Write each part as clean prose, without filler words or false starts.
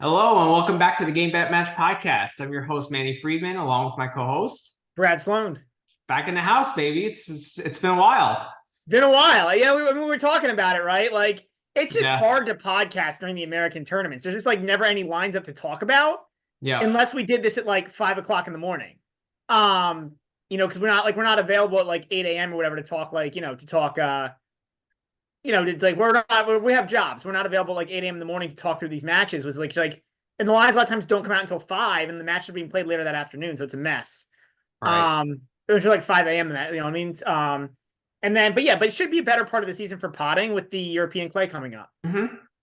Hello and welcome back to the Game Bet Match podcast. I'm your host Manny Friedman, along with my co-host Brad Sloan. back in the house, baby. It's been a while. Been a while. Yeah, we were talking about it, right? Like, it's just Yeah, hard to podcast during the American tournaments. There's just like never any lines up to talk about yeah, unless we did this at like 5 o'clock in the morning. Um, because we're not available at like 8 a.m. or whatever to talk we have jobs. We're not available like 8 a.m. in the morning to talk through these matches. Was like and the lines a lot of times don't come out until 5, and the matches are being played later that afternoon, so it's a mess. all right. Until like 5 a.m. That, you know what I mean? And then, but it should be a better part of the season for potting with the European clay coming up.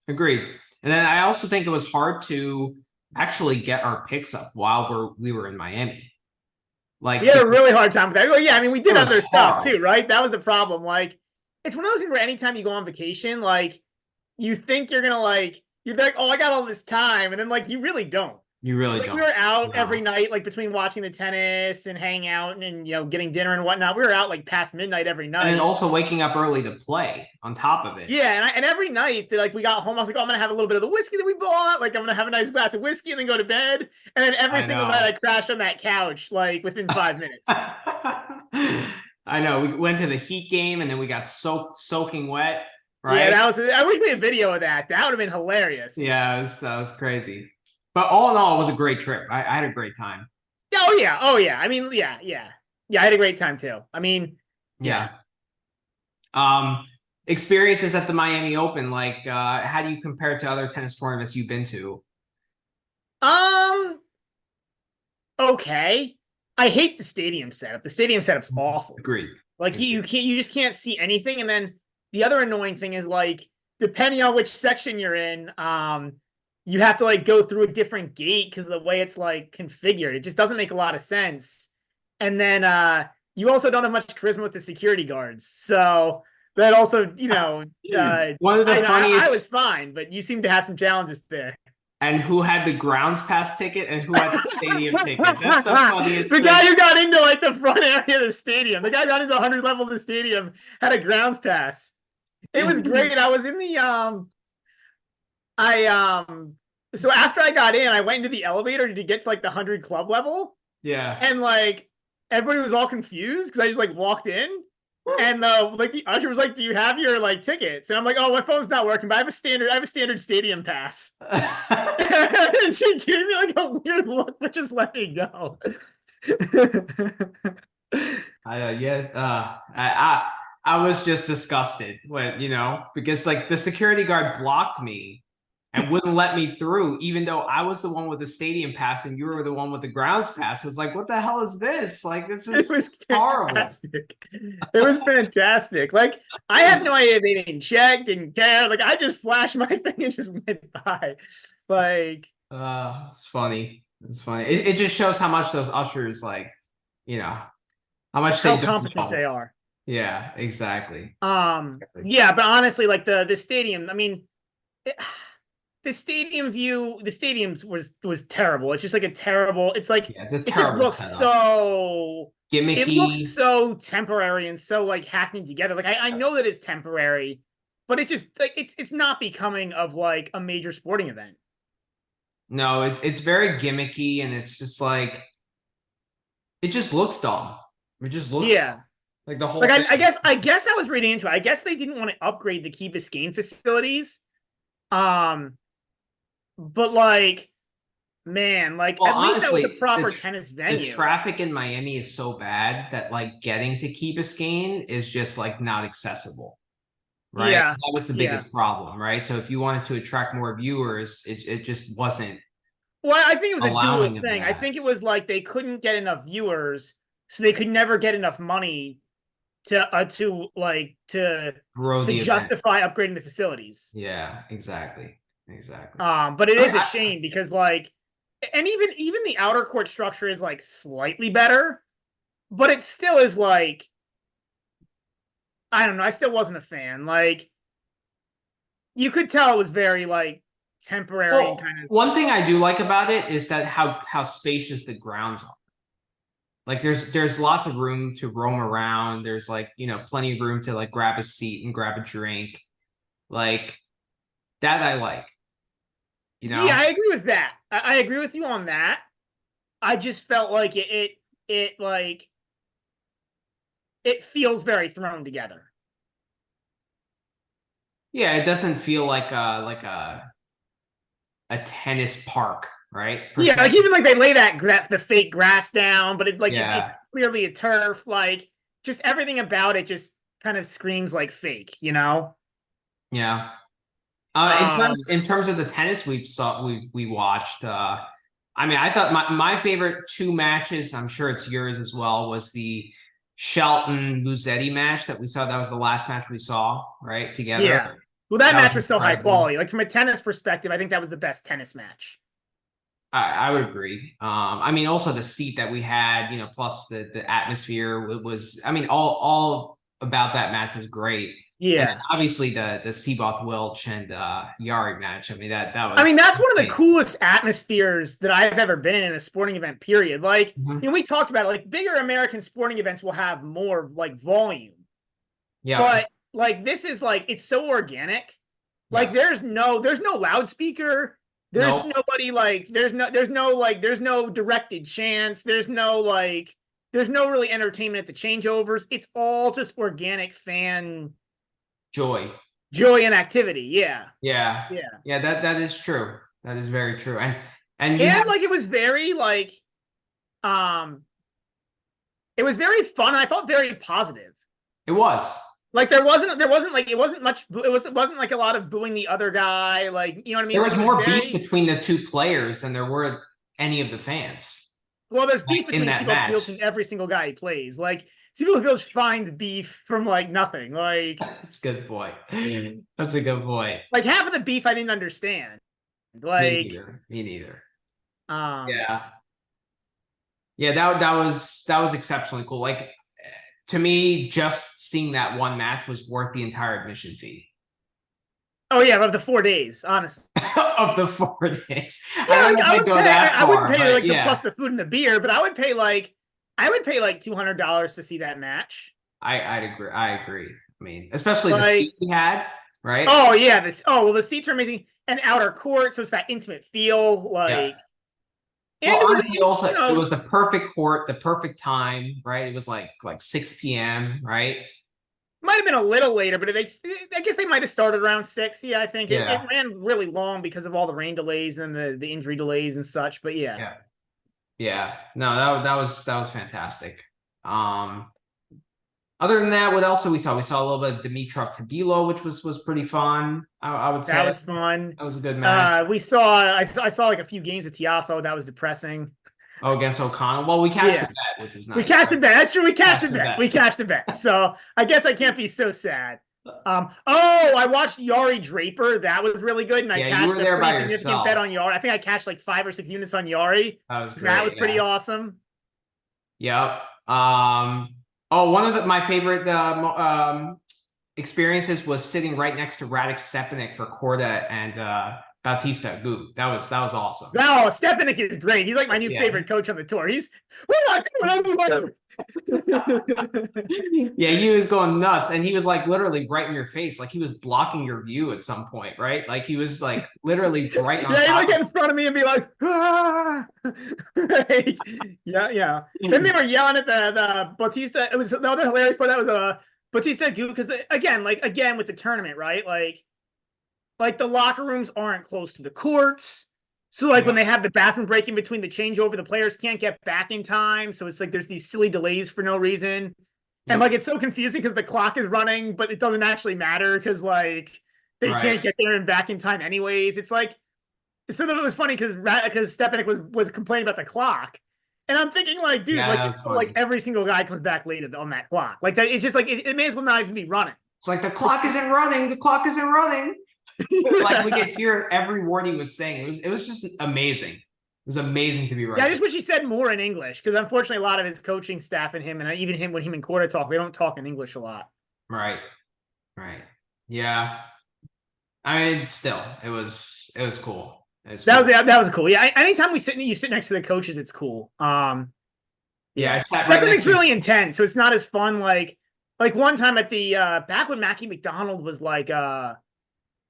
Agreed. And then I also think it was hard to actually get our picks up while we were in Miami. Like, We had a really hard time with that. Well, yeah, I mean, we did It was other stuff hard. too, right? That was the problem. Like, it's one of those things where anytime you go on vacation, like, you think you're like, oh, I got all this time, and then like you really don't. you really Like, don't. we were out No. every night, like between watching the tennis and hanging out and getting dinner and whatnot. We were out like past midnight every night. And then also waking up early to play on top of it. Yeah, and every night that like we got home, I was like, oh, I'm gonna have a little bit of the whiskey that we bought. Like, I'm gonna have a nice glass of whiskey and then go to bed. And then every single night I crashed on that couch like within 5 minutes. I know. We went to the Heat game and then we got soaking wet. Right? Yeah, I wish we had a video of that. That would have been hilarious. Yeah, that was crazy. But all in all, it was a great trip. I had a great time. Oh yeah. I mean, yeah. I had a great time too. I mean, yeah. Experiences at the Miami Open, like how do you compare it to other tennis tournaments you've been to? Okay. I hate the stadium setup. The stadium setup's awful. Agreed. Like, you just can't see anything. And then the other annoying thing is, like, depending on which section you're in, you have to like go through a different gate because of the way it's like configured. It just doesn't make a lot of sense. And then you also don't have much charisma with the security guards. So that also, one of the funniest. I was fine, but you seem to have some challenges there. And who had the grounds pass ticket and who had the stadium ticket? That's the funniest. The guy who got into like the front area of the stadium, the guy who got into the 100 level of the stadium had a grounds pass. It was great. I was in the so after I got in, I went into the elevator to get to like the 100 club level. Yeah. And like everybody was all confused because I just like walked in. And like the usher was like, "Do you have your like tickets?" And I'm like, "Oh, my phone's not working, but I have a standard stadium pass." And she gave me like a weird look, but just let me go. I was just disgusted when, because like the security guard blocked me and wouldn't let me through, even though I was the one with the stadium pass and you were the one with the grounds pass. It was like, what the hell is this? Like, this is horrible. It was fantastic. Like, I had no idea they didn't check, didn't care. Like, I just flashed my thing and just went by. Like, it's funny. It's funny. It just shows how much those ushers, like, how competent they are. Yeah, exactly. Yeah, but honestly, like the stadium, I mean, the stadium view, the stadiums was terrible. It's just like a terrible. It's like it just looks so gimmicky. It looks so temporary and so like hackneyed together. Like, I know that it's temporary, but it just like it's not becoming of like a major sporting event. No, it's very gimmicky, and it's just like it just looks dumb. It just looks dumb. Like the whole like I guess I was reading into it. I guess they didn't want to upgrade the Key Biscayne facilities. But like, man, like, well, at least honestly, that was a proper tennis venue. The traffic in Miami is so bad that like getting to Key Biscayne is just like not accessible. Right. Yeah. That was the biggest problem, right? So if you wanted to attract more viewers, it just wasn't. Well, I think it was a dual thing. I think it was like they couldn't get enough viewers, so they could never get enough money to justify upgrading the facilities. Yeah, exactly. But it is a shame because like, and even the outer court structure is like slightly better, but it still is like, I don't know. I still wasn't a fan. Like, you could tell it was very like temporary and kind of. One thing I do like about it is that how spacious the grounds are. Like there's lots of room to roam around. There's like, plenty of room to like grab a seat and grab a drink. Like that I like. You Yeah, know? I agree with that. I agree with you on that. I just felt like it like it feels very thrown together. Yeah, it doesn't feel like a tennis park, right? Per Yeah, se. like even like they lay that the fake grass down, but Yeah, it's clearly a turf. Like just everything about it just kind of screams like fake, you know? yeah. Um, In terms of the tennis we watched, I mean, I thought my favorite two matches, I'm sure it's yours as well, was the Shelton Musetti match that we saw. That was the last match we saw, right? Together. yeah. Well, that That match was was so high incredible. quality. Like from a tennis perspective, I think that was the best tennis match. I would agree. I mean, also the seat that we had, plus the atmosphere was. I mean, all about that match was great. And then Yeah. obviously the Seaboth Wilch and Yari match. I mean that I mean, was that's one of the insane. coolest atmospheres that I've ever been in a sporting event, period. Like, Mhm. we talked about it, like bigger American sporting events will have more like volume. Yeah, But like this is like it's so organic. Like yeah. there's no loudspeaker. There's No, nobody like there's no directed chants. There's no really entertainment at the changeovers. It's all just organic fan joy. joy and activity. Yeah. Yeah, Yeah. yeah. That is true. That is very true. And you And have like it was very like um it was very fun and I felt very positive. it was. Like it wasn't much it wasn't like a lot of booing the other guy, like you know what I There mean? was Like it was more beef very between the two players than there were any of the fans well, there's beef in between that Seagull Fields match. and every single guy he plays. Like Seagull Fields finds beef from like nothing. That's a good point. That's a good point. Like half of the beef I didn't understand. Me Like neither. Me neither. um Yeah. Yeah, that was exceptionally cool. Like to me, just seeing that one match was worth the entire admission fee oh yeah, of the 4 days, honestly. of the 4 days. I Yeah, don't like know if I'd go that I wouldn't far, pay but like the plus yeah, the food and the beer, but I would pay like $200 to see that match. I'd agree. I agree. I mean, especially the Like seat we had, right? oh yeah, this oh well the seats are amazing and outer court, so it's that intimate feel. Yeah. Like and Well, it was honestly, also you it know was the perfect court, the perfect time, right? It was like 6 p.m., right? might have been a little later, but I guess they might have started around 6. Yeah, I think it Yeah, ran really long because of all the rain delays and the injury delays and such. But yeah, yeah, yeah. No, that was fantastic. Um, Other than that, what else did we saw? We saw a little bit of Dimitrov Tabilo, which was pretty fun. I would that say was fun. that was a good match. I saw like a few games of Tiafo. That was depressing. Oh, against O'Connell. Well, we cashed the Yeah, bet, which was we nice, cashed right? a bet. That's true. We cashed a Cashed the bet. We bet. cashed a bet. So I guess I can't be so sad. Oh, I watched Yari Draper. That was really good, and I Yeah, you cashed were a there pretty by significant bet yourself. on Yari. I think I cashed like 5 or 6 units on Yari. That was That great. was pretty Yeah. awesome. Yep. Oh, one of my favorite experiences was sitting right next to Radek Stepanek for Korda and Bautista Agut. That was awesome. No, Stepanek is great. He's like my new Yeah. favorite coach on the tour. We're not doing whatever. Yeah, he was going nuts, and he was like literally right in your face, like he was blocking your view at some point, right? Like he was like literally right on Yeah, he'd like top get of in front of me and be like, ah! Like, yeah, yeah. Then they were yelling at the Bautista. It was the other hilarious part. That was Bautista because again with the tournament, right? Like the locker rooms aren't close to the courts. So like when Yep. they have the bathroom break in between the changeover, the players can't get back in time. So it's like there's these silly delays for no reason. And Yep. like it's so confusing because the clock is running, but it doesn't actually matter because like they Right. can't get there and back in time anyways. It's like so it was funny because Stepanek was complaining about the clock. And I'm thinking, like, dude, Yeah, like, that was like funny. every single guy comes back late on that clock. Like that, it's just like it may as well not even be running. It's like the clock isn't running. The clock isn't running. Like we could hear every word he was saying. It was just amazing. It was amazing to be right Yeah, I there. just wish he said more in English because unfortunately, a lot of his coaching staff and him, and even him when him and Corda talk, they don't talk in English a lot. Right. Right. Yeah. I mean, still, it was cool. It was cool. That was cool. Yeah, anytime you sit next to the coaches, it's cool. Yeah, I Yeah, sat right next Stepanek's to. really intense, so it's not as fun. Like one time at the back when Mackie McDonald was like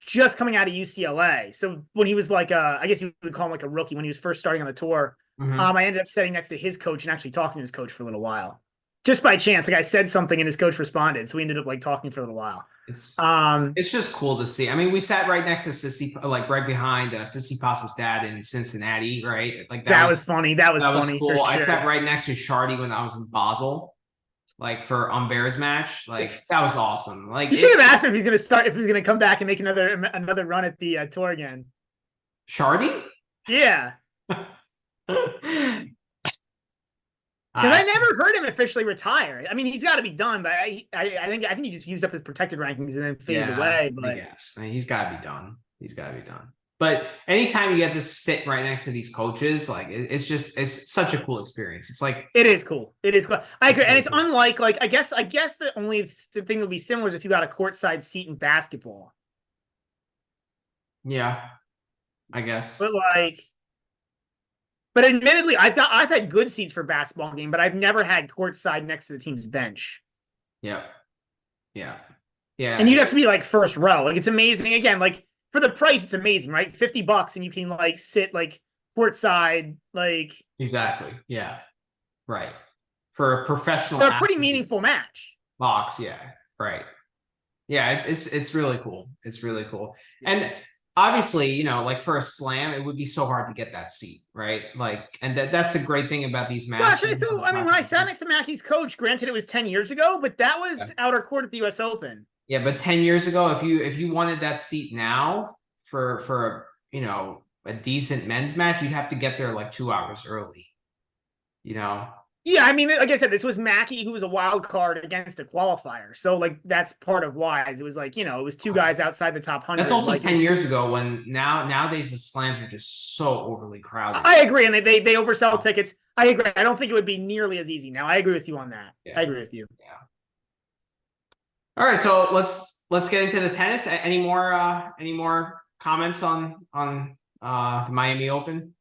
just coming out of UCLA. So when he was like, I guess you would call him like a rookie when he was first starting on the tour. I ended up sitting next to his coach and actually talking to his coach for a little while, just by chance. Like I said something and his coach responded, so we ended up like talking for a little while. It's just cool to see. I mean, we sat right next to Sissy, like right behind Sissy Passa's dad in Cincinnati, right? Like that was funny. That was funny. Cool. Sure. I sat right next to Shardy when I was in Basel, like for Umber's match. Like that was awesome. Like you should have asked him if he's going to start, if he's going to come back and make another run at the tour again. Shardy? Yeah. Because I never heard him officially retire. I mean, he's got to be done, but I think he just used up his protected rankings and then faded away. But yes, I mean, he's got to be done. He's got to be done. But anytime you get to sit right next to these coaches, like it's such a cool experience. It's like it is cool. It is cool. I agree, and it's unlike like I guess the only thing that would be similar is if you got a courtside seat in basketball. Yeah, I guess. But admittedly, I've had good seats for basketball game, but I've never had courtside next to the team's bench. Yeah. And you'd have to be like first row. Like it's amazing. Again, like for the price, it's amazing, right? $50, and you can like sit like courtside, like exactly. Yeah. Right. For a professional, for a pretty meaningful match. Box, yeah. Right. Yeah, it's really cool. It's really cool. And obviously, you know, like for a slam, it would be so hard to get that seat, right? Like, and that's the great thing about these matches. Well, I mean, when I sat next to Mackey's coach, granted it was 10 years ago, but that was outer court at the US Open. Yeah, but 10 years ago, if you wanted that seat now for you know, a decent men's match, you'd have to get there like 2 hours early. You know? Yeah, I mean, like I said, this was Mackey, who was a wild card against a qualifier. So, like, that's part of why. It was like, you know, it was two guys outside the top 100. That's also like, 10 years ago when nowadays the slams are just so overly crowded. I agree, and they oversell tickets. I agree. I don't think it would be nearly as easy now. I agree with you on that. Yeah. I agree with you. Yeah. All right, so let's get into the tennis. Any more comments on the Miami Open?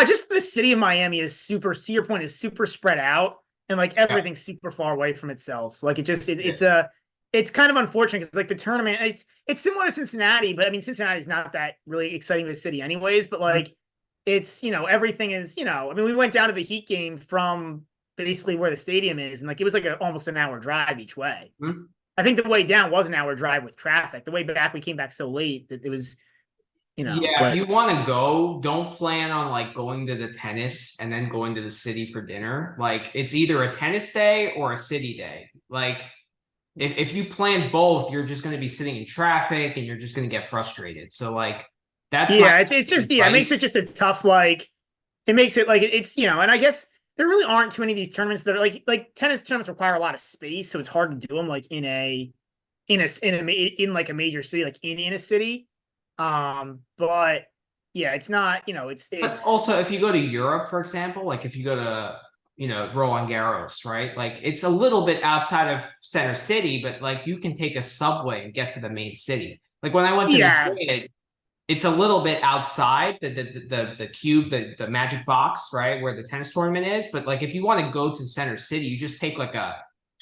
Just the city of Miami is super. Cedar Point is super spread out, and like everything's super far away from itself. Like it's kind of unfortunate because like the tournament, it's similar to Cincinnati, but I mean Cincinnati's not that really exciting of a city, anyways. But like it's everything is I mean we went down to the Heat game from basically where the stadium is, and like it was like almost an hour drive each way. Mm-hmm. I think the way down was an hour drive with traffic. The way back we came back so late that it was. If you want to go, don't plan on like going to the tennis and then going to the city for dinner. Like it's either a tennis day or a city day. Like if you plan both, you're just going to be sitting in traffic and you're just going to get frustrated. So like that's it's just it makes it just a tough it makes it like it's and I guess there really aren't too many of these tournaments that are like tennis tournaments require a lot of space, so it's hard to do them like in like a major city, like in a city. But yeah, it's not, it's but also if you go to Europe, for example, like if you go to, Roland Garros, right? Like it's a little bit outside of center city, but like you can take a subway and get to the main city. Like when I went to Madrid, it's a little bit outside the cube, the magic box, right? Where the tennis tournament is. But like if you want to go to center city, you just take like a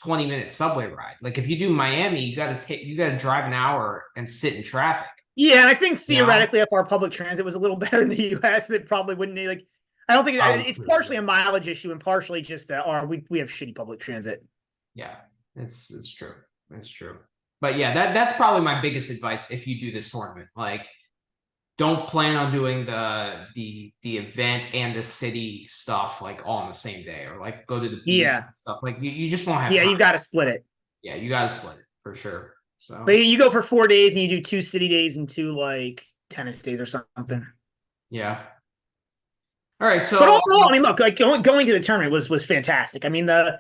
20-minute subway ride. Like if you do Miami, you gotta drive an hour and sit in traffic. Yeah, and I think theoretically, if our public transit was a little better in the U.S., that probably wouldn't need like. I don't think it's partially a mileage issue and partially just we have shitty public transit. Yeah, it's true. It's true. But yeah, that's probably my biggest advice if you do this tournament. Like, don't plan on doing the event and the city stuff like all on the same day, or like go to the beach and stuff. Like you just won't have. Yeah, time. you got to split it. Yeah, you got to split it for sure. So, but you go for 4 days and you do 2 city days and 2 like tennis days or something. Yeah. All right. So, but overall, I mean, look, like going to the tournament was fantastic. I mean, the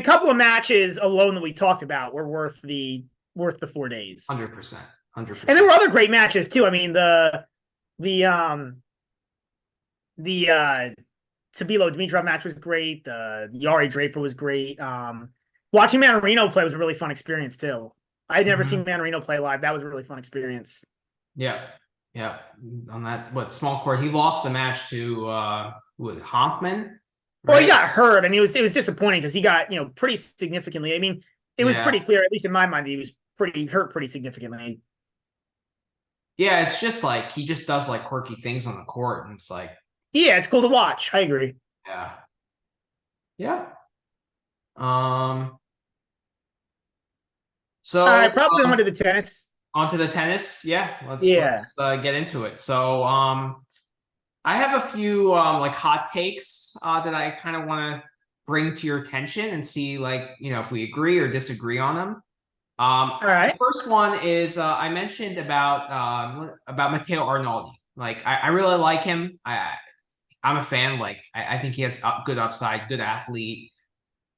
couple of matches alone that we talked about were worth the 4 days. 100%. And there were other great matches too. I mean, the Tabilo Dimitrov match was great. The Yari Draper was great. Watching Manarino play was a really fun experience too. I had never seen Manarino play live. That was a really fun experience. Yeah. On that small court, he lost the match to Hoffman. Right? Well, he got hurt, and it was disappointing because he got pretty significantly. I mean, it was pretty clear, at least in my mind, that he was hurt pretty significantly. Yeah, it's just like he just does like quirky things on the court, and it's like, Yeah, it's cool to watch. I agree. yeah, yeah. Um, All so right, probably onto the tennis. onto the tennis. Yeah, Yeah. let's get into it. So I have a few like hot takes that I kind of want to bring to your attention and see like, if we agree or disagree on them. All The right. first one is I mentioned about Matteo Arnaldi. Like I really like him. I'm a fan. Like I think he has good upside, good athlete.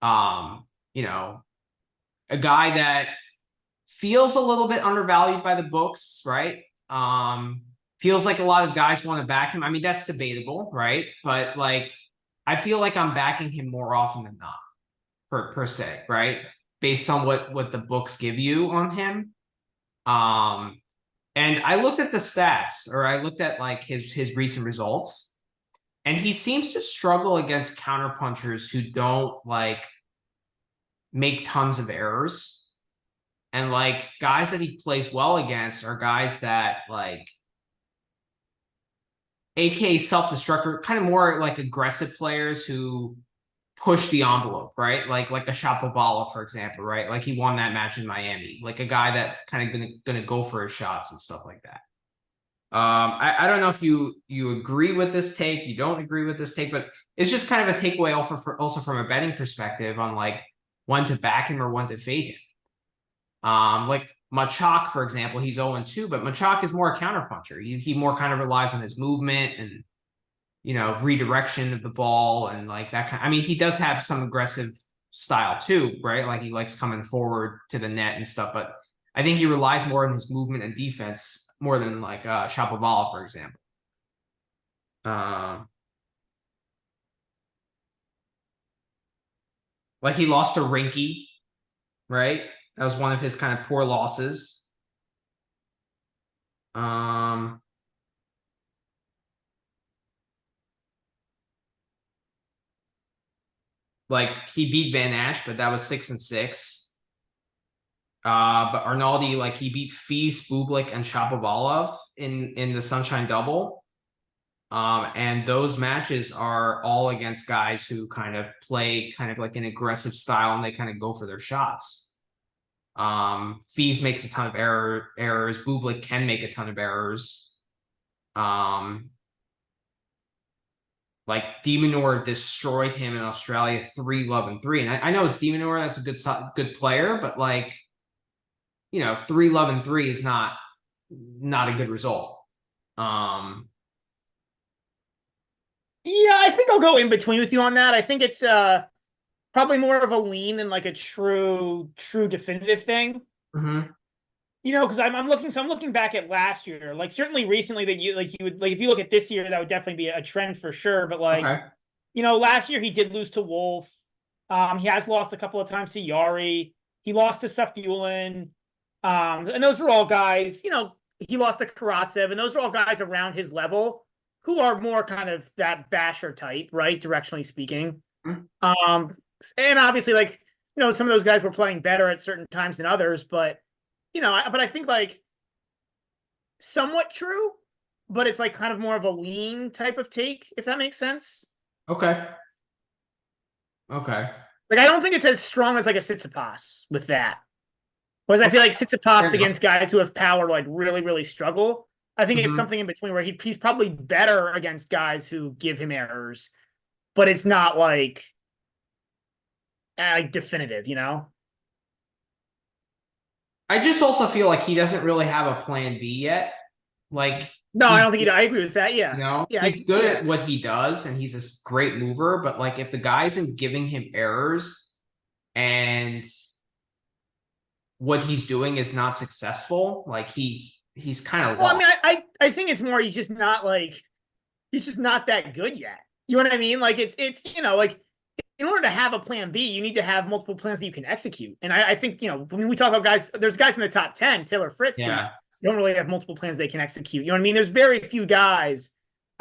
Um, you know, a guy that feels a little bit undervalued by the books, right? Feels like a lot of guys want to back him. I mean, that's debatable, right? But like, I feel like I'm backing him more often than not, per se, right? Based on what the books give you on him. Um, and I looked at the stats, or I looked at like his recent results, and he seems to struggle against counterpunchers who don't like make tons of errors. And like guys that he plays well against are guys that like AK self-destructor, kind of more like aggressive players who push the envelope, right? Like a Shapovalov, for example, right? Like he won that match in Miami, like a guy that's kind of gonna go for his shots and stuff like that. I don't know if you agree with this take, you don't agree with this take, but it's just kind of a takeaway also from a betting perspective on like when to back him or when to fade him. Like Machak, for example, he's 0-2, but Machak is more a counterpuncher. He more kind of relies on his movement and redirection of the ball and like that kind. I mean, he does have some aggressive style too, right? Like he likes coming forward to the net and stuff, but I think he relies more on his movement and defense more than like Shapovalov, for example. Um, like he lost to Rinky, right? That was one of his kind of poor losses. Um, like he beat Van Ash, but that was 6-6. But Arnaldi, like he beat Fees, Bublik, and Shapovalov in the Sunshine Double. And those matches are all against guys who kind of play kind of like an aggressive style and they kind of go for their shots. Fees makes a ton of errors. Bublik can make a ton of errors. Like Demonor destroyed him in Australia 3-3. And I know it's Demonor, that's a good player, but like 3-3 is not a good result. Yeah, I think I'll go in between with you on that. I think it's probably more of a lean than like a true definitive thing. Mhm. Because I'm looking back at last year. Like certainly recently that you would like if you look at this year, that would definitely be a trend for sure. But like, Okay. last year he did lose to Wolf. He has lost a couple of times to Yari. He lost to Safulin. And those are all guys, he lost to Karatsev, and those are all guys around his level who are more kind of that basher type, right? Directionally speaking. Mhm. And obviously, like, some of those guys were playing better at certain times than others, but but I think like somewhat true, but it's like kind of more of a lean type of take, if that makes sense. Okay. Okay. Like, I don't think it's as strong as like a Tsitsipas with that. Whereas I feel Okay. like Fair Tsitsipas enough. against guys who have power like really, really struggle. I think it's Mhm. something in between where he's probably better against guys who give him errors, but it's not like definitive, I just also feel like he doesn't really have a plan B yet. Like No, I don't think he. I agree with that. Yeah, yeah, he's good yeah. at what he does and he's a great mover, but like if the guy isn't giving him errors and what he's doing is not successful, like he's kind of Well, I mean, lost. I think it's more he's just not that good yet. You know what I mean? Like it's like in order to have a plan B, you need to have multiple plans that you can execute. And I think when we talk about guys, there's guys in the top 10, Taylor Fritz, who Yeah. don't really have multiple plans they can execute. You know what I mean? There's very few guys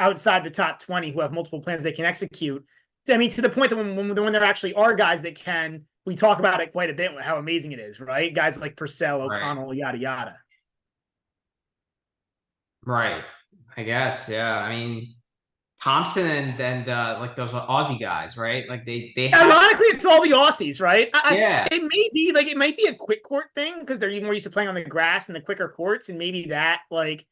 outside the top 20 who have multiple plans they can execute. I mean, to the point that when there actually are guys that can, we talk about it quite a bit, how amazing it is, right? Guys like Purcell, Right. O'Connell, yada yada. Right. I guess. Yeah. I mean, Thompson and like those Aussie guys, right? Like they have. Ironically, it's all the Aussies, right? Yeah. It may be like it might be a quick court thing because they're more used to playing on the grass and the quicker courts, and maybe that like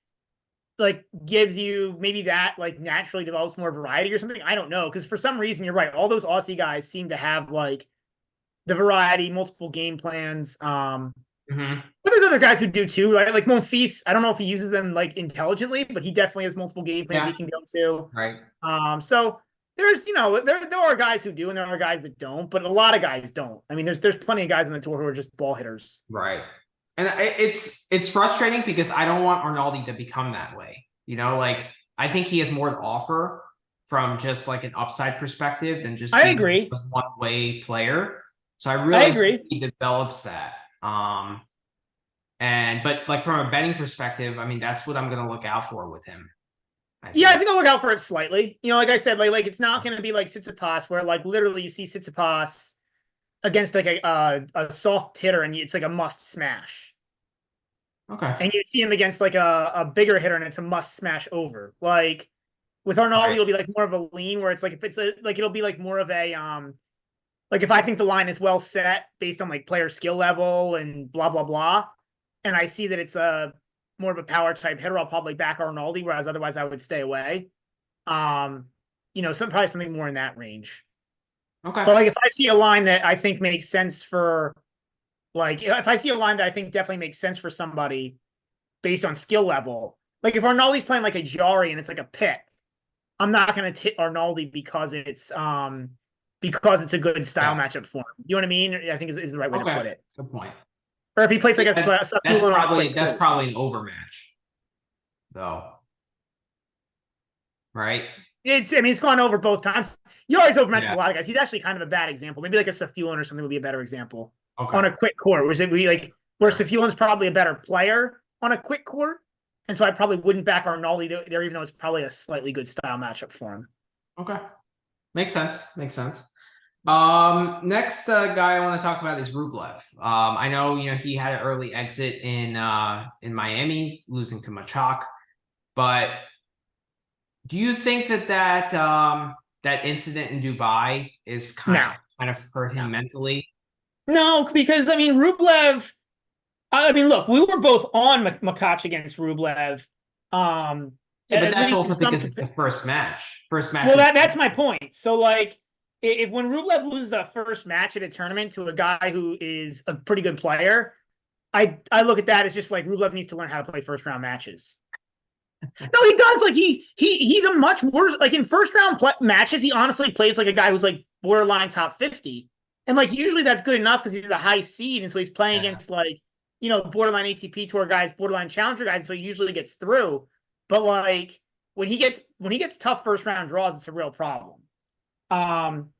gives you maybe that like naturally develops more variety or something. I don't know because for some reason you're right. All those Aussie guys seem to have like the variety, multiple game plans. Hmm. But there's other guys who do too, right? Like Monfils, I don't know if he uses them like intelligently, but he definitely has multiple game plans he Yeah. can go to. Right. So there's there are guys who do and there are guys that don't, but a lot of guys don't. I mean, there's plenty of guys on the tour who are just ball hitters. Right. And it's frustrating because I don't want Arnaldi to become that way. You know, like I think he has more to offer from just like an upside perspective than just I being agree. a one-way player. So I I really think agree. he develops that. But like from a betting perspective, I mean that's what I'm gonna look out for with him. I Yeah, I think. think I'll look out for it slightly. You know, like I said, like it's not going to be like Tsitsipas, where like literally you see Tsitsipas against like a soft hitter and it's like a must smash. Okay. And you see him against like a bigger hitter and it's a must smash over. Like with Arnaldi, Right. it'll be like more of a lean where it's like if it's a like it'll be like more of a like if I think the line is well set based on like player skill level and blah blah blah, and I see that it's a more of a power type hitter, I'll probably back Arnaldi, whereas otherwise I would stay away. Um, probably something more in that range. Okay. But like if I see a line that I think makes sense for like if I see a line that I think definitely makes sense for somebody based on skill level, like if Arnaldi's playing like a Jari and it's like a pick, I'm not going to hit Arnaldi because it's a good style Yeah. matchup for him. You know what I mean? I think is the right way to Okay. put it. Good point. Or if he plays like a That's Safulin on a probably quick that's court. probably an overmatch, though. Right? I mean, it's gone over both times. You always overmatched Yeah. a lot of guys. He's actually kind of a bad example. Maybe like a Safulin or something would be a better example Okay. on a quick court. Where Sure. Safulin's probably a better player on a quick court, and so I probably wouldn't back Arnaldi there, even though it's probably a slightly good style matchup for him. Okay. Makes sense. Makes sense. Next guy I want to talk about is Rublev. I know he had an early exit in Miami, losing to Machak, but do you think that incident in Dubai is No, kind of hurt no, him mentally? no, because I mean Rublev. I mean, look, we were both on Makac against Rublev. Yeah, but At that's least in also some. because it's the first match. First match Well, is that's my point. So like, if when Rublev loses a first match at a tournament to a guy who is a pretty good player, I look at that as just like Rublev needs to learn how to play first round matches. No, he does. Like he's a much worse. Like in first round matches, he honestly plays like a guy who's like borderline top 50, and like usually that's good enough because he's a high seed, and so he's playing yeah. against like borderline ATP tour guys, borderline challenger guys, so he usually gets through. But like when he gets tough first round draws, it's a real problem. Um,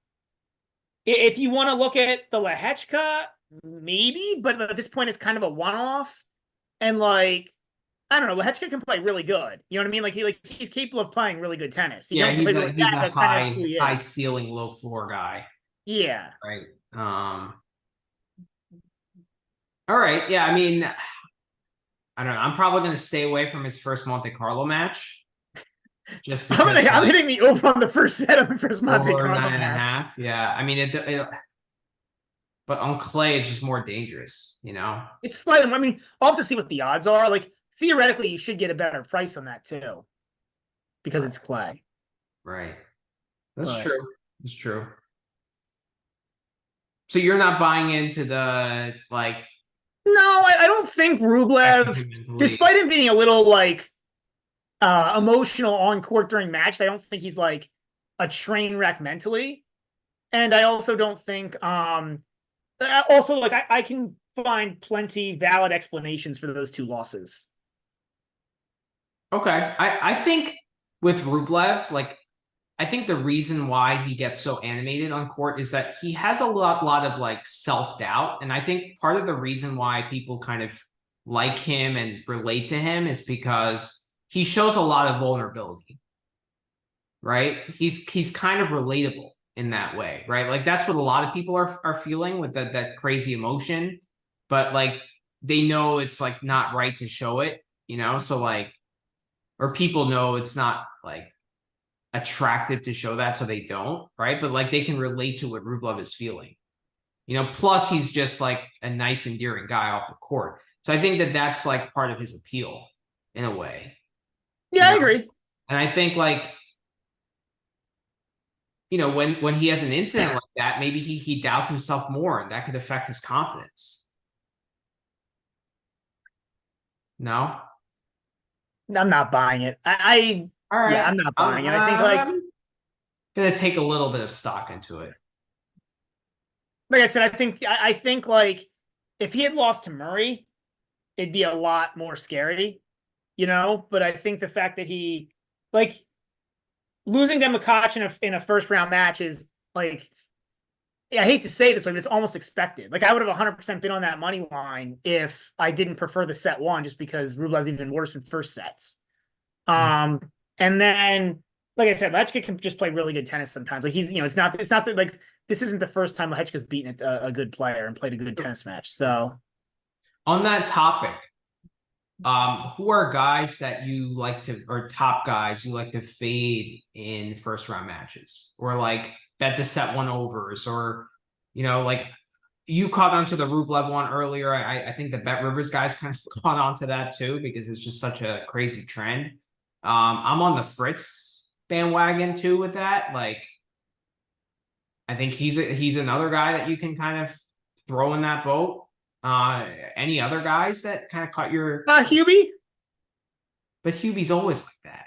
if you want to look at the Lehechka, maybe, but at this point, it's kind of a one off, and like I don't know. Lehechka can play really good. You know what I mean? He's capable of playing really good tennis. He can Yeah, also play really he's bad. a That's kind of who he high is. ceiling, low floor guy, Yeah. right? All right. Yeah, I mean, I don't know. I'm probably going to stay away from his first Monte Carlo match just because I'm like hitting the over on the first set of the first Monte over Carlo nine and a match. half. Yeah, I mean but on clay it's just more dangerous. It's slightly. I mean, I'll have to see what the odds are. Like theoretically, you should get a better price on that too because Right. it's clay. Right. That's But true. That's true. So you're not buying into the like no, I don't think affecting Rublev, him mentally. despite him being a little like emotional on court during match, I don't think he's like a train wreck mentally. And I also don't think also like I can find plenty valid explanations for those two losses. Okay. I think with Rublev, like I think the reason why he gets so animated on court is that he has a lot of like self-doubt. And I think part of the reason why people kind of like him and relate to him is because he shows a lot of vulnerability, right? He's kind of relatable in that way, right? Like that's what a lot of people are feeling with that crazy emotion, but like they know it's like not right to show it. So like or people know it's not like attractive to show that, so they don't, right? But like they can relate to what Rublev is feeling. Plus he's just like a nice, endearing guy off the court. So I think that that's like part of his appeal in a way. Yeah, I agree. And I think like, when he has an incident like that, maybe he doubts himself more, and that could affect his confidence. No? I'm not buying it. All right. Yeah, I'm not buying it. I think like I'm gonna take a little bit of stock into it. like I said, I think like if he had lost to Murray, it'd be a lot more scary, But I think the fact that he like losing to Makac in a first round match is like, I hate to say it this way, but it's almost expected. Like I would have 100% been on that money line if I didn't prefer the set one, just because Rublev's even worse in first sets. And then, like I said, Lechka can just play really good tennis sometimes. Like he's, it's not that like this isn't the first time Lechka's beaten a good player and played a good tennis match. So on that topic, who are guys that you like to, or top guys you like to fade in first round matches, or like bet the set one overs, or like you caught onto the Rublev one earlier. I think the Bet Rivers guys kind of caught onto that too, because it's just such a crazy trend. I'm on the Fritz bandwagon too with that. Like, I think he's another guy that you can kind of throw in that boat. Any other guys that kind of caught your Hubie? But Hubie's always like that.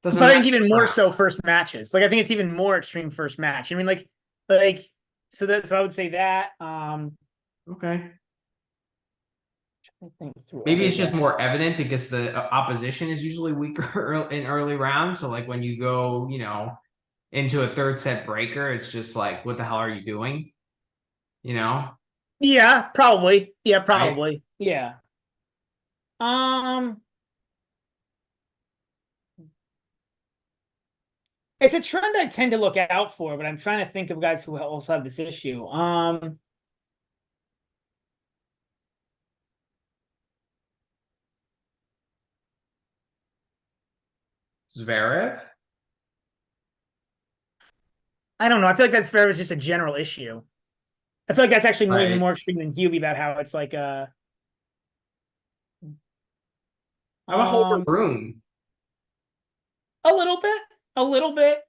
But I think even more so first matches. Like I think it's even more extreme first match. I mean, like so I would say that. Okay. Maybe it's just more evident because the opposition is usually weaker in early rounds. So like when you go, into a third set breaker, it's just like, what the hell are you doing? Yeah, probably. Yeah, probably. Right? Yeah. It's a trend I tend to look out for, but I'm trying to think of guys who also have this issue. Zverev? I don't know. I feel like that's very just a general issue. I feel like that's actually even more extreme than Hubie about how it's like How about Holger Rune? A little bit. A little bit.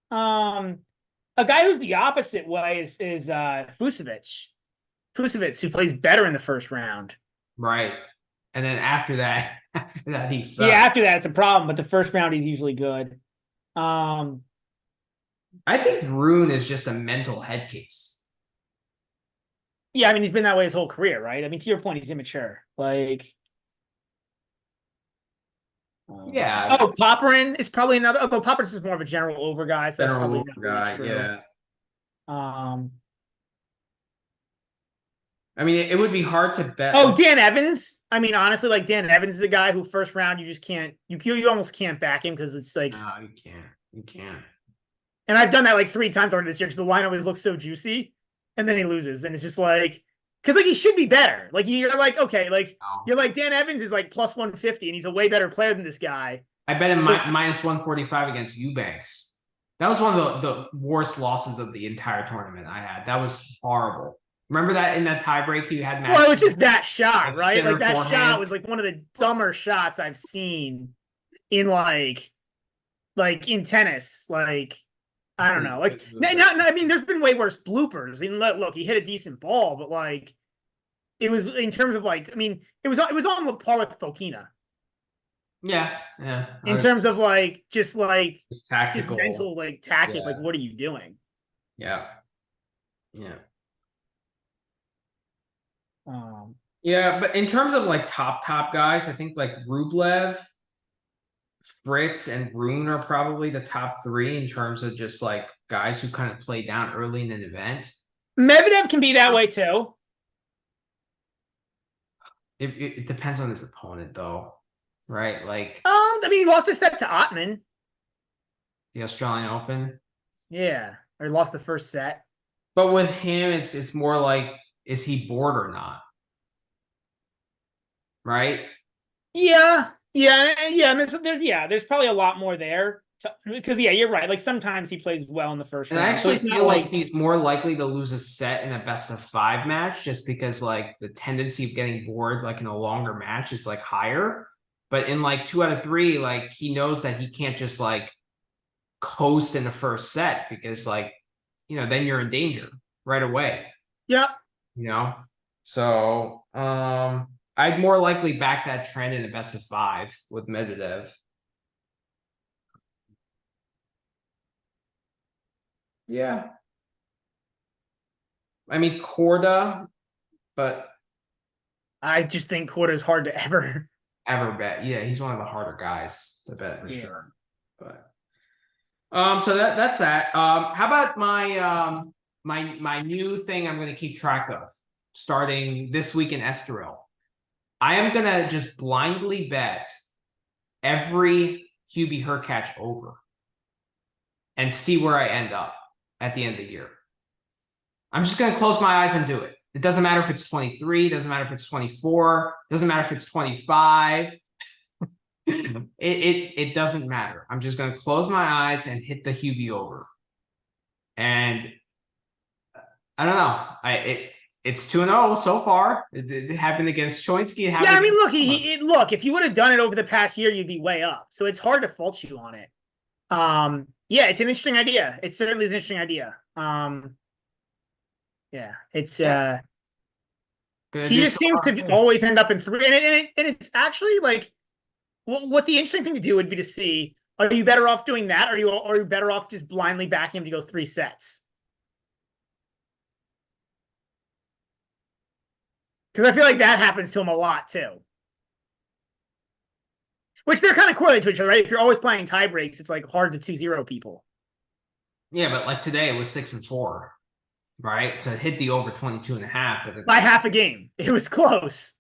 A guy who's the opposite way is Fusovic. Fusovic, who plays better in the first round. Right. And then after that he sucks. Yeah, after that it's a problem, but the first round he's usually good. I think Rune is just a mental head case. Yeah, I mean he's been that way his whole career, right? I mean, to your point, he's immature. Like yeah. Oh, Popperin is probably another. Oh, but Popperin is more of a general over guy, so that's probably not really true. Yeah. I mean, it would be hard to bet. Oh, Dan Evans. I mean, honestly, like Dan Evans is a guy who first round you just can't. You almost can't back him because it's like. No, you can't. You can't. And I've done that like 3 times already this year because the line always looks so juicy, and then he loses, and it's just like. Because like he should be better. Like you're like okay, like you're like Dan Evans is like plus 150, and he's a way better player than this guy. I bet him minus 145 against Eubanks. That was one of the worst losses of the entire tournament I had. That was horrible. Remember that in that tiebreak you had? Well, it was just that shot, right? Like that forehand. shot was like one of the dumber shots I've seen in like in tennis. Like I don't know. Like I mean, there's been way worse bloopers. I mean, look, he hit a decent ball, but like it was in terms of like, I mean, it was on par with Fokina. Yeah. In terms of like just tactical, just mental like tactic, like what are you doing? Yeah. Yeah, but in terms of like top guys, I think like Rublev, Fritz, and Rune are probably the top 3 in terms of just like guys who kind of play down early in an event. Medvedev can be that way too. It depends on his opponent though, right? Like I mean, he lost a set to Ottman. The Australian Open. Yeah, or he lost the first set. But with him, it's more like, is he bored or not? Right? Yeah. Yeah, and there's probably a lot more there because yeah, you're right. Like sometimes he plays well in the first And I round, so actually it's not feel like like he's more likely to lose a set in a best of 5 match just because like the tendency of getting bored like in a longer match is like higher. But in like 2 out of 3, like he knows that he can't just like coast in the first set because like, then you're in danger right away, yeah. you know? So I'd more likely back that trend in a best of 5 with Medvedev. Yeah. I mean Korda, but I just think quarter's hard to ever. ever bet. Yeah, he's one of the harder guys to bet for Yeah. sure. But so that's that. How about my new thing I'm gonna keep track of starting this week in Estoril. I am gonna just blindly bet every Hubie Hurkacz over and see where I end up at the end of the year. I'm just gonna close my eyes and do it. It doesn't matter if it's 23, doesn't matter if it's 24, doesn't matter if it's 25. It doesn't matter. I'm just gonna close my eyes and hit the Hubie over. And I don't know. It's 2-0 so far. It happened against Choinsky. It Yeah, happened I mean, against look, Thomas. look. If you would have done it over the past year, you'd be way up. So it's hard to fault you on it. Yeah, it's an interesting idea. It certainly is an interesting idea. Yeah, it's Yeah, gonna he do just so seems to hard. always end up in three, and it's actually like what the interesting thing to do would be to see: are you better off doing that, or are you better off just blindly backing him to go 3 sets? Because I feel like that happens to him a lot too. Which they're kind of correlated to each other, right? If you're always playing tie breaks, it's like hard to 2-0 people. Yeah, but like today it was 6-4, right? To hit the over 22.5. But By half a game. It was close.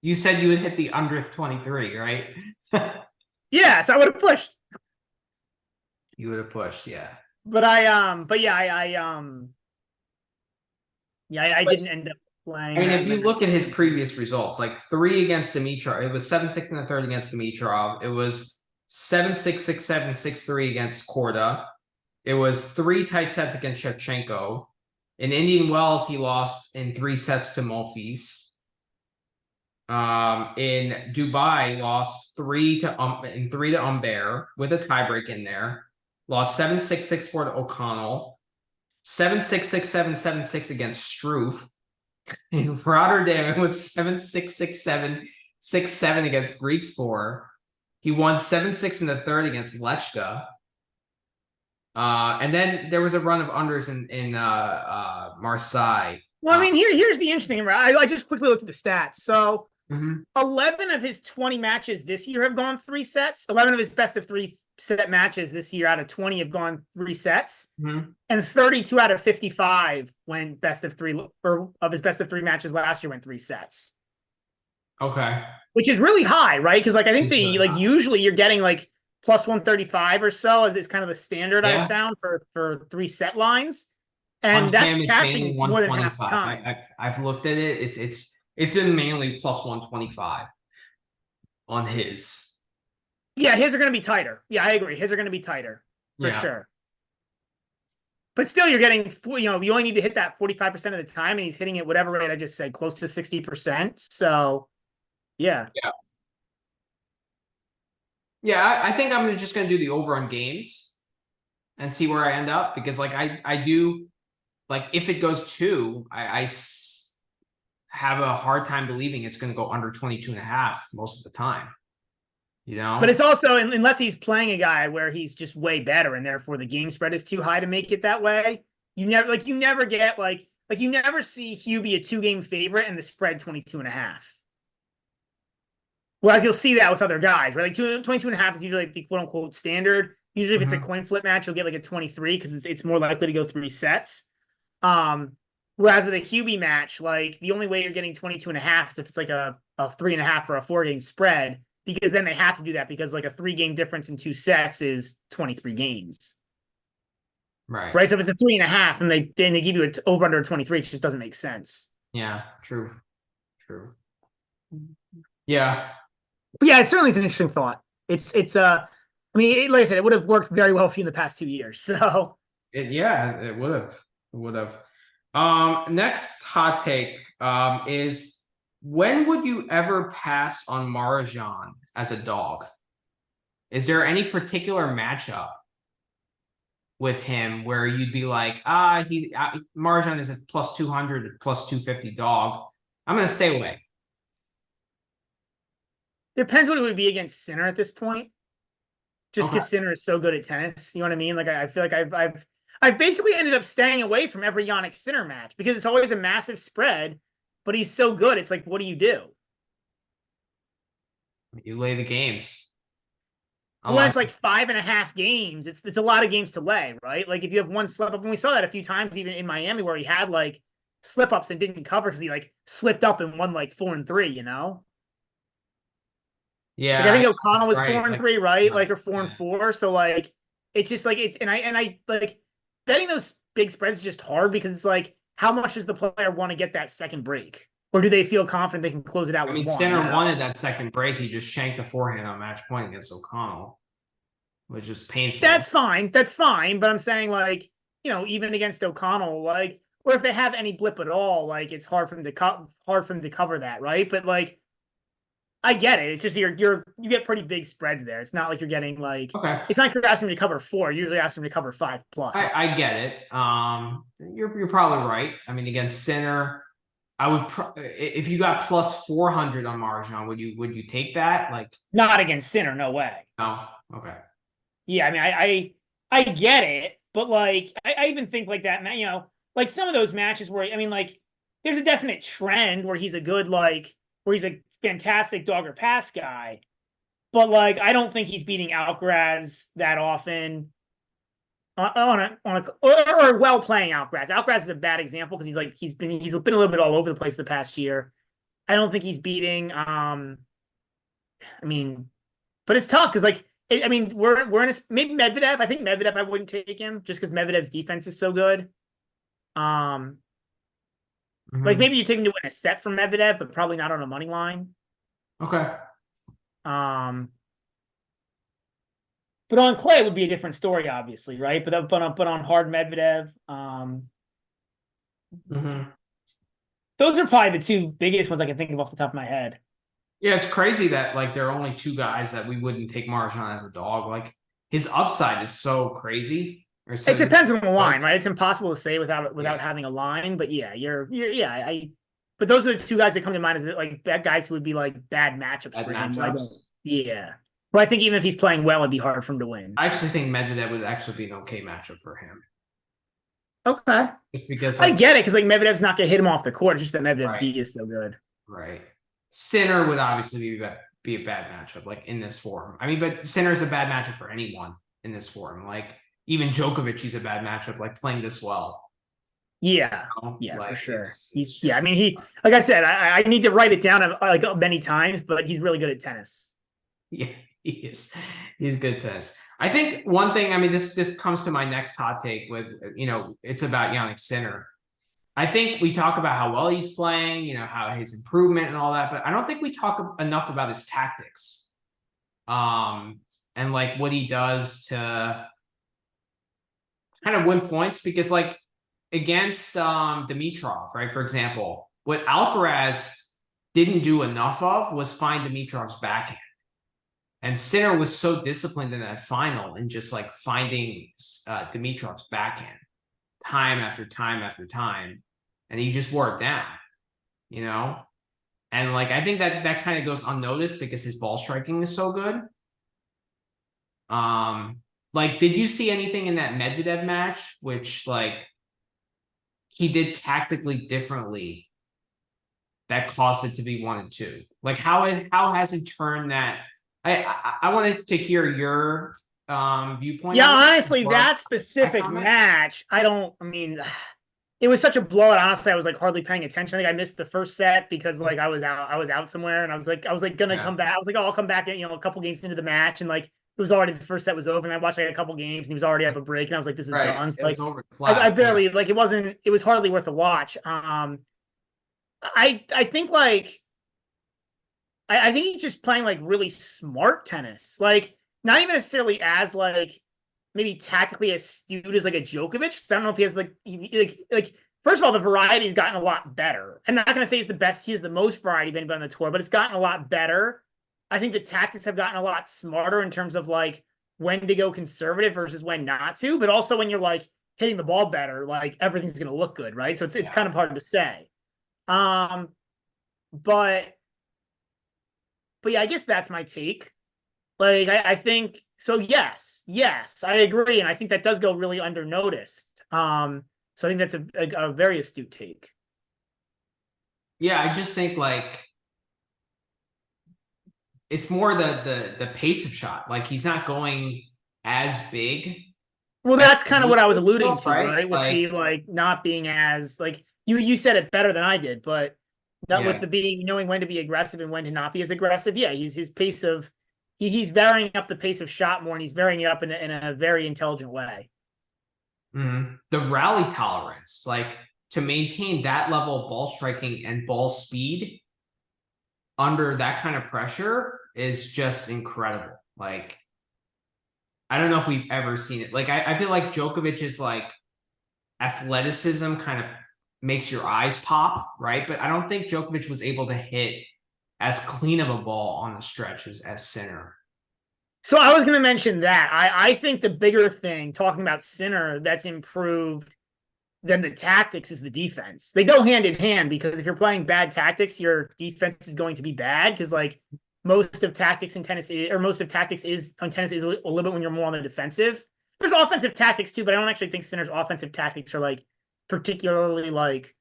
you said you would hit the under 23, right? Yeah, so I would have pushed. You would have pushed, yeah. But yeah, I didn't end up playing I mean, that if you match. look at his previous results, like 3 against Dimitrov, it was 7-6 in the third against Dimitrov. It was 7-6, 6-7, 6-3 against Korda. It was 3 tight sets against Shevchenko. In Indian Wells, he lost in 3 sets to Monfils. In Dubai, lost 3 to Humbert with a tiebreak in there. Lost 7-6, 6-4 to O'Connell. 7-6, 6-7, 7-6 against Struff. In Rotterdam, it was 7-6, 6-7, 6-7 against Griekspoor. He won 7-6 in the third against Lechka. And then there was a run of unders in Marseille. Well, I mean, here's the interesting thing. I just quickly looked at the stats. So 11 of his 20 matches this year have gone 3 sets. 11 of his best of 3 set matches this year out of 20 have gone 3 sets. And 32 out of 55 went best of 3, or of his best of 3 matches last year went 3 sets. Okay. Which is really high, right? Because like I think usually you're getting like plus 135 or so as is kind of the standard I've found for 3 set lines. And that's cashing more than half the time. I've looked at it. It's been mainly plus 125 on his. Yeah, his are going to be tighter. Yeah, I agree. His are going to be tighter for sure. But still, you're getting, you only need to hit that 45% of the time, and he's hitting it whatever rate I just said, close to 60%. So, yeah. Yeah, I think I'm just going to do the over on games and see where I end up because, like, I do, like, if it goes 2, I have a hard time believing it's going to go under 22.5 most of the time. But it's also, unless he's playing a guy where he's just way better and therefore the game spread is too high to make it that way, you never get you never see Hubie a 2-game favorite and the spread 22.5. Whereas you'll see that with other guys, right? Like 22.5 is usually like the quote unquote standard. Usually if it's a coin flip match, you'll get like a 23 because it's more likely to go 3 sets. Whereas with a Hubie match, like the only way you're getting 22.5 is if it's like a 3.5 or a 4-game spread, because then they have to do that because like a 3-game difference in 2 sets is 23 games. Right. So if it's a 3.5 and they give you an over under 23, it just doesn't make sense. Yeah, true. Yeah. But yeah, it certainly is an interesting thought. I mean, like I said, it would have worked very well for you in the past 2 years. So Yeah, it would have. It would have. Next hot take is when would you ever pass on Marjan as a dog? Is there any particular matchup with him where you'd be like, Marjan is a plus 200, plus 250 dog. I'm gonna stay away. depends what it would be against Sinner at this point. Just Okay. because Sinner is so good at tennis. You know what I mean? Like I feel like I've basically ended up staying away from every Yannick Sinner match because it's always a massive spread, but he's so good. It's like, what do you do? You lay the games. When it's Unless like 5.5 games, it's a lot of games to lay, right? Like if you have one slip up, and we saw that a few times even in Miami where he had like slip ups and didn't cover because he like slipped up and won like 4-3, you know? Like I yeah, think O'Connell that's was right. four and Like, three, right? Like or four and yeah. four. So like it's just like it's and I like betting those big spreads is just hard because it's like how much does the player want to get that second break? Or do they feel confident they can close it out I with mean, one, you Sinner know? wanted that second break. He just shanked the forehand on match point against O'Connell, which is painful. That's fine. That's fine. But I'm saying like, even against O'Connell, like, or if they have any blip at all, like it's hard for them to cover that, right? But like I get it. It's just you get pretty big spreads there. It's not like you're getting like Okay. it's not like you're asking them to cover four. You're usually asking them to cover 5+. I get it. You're probably right. I mean, against Sinner, I would if you got plus 400 on Marjan, would you take that? Like, Not against Sinner, no way. no. Okay. Yeah, I mean, I get it, but like, I even think like that, like some of those matches where I mean, like, there's a definite trend where he's a good where he's a fantastic dog or pass guy, but like, I don't think he's beating Alcaraz that often or well playing Alcaraz. Alcaraz is a bad example because he's been a little bit all over the place the past year. I don't think he's beating. I mean, but it's tough because I mean we're in a maybe Medvedev. I think Medvedev I wouldn't take him just because Medvedev's defense is so good. Um, like Mhm. maybe you take him to win a set from Medvedev, but probably not on a money line. Okay. Um, but on clay would be a different story, obviously, right? But on hard Medvedev, Mhm. those are probably the two biggest ones I can think of off the top of my head. Yeah, it's crazy that like there are only two guys that we wouldn't take Marjan as a dog. Like his upside is so crazy. Or It so depends on the good. line, right? It's impossible to say without Yeah. having a line. But yeah, yeah. But those are the two guys that come to mind as like bad guys who would be like bad matchups Bad for him. I don't. matchups. Yeah. But I think even if he's playing well, it'd be hard for him to win. I actually think Medvedev would actually be an okay matchup for him. Okay. It's because I like get it because like Medvedev's not gonna hit him off the court. It's just that Medvedev's right, D is so good. right. Sinner would obviously be a bad matchup, like in this form. I mean, but Sinner is a bad matchup for anyone in this form. Like even Djokovic, he's a bad matchup, like playing this well. Yeah. You know? Yeah, for Like sure. it's I mean, just like I said, I need to write it down like many times, but he's really good at tennis. yeah, he is. He's good to this. I think one thing, I mean, this comes to my next hot take with, it's about Yannick Sinner. I think we talk about how well he's playing, how his improvement and all that, but I don't think we talk enough about his tactics. And like what he does to kind of win points because like against Dimitrov, right? For example, what Alcaraz didn't do enough of was find Dimitrov's backhand. And Sinner was so disciplined in that final and just like finding Dimitrov's backhand time after time after time. And he just wore it down, you know? And like I think that kind of goes unnoticed because his ball striking is so good. Like, did you see anything in that Medvedev match, which like he did tactically differently that caused it to be 1-2? Like, how has he turned that? I wanted to hear your viewpoint Yeah, on it honestly, before that I specific comment. match, I mean, it was such a blowout. Honestly, I was like hardly paying attention. I think I missed the first set because like I was out somewhere and I was like gonna Yeah, come back. I was like, oh, I'll come back in, a couple games into the match. And like it was already the first set was over and I watched like a couple games and he was already up a break. And I was like, this is right. done. So, It was like over the I flash. Yeah. barely like it was hardly worth a watch. I think like I think he's just playing like really smart tennis. Like not even necessarily as like maybe tactically astute as like a Djokovic. 'Cause I don't know if he has like first of all, the variety's gotten a lot better. I'm not gonna say he's the best, he has the most variety of anybody on the tour, but it's gotten a lot better. I think the tactics have gotten a lot smarter in terms of like when to go conservative versus when not to, but also when you're like hitting the ball better, like everything's gonna look good, right? So it's kind of hard to say. Um, but yeah, I guess that's my take. Like I think so. Yes, I agree, and I think that does go really under noticed. So I think that's a very astute take. Yeah, I just think like it's more the pace of shot. Like he's not going as big Well, as that's kind of he what I was usually alluding does, to, right? right? With the Like, like not being as like you said it better than I did, but not with yeah. the being knowing when to be aggressive and when to not be as aggressive. Yeah, he's his pace of he's varying up the pace of shot more, and he's varying it up in a very intelligent way. The rally tolerance, like to maintain that level of ball striking and ball speed under that kind of pressure is just incredible. Like, I don't know if we've ever seen it. Like, I feel like Djokovic is like athleticism kind of makes your eyes pop, right? But I don't think Djokovic was able to hit as clean of a ball on the stretch as Sinner. So I was going to mention that. I think the bigger thing, talking about Sinner, that's improved than the tactics is the defense. They go hand in hand because if you're playing bad tactics, your defense is going to be bad because like most of tactics in tennis is, or most of tactics is on tennis is a little bit when you're more on the defensive. There's offensive tactics too, but I don't actually think Sinner's offensive tactics are like particularly like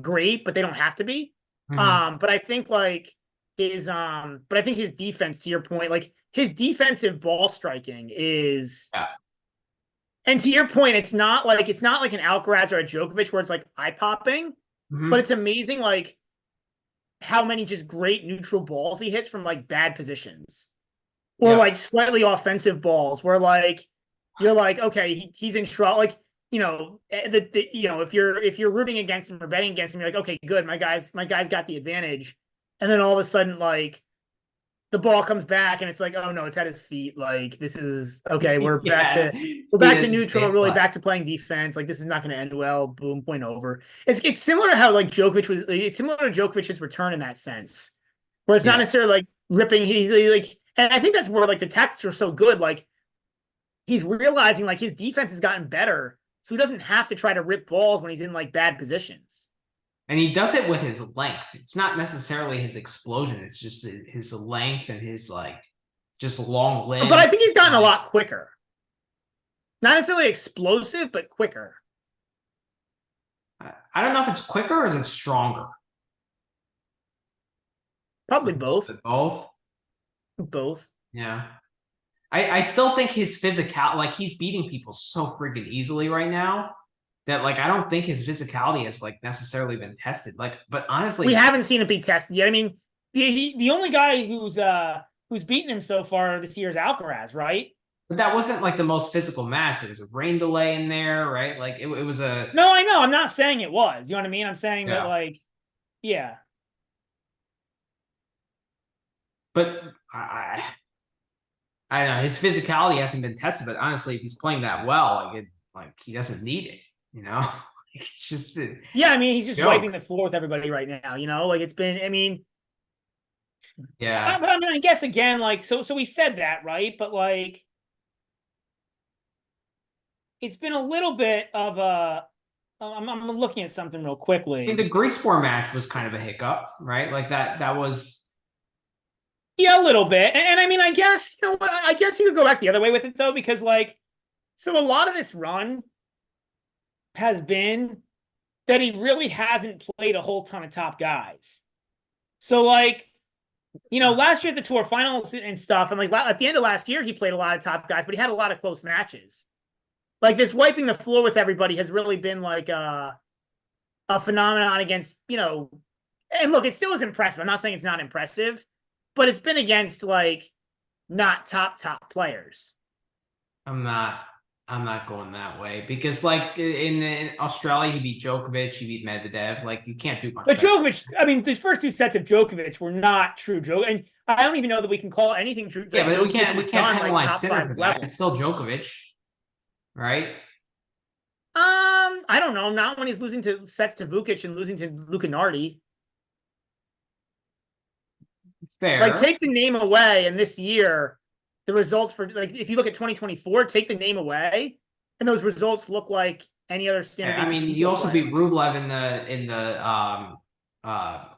great, but they don't have to be. But I think like but I think his defense, to your point, like his defensive ball striking is, Yeah. and to your point, it's not like an Alcaraz or a Djokovic where it's like eye popping, but it's amazing like how many just great neutral balls he hits from like bad positions or Yep. like slightly offensive balls where like you're like okay he's in trouble, like if you're rooting against him or betting against him, you're like okay good, my guy's got the advantage, and then all of a sudden like the ball comes back and it's like oh no, it's at his feet, like this is okay, we're back Yeah. to neutral, really back to playing defense, like this is not going to end well, boom, point over. It's similar to how like Djokovic was, it's similar to Djokovic's return in that sense where it's not Yeah. necessarily like ripping, he's like, and I think that's where like the tactics are so good, like he's realizing like his defense has gotten better, so he doesn't have to try to rip balls when he's in like bad positions. And he does it with his length. It's not necessarily his explosion. It's just his length and his like just long limb. But I think he's gotten a lot quicker. Not necessarily explosive, but quicker. I don't know if it's quicker or is it stronger. Probably both. Both. Both. Yeah. I still think his physical, like he's beating people so freaking easily right now that like I don't think his physicality has like necessarily been tested. Like, but honestly, we haven't seen it be tested yet. I mean, the only guy who's beaten him so far this year is Alcaraz, right? but that wasn't like the most physical match. There was a rain delay in there, right? Like it was a No, I know. I'm not saying it was. You know what I mean? I'm saying that yeah. like, yeah. But I don't know, his physicality hasn't been tested. But honestly, if he's playing that well, like he doesn't need it, you know. It's just yeah. I mean, he's just joke. wiping the floor with everybody right now. You know, like it's been. I mean, Yeah. but I mean, I guess again, like so we said that, right? But like, it's been a little bit of a. I'm looking at something real quickly. I mean, the Greek sport match was kind of a hiccup, right? Like that was. Yeah, a little bit. And I mean, I guess, I guess you could go back the other way with it though, because like, so a lot of this run has been that he really hasn't played a whole ton of top guys. So like, last year at the tour finals and stuff, and like at the end of last year, he played a lot of top guys, but he had a lot of close matches. Like this wiping the floor with everybody has really been like a phenomenon against, and look, it still is impressive. I'm not saying it's not impressive, but it's been against like not top players. I'm not. I'm not going that way because, like, in Australia, he beat Djokovic, he beat Medvedev. Like, you can't do much But better. Djokovic, I mean, these first two sets of Djokovic were not true Djokovic. And I don't even know that we can call anything true Yeah, that but Djokovic we has can't done like penalize top Sinner five for that. level. It's still Djokovic, right? I don't know. Not when he's losing to sets to Vukic and losing to Luca Nardi. Like, Fair. take the name away, and this year, the results for like if you look at 2024, take the name away, and those results look like any other standard I mean, ATP you Tour also player. beat Rublev in the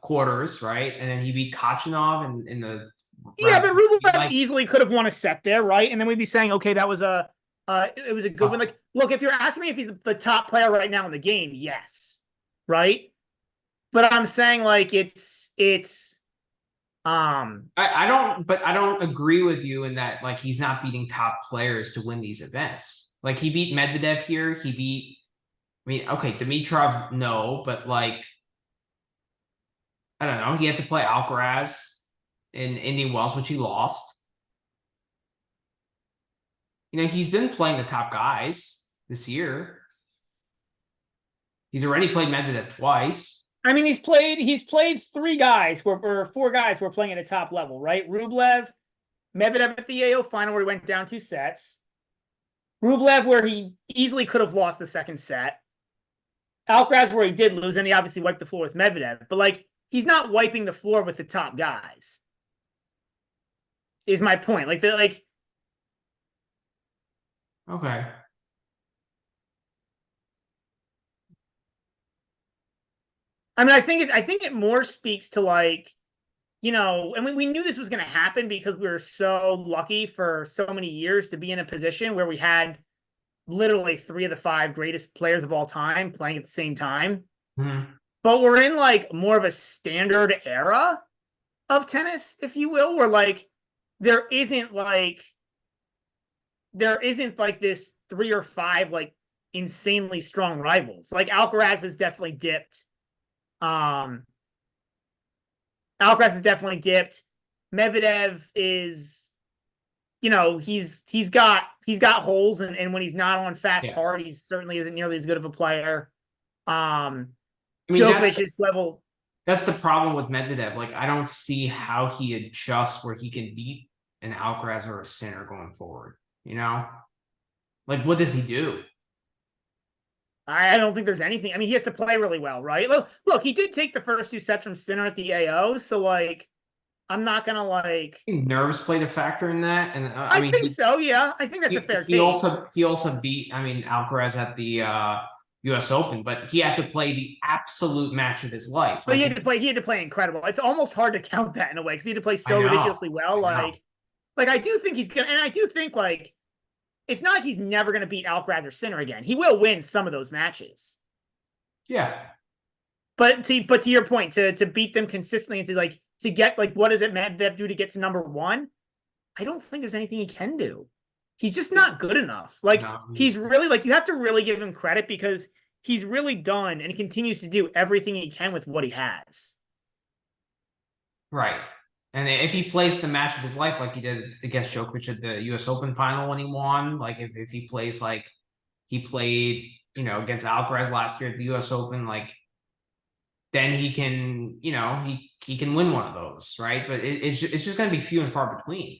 quarters, right? And then he beat Kachanov in the Yeah, round but 16. Rublev Like, easily could have won a set there, right? And then we'd be saying, okay, that was it was a good win. Like, look, if you're asking me if he's the top player right now in the game, yes, right. But I'm saying like I don't agree with you in that, like, he's not beating top players to win these events. Like, he beat Medvedev here. He beat, I mean, okay, Dimitrov, no, but like, I don't know. He had to play Alcaraz in Indian Wells, which he lost. You know, he's been playing the top guys this year. He's already played Medvedev twice. I mean, he's played three guys or four guys who are playing at a top level, right? Rublev, Medvedev at the AO final where he went down 2 sets. Rublev where he easily could have lost the second set. Alcaraz where he did lose, and he obviously wiped the floor with Medvedev. But like, he's not wiping the floor with the top guys. Is my point. Okay. I mean, I think it more speaks to like, you know, and we knew this was going to happen because we were so lucky for so many years to be in a position where we had literally three of the five greatest players of all time playing at the same time. Mm-hmm. But we're in like more of a standard era of tennis, if you will, where like there isn't like this three or five like insanely strong rivals. Like Alcaraz has definitely dipped. Um Alcaraz has definitely dipped. Medvedev is, you know, he's got holes, and when he's not on fast hard, he certainly isn't nearly as good of a player. I mean, Djokovic's level. that's the problem with Medvedev. Like, I don't see how he adjusts where he can beat an Alcaraz or a Sinner going forward. You know, like, what does he do? I don't think there's anything. I mean, he has to play really well, right? Look, he did take the first 2 sets from Sinner at the AO, so like, I'm not gonna like. Nerves played a factor in that, and I mean, think so. Yeah, I think that's a fair take. He also beat, I mean, Alcaraz at the U.S. Open, but he had to play the absolute match of his life. But he had to play incredible. It's almost hard to count that in a way because he had to play so I know, ridiculously well. I know. Like I do think he's gonna, and I do think like it's not like he's never gonna beat Alcaraz or Sinner again. He will win some of those matches. Yeah. But to your point, to beat them consistently and to get like what does it Medvedev do to get to number one? I don't think there's anything he can do. He's just not good enough. Like, No, he's really like, you have to really give him credit because he's really done and he continues to do everything he can with what he has. right. And if he plays the match of his life like he did against Djokovic at the U.S. Open final when he won, like if he plays like he played, you know, against Alcaraz last year at the U.S. Open, like, then he can, you know, he can win one of those, right? But it's just going to be few and far between.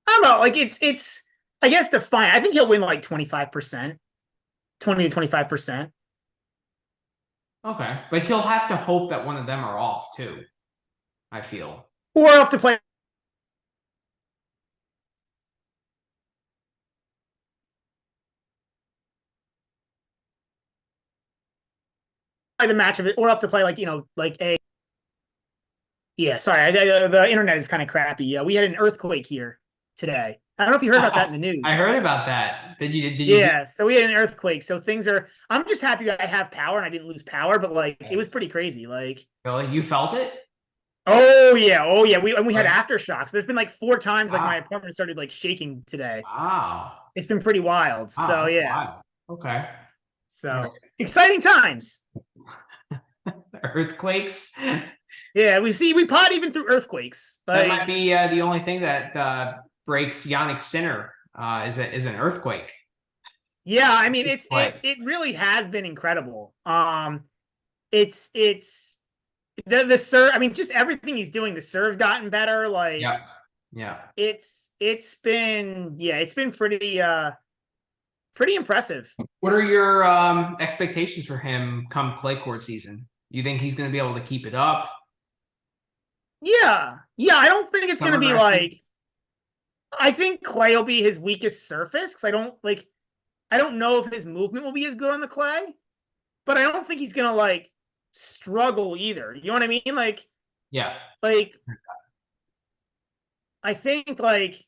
I don't know. Like, it's I guess define. I think he'll win like 25%, 20 to 25%. Okay, but he'll have to hope that one of them are off too, I feel. Or have to play the match of it, or have to play like, you know, like a. Yeah, sorry, the internet is kind of crappy. Yeah, we had an earthquake here today. I don't know if you heard about that in the news. I heard about that. Did you? Yeah, so we had an earthquake. So things are. I'm just happy that I have power and I didn't lose power, but like it was pretty crazy. Like, really, you felt it? oh yeah. We had aftershocks. There's been like 4 times like my apartment started like shaking today. Wow, it's been pretty wild. So yeah. Wow. Okay. So exciting times. Earthquakes. Yeah, we pot even through earthquakes. That might be the only thing that breaks Yannick Sinner is an earthquake. Yeah, I mean Play. it really has been incredible. It's the serve. I mean, just everything he's doing. The serve's gotten better. Like, Yeah. Yeah. it's been it's been pretty impressive. What are your expectations for him come clay court season? You think he's going to be able to keep it up? Yeah. I don't think it's Some gonna be regression? like. I think clay will be his weakest surface because I don't know if his movement will be as good on the clay, but I don't think he's gonna like struggle either. You know what I mean? Yeah. Like I think like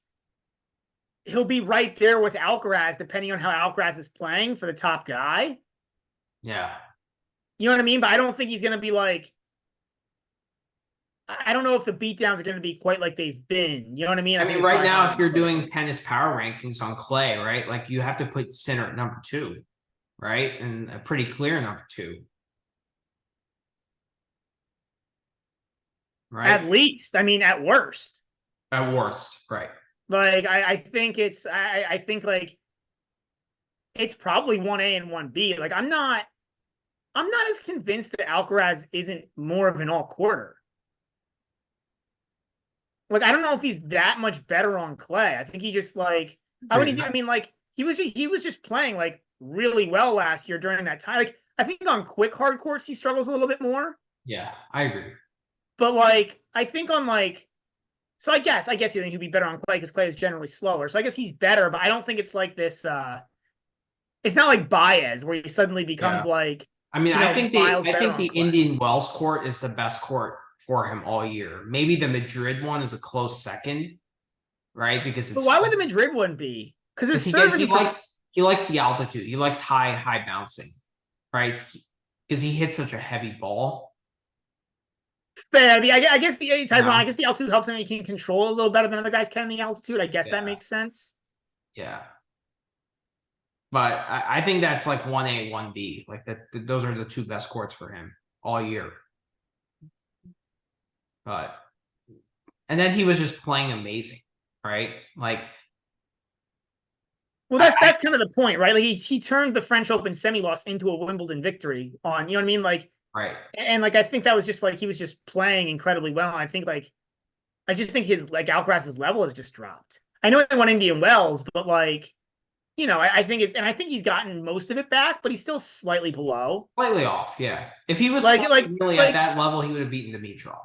he'll be right there with Alcaraz, depending on how Alcaraz is playing for the top guy. Yeah. You know what I mean? But I don't think he's gonna be like. I don't know if the beatdowns are going to be quite like they've been. You know what I mean? I I think mean, it's right probably now, harder if on you're clay. doing tennis power rankings on clay, right, like you have to put Sinner at number 2, right, and a pretty clear number 2, At right, least, I mean, at worst. at worst, right. Like I think I think like it's probably 1A and 1B. Like I'm not as convinced that Alcaraz isn't more of an all quarter. Like I don't know if he's that much better on clay. I think he just like how would he do? I mean, like he was just playing like really well last year during that time. Like I think on quick hard courts he struggles a little bit more. Yeah, I agree. But like I think on like so I guess you think he'd be better on clay because clay is generally slower. So I guess he's better, but I don't think it's like this it's not like Baez where he suddenly becomes Yeah. like, I mean, miles I better think the on clay. Indian Wells court is the best court for him all year. Maybe the Madrid one is a close second, right? Because But it's why would the Madrid one be? Because his serve he isn't pretty likes the altitude. He likes high bouncing, right? Because he hits such a heavy ball. fair. I guess it's You ironic. I know? guess the altitude helps him. He can control a little better than other guys can the altitude. I guess that Yeah, makes sense. yeah. But I think that's like 1A, 1B. Like those are the two best courts for him all year. But and then he was just playing amazing, right? Like Well, I that's kind of the point, right? Like he turned the French Open semi loss into a Wimbledon victory on, you know what I mean? Like, right. and like I think that was just like he was just playing incredibly well. And I think like I just think his like Alcaraz's level has just dropped. I know he won Indian Wells, but like I think it's and I think he's gotten most of it back, but he's still slightly below. Slightly off, yeah. If he was Like playing really at that level, he would have beaten Dimitrov.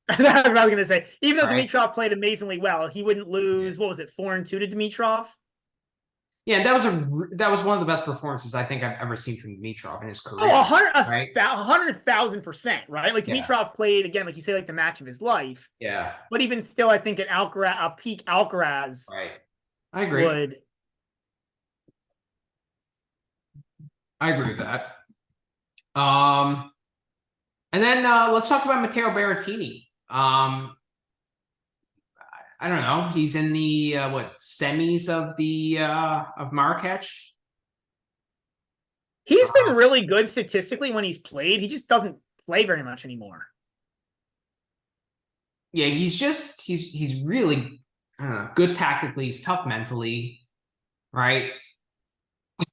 that's what I was gonna say. Even though Right. Dimitrov played amazingly well, he wouldn't Yeah. lose. What was it, 4-2 to Dimitrov? Yeah, that was one of the best performances I think I've ever seen from Dimitrov in his Oh, career. Right. 100,000%, right? Like Yeah. Dimitrov played again, like you say, like the match of his life. Yeah. But even still, I think a peak Alcaraz Right. I agree. would. I agree with that. And then let's talk about Matteo Berrettini. I don't know. He's in the semis of the of Marrakech. He's been really good statistically when he's played. He just doesn't play very much anymore. Yeah, he's really good tactically. He's tough mentally, right?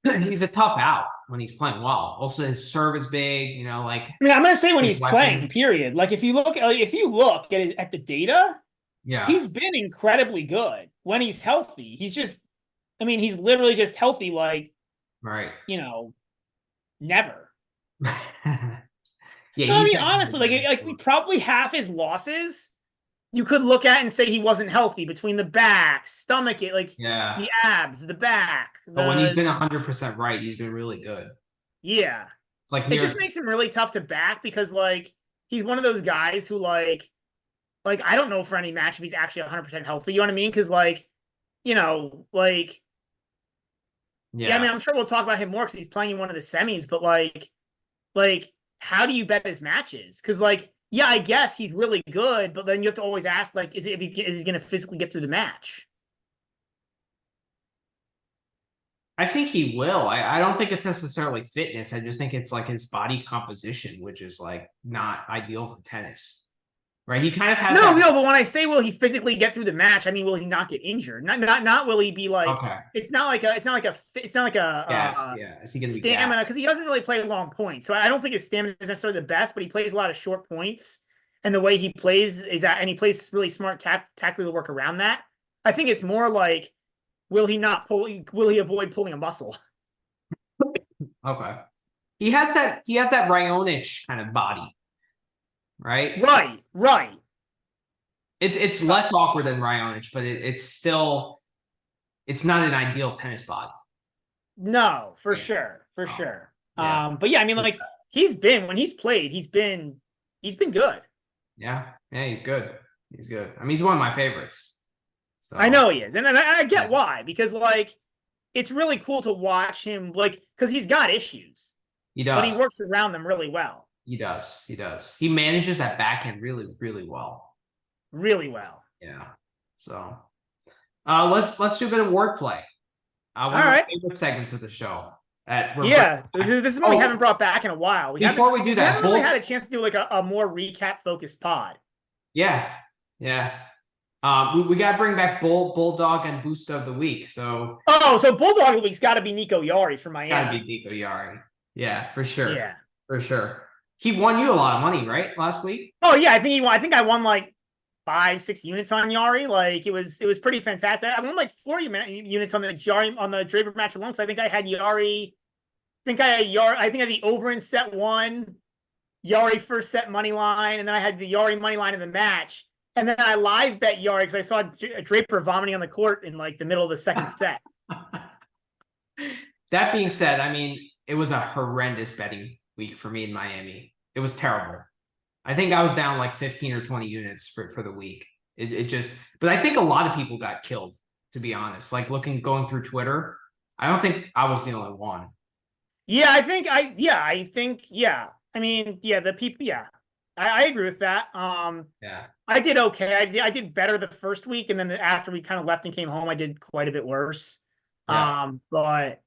He's a tough out when he's playing well. Also, his serve is big. Like I mean, I'm gonna say when his he's playing. weapons. Period. Like if you look at the data, Yeah, he's been incredibly good when he's healthy. I mean, he's literally just healthy. Like right. Never. Yeah, No, I mean, honestly, like probably half his losses you could look at and say he wasn't healthy between the back, stomach, yeah. the abs, the back. But when he's been 100% right, he's been really good. Yeah. It's like It just makes him really tough to back because like he's one of those guys who like I don't know for any match if he's actually 100% healthy. You know what I mean? Because yeah, I mean, I'm sure we'll talk about him more because he's playing in one of the semis. But like how do you bet his matches? Because yeah, I guess he's really good, but then you have to always ask like, is he going to physically get through the match? I think he will. I don't think it's necessarily fitness. I just think it's like his body composition, which is like not ideal for tennis. right? He kind of has No, that. no, but when I say will he physically get through the match, I mean will he not get injured? Not will he be like Okay. it's not like Gassed. Yeah. Is he going to be stamina because he gassed? doesn't really play long points. So I don't think his stamina is necessarily the best, but he plays a lot of short points. And the way he plays is that, and he plays really smart tactically to work around that. I think it's more like, will he not pull? Will he avoid pulling a muscle? Okay. He has that Raonic kind of body, right? Right, right. It's less awkward than Raonic, but it's not an ideal tennis body. No, for Yeah. sure, for So sure. yeah. But yeah, I mean, like when he's played, he's been good. Yeah. Yeah, he's good. He's good. I mean, he's one of my favorites. I So know he is, and I get yeah, why because like it's really cool to watch him like because he's got issues, he but he does. works around them really well, He does. He does. He manages that backhand really, really well. really well. Yeah. So let's do a bit of wordplay. All One of my right. favorite segments of the show. At we're bringing Yeah, back. this is one we haven't Oh, brought back in a while. before we do We haven't that, really had a chance to do like a more recap focused pod. yeah, yeah. We got to bring back Bulldog and Boost of the Week. So Oh, so Bulldog of the Week's got to be Nico Yari from gotta be Miami. Nico Yari. Yeah, for sure, Yeah. for sure. He won you a lot of money, right? Last week. Oh yeah, I think he won. I think I won like 5, 6 units on Yari. Like it was pretty fantastic. I won like 40 units on the Yari on the Draper match alone. So I think I had Yari. I think I had the over in set one, Yari first set money line, and then I had the Yari money line in the match. And then I live bet Yari because I saw Draper vomiting on the court in like the middle of the second set. That being said, I mean, it was a horrendous betting week for me in Miami. It was terrible. I think I was down like 15 or 20 units for the week. It just, but I think a lot of people got killed, to be honest. Like going through Twitter, I don't think I was the only one. Yeah, I mean, yeah, the people, yeah, I agree with that. Yeah. I did okay. I did better the first week, and then after we kind of left and came home, I did quite a bit worse. Yeah. But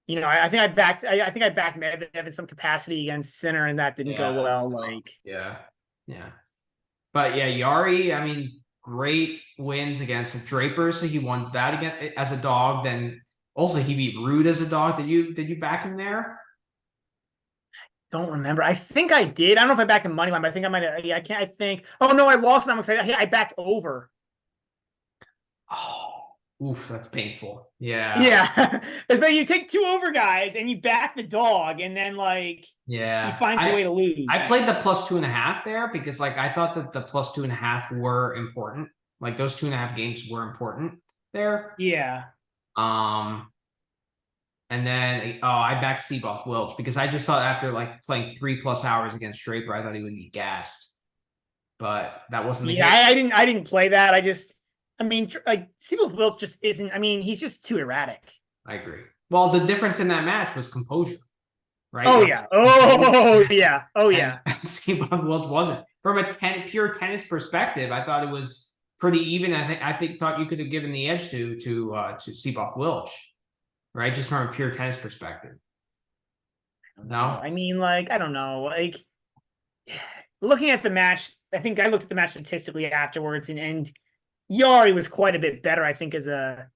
you know, I think I backed Evan in some capacity against Sinner, and that didn't go Yeah. well. Like, Yeah. Yeah. But yeah, Yari, I mean, great wins against the Draper. So he won that again as a dog. Then also he beat Rude as a dog. Did you back him there? don't remember. I think I did. I don't know if I backed in money line, but I think I might have. Yeah, I can't. I think. Oh no, I lost. And I'm excited. I backed over. Oh, oof, that's painful. Yeah. Yeah, but you take two over guys and you back the dog, and then like you Yeah. find a way to lose. I played the +2.5 there because like I thought that the +2.5 were important. Like those 2.5 games were important there. Yeah. Um, and then I backed Seaboth Wilch because I just thought after like playing 3+ hours against Draper, I thought he would be gassed. But that wasn't the Yeah, case. I didn't play that. I mean, like Seaboth Wilt just isn't. I mean, he's just too erratic. I agree. Well, the difference in that match was composure, right? Oh yeah. Oh yeah. Oh yeah. Seaboth Wilch wasn't. From a pure tennis perspective, I thought it was pretty even. I think thought you could have given the edge to Seaboth Wilch, right? Just from a pure tennis perspective. No, I mean, like I don't know. Like looking at the match, I think I looked at the match statistically afterwards, and Yari was quite a bit better. I think as a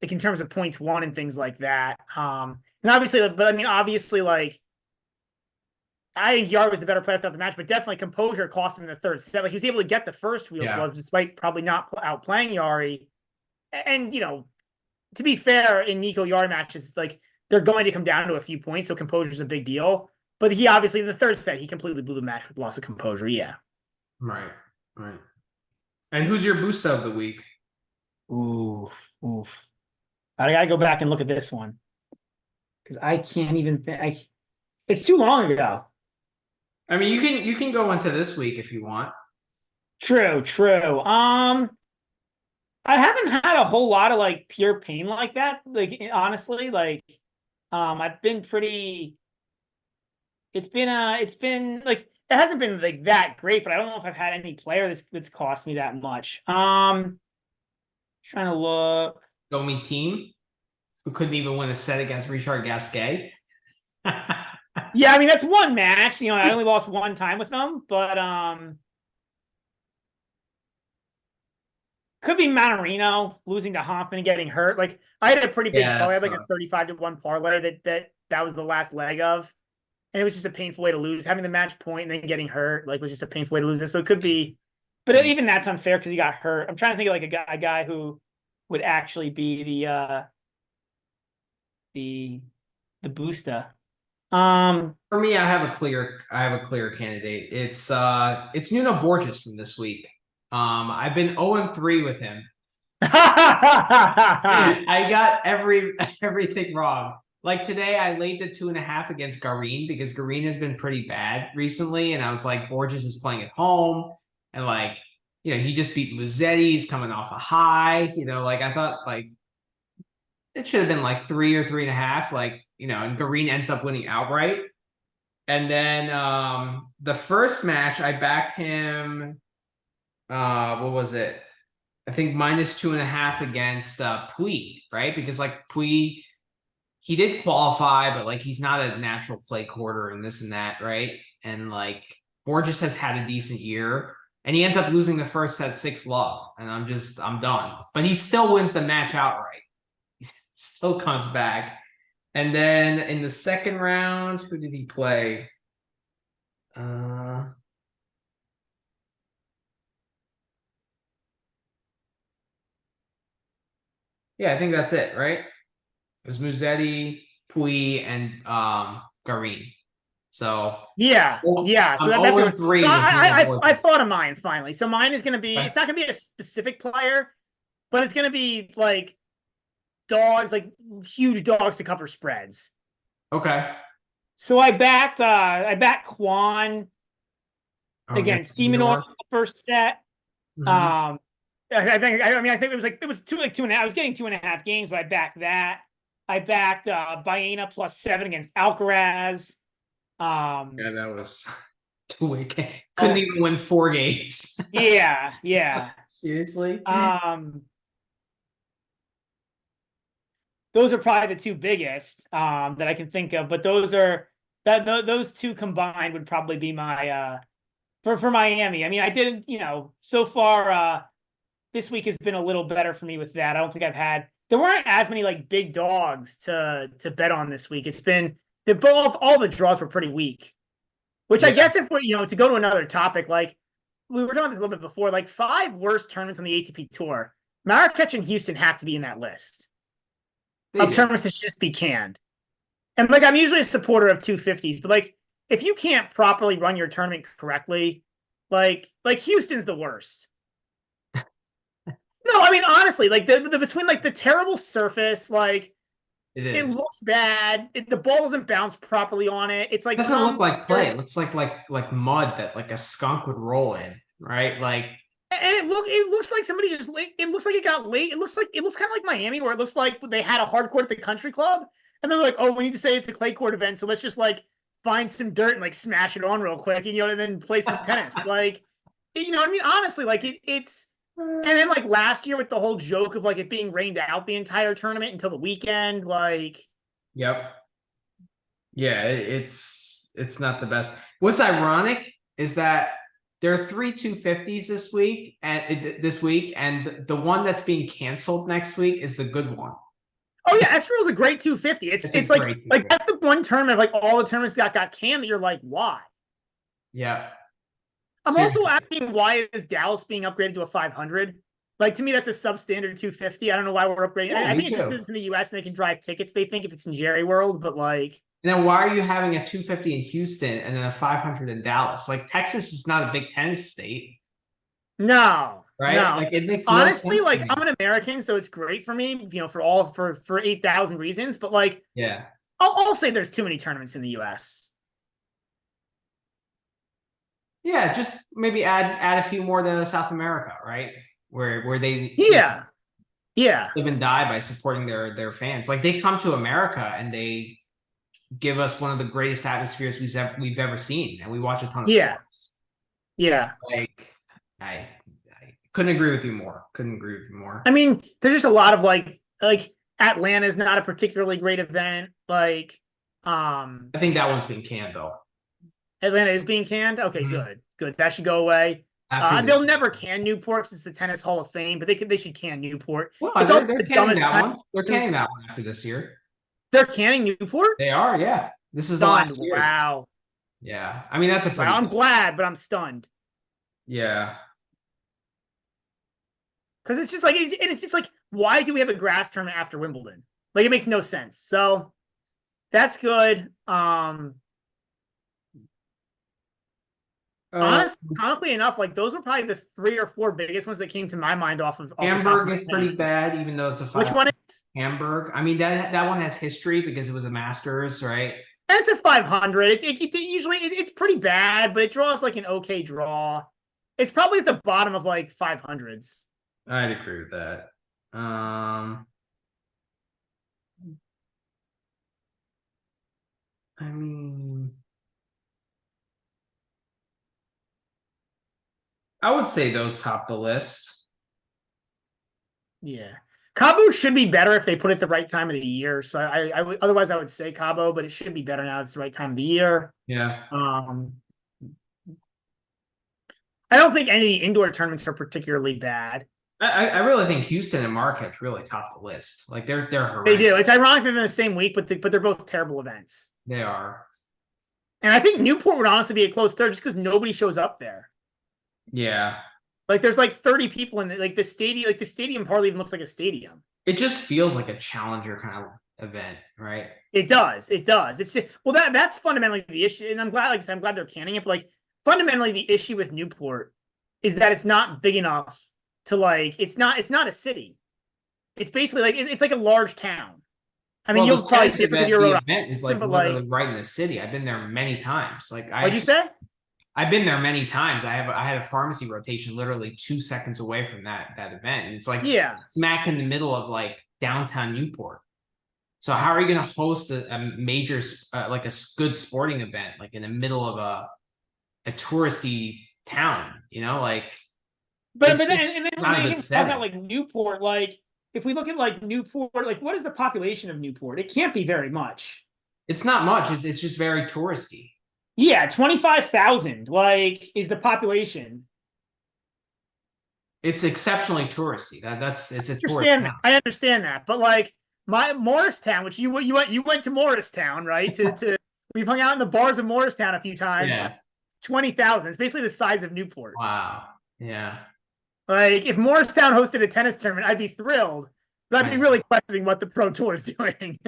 like in terms of points won and things like that. And obviously, but I mean, obviously, like I think Yari was the better player throughout the match, but definitely composure cost him in the third set. Like he was able to get the first wheels gloves despite probably not outplaying Yari. And you know, to be fair, in Nico Yari matches, like they're going to come down to a few points, so composure is a big deal. But he obviously in the third set he completely blew the match with loss of composure. Yeah. right, right. And who's your boost of the week? Ooh, oof. I gotta go back and look at this one because I can't even think. It's too long ago. I mean, you can go into this week if you want. True, true. I haven't had a whole lot of like pure pain like that. Like honestly, like I've been pretty. It's been like it hasn't been like that great, but I don't know if I've had any player that's cost me that much. Trying to look. Domi team, who couldn't even win a set against Richard Gasquet. Yeah, I mean that's one match. You know, I only lost one time with them, but Could be Manarino losing to Hoffman and getting hurt. Like I had a pretty big Yeah, parlay, that's like a 35-1 parlay that was the last leg of. And it was just a painful way to lose. Having the match point and then getting hurt, like, was just a painful way to lose it. So it could be, but even that's unfair because he got hurt. I'm trying to think of like a guy who would actually be the booster. For me, I have a clear candidate. It's Nuno Borges from this week. I've been 0-3 with him. I got everything wrong. Like today, I laid the 2.5 against Garin because Garin has been pretty bad recently, and I was like, Borges is playing at home, and like, he just beat Musetti. He's coming off a high. Like I thought, like it should have been like 3 or 3.5. Like and Garin ends up winning outright. And then the first match, I backed him. What was it? I think -2.5 against Puig, right? Because like Puig, he did qualify, but like he's not a natural clay quarter and this and that, right? And like Borges has had a decent year, and he ends up losing the first set 6-love, and I'm done. But he still wins the match outright. He still comes back. And then in the second round, who did he play? Yeah, I think that's it, right? It was Musetti, Puig, and Garin. So yeah. So I'm that's 0-3 so with I thought of mine finally. So mine is gonna be, Okay. it's not gonna be a specific player, but it's gonna be like dogs, like huge dogs to cover spreads. Okay. So I backed Quan against Demonor in the first set. Mm-hmm. I think it was 2.5. I was getting 2.5 games, but I backed that. I backed Baena +7 against Alcaraz. Yeah, that was 2-way game. Couldn't even win 4 games. Yeah. Seriously? Those are probably the two biggest that I can think of, but those two combined would probably be my for Miami. I mean, I didn't, so far this week has been a little better for me with that. I don't think there weren't as many like big dogs to bet on this week. It's been all the draws were pretty weak. Which I guess if we're, to go to another topic, like we were talking about this a little bit before, like 5 worst tournaments on the ATP tour, Marrakech and Houston have to be in that list of tournaments that should just be canned. And like I'm usually a supporter of 250s, but like if you can't properly run your tournament correctly, like Houston's the worst. No, I mean honestly, like the between like the terrible surface, like it looks bad. The ball doesn't bounce properly on it. It's like It doesn't look like clay. It looks like mud that like a skunk would roll in, right? Like, and it looks like somebody just it looks like it got late. It looks kind of like Miami, where it looks like they had a hard court at the country club, and they're like, oh, we need to say it's a clay court event, so let's just like find some dirt and like smash it on real quick, and and then play some tennis. Like, I mean, honestly, like it's. And then like last year with the whole joke of like it being rained out the entire tournament until the weekend, like. Yep. Yeah, it's not the best. What's ironic is that there are 3 250s this week, and the one that's being canceled next week is the good one. Oh yeah, Estoril is a great 250. It's like that's the one tournament of like all the tournaments that got canned that you're like, why? Yeah. I'm also asking, why is Dallas being upgraded to a 500? Like, to me, that's a substandard 250. I don't know why we're upgrading. Yeah, I think it's just because it's in the US and they can drive tickets. They think if it's in Jerry World, but like. And then why are you having a 250 in Houston and then a 500 in Dallas? Like, Texas is not a big tennis state. No. Right? No. Like, it makes honestly, no sense like, I'm an American, so it's great for me, for 8,000 reasons. But like, yeah, I'll say there's too many tournaments in the US. Yeah, just maybe add a few more to South America, right? Where they live and die by supporting their fans. Like they come to America and they give us one of the greatest atmospheres we've ever seen, and we watch a ton of sports. Yeah. Like I couldn't agree with you more. I mean, there's just a lot of like Atlanta's not a particularly great event. Like, I think that one's being canned though. Atlanta is being canned. Okay, good. That should go away. after this They'll year. never can Newport because it's the Tennis Hall of Fame, but they should can Newport. Well, It's also they're the canning dumbest that time. one. They're canning that one after this year. They're canning Newport? They are, yeah. This is the Stunned. last year. Wow. Yeah. I mean, that's a pretty Wow, I'm glad, but I'm stunned. yeah. Because it's just like, it's just like, why do we have a grass tournament after Wimbledon? Like, it makes no sense. So that's good. Honestly enough, like those were probably the 3 or 4 biggest ones that came to my mind off the top Hamburg of my is head. pretty bad, even though it's a 5. Which one is? Hamburg. I mean, that one has history because it was a Masters, right? And it's a 500. Usually it's pretty bad, but it draws like an okay draw. It's probably at the bottom of like 500s. I'd agree with that. I mean, I would say those top the list. Yeah. Cabo should be better if they put it the right time of the year. So otherwise I would say Cabo, but it should be better now. It's the right time of the year. Yeah. I don't think any of the indoor tournaments are particularly bad. I really think Houston and Marrakech really top the list. Like they're horrendous. They do. It's ironic they're in the same week, but they're both terrible events. They are. And I think Newport would honestly be a close third just because nobody shows up there. Yeah. Like there's like 30 people in the stadium. Like the stadium hardly even looks like a stadium. It just feels like a challenger kind of event, right? It does. It does. It's just, well, that's fundamentally the issue. And I'm glad, like I said, I'm glad they're canning it. But like fundamentally, the issue with Newport is that it's not big enough to like. It's not a city. It's basically like it's like a large town. I mean, you'll probably see it because the event is like literally like, right in the city. I've been there many times. Like what'd you say? I've been there many times. I had a pharmacy rotation literally 2 seconds away from that event. And it's like smack in the middle of like downtown Newport. So how are you going to host a major like a good sporting event like in the middle of a touristy town? You know, like. But then talk about like Newport, like if we look at like Newport, like what is the population of Newport? It can't be very much. It's not much. It's just very touristy. Yeah, 25,000 like is the population. It's exceptionally touristy. It's a tourist town. I understand that, but like my Morristown, which you went to Morristown, right? We've hung out in the bars of Morristown a few times. Yeah, 20,000. It's basically the size of Newport. Wow. Yeah. Like if Morristown hosted a tennis tournament, I'd be thrilled. But I'd be really questioning what the Pro Tour is doing.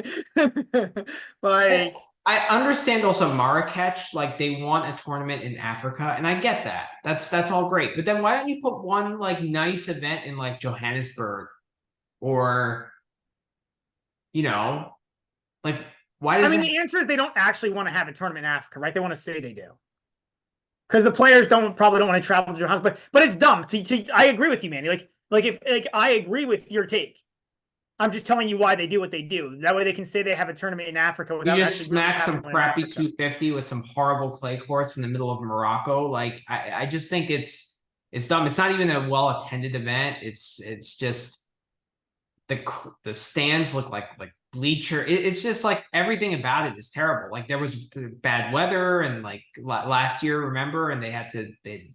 Like. I understand also Marrakech, like they want a tournament in Africa, and I get that. That's all great. But then why don't you put one like nice event in like Johannesburg or like why does the answer is they don't actually want to have a tournament in Africa, right? They want to say they do. Because the players probably don't want to travel to Johannesburg. But it's dumb. I agree with you, Manny. Like I agree with your take. I'm just telling you why they do what they do. That way they can say they have a tournament in Africa without you just smack some crappy 250 with some horrible clay courts in the middle of Morocco. Like I just think it's dumb. It's not even a well-attended event. It's just the stands look like bleacher. It's just like everything about it is terrible. Like there was bad weather and like last year, remember? And they had to the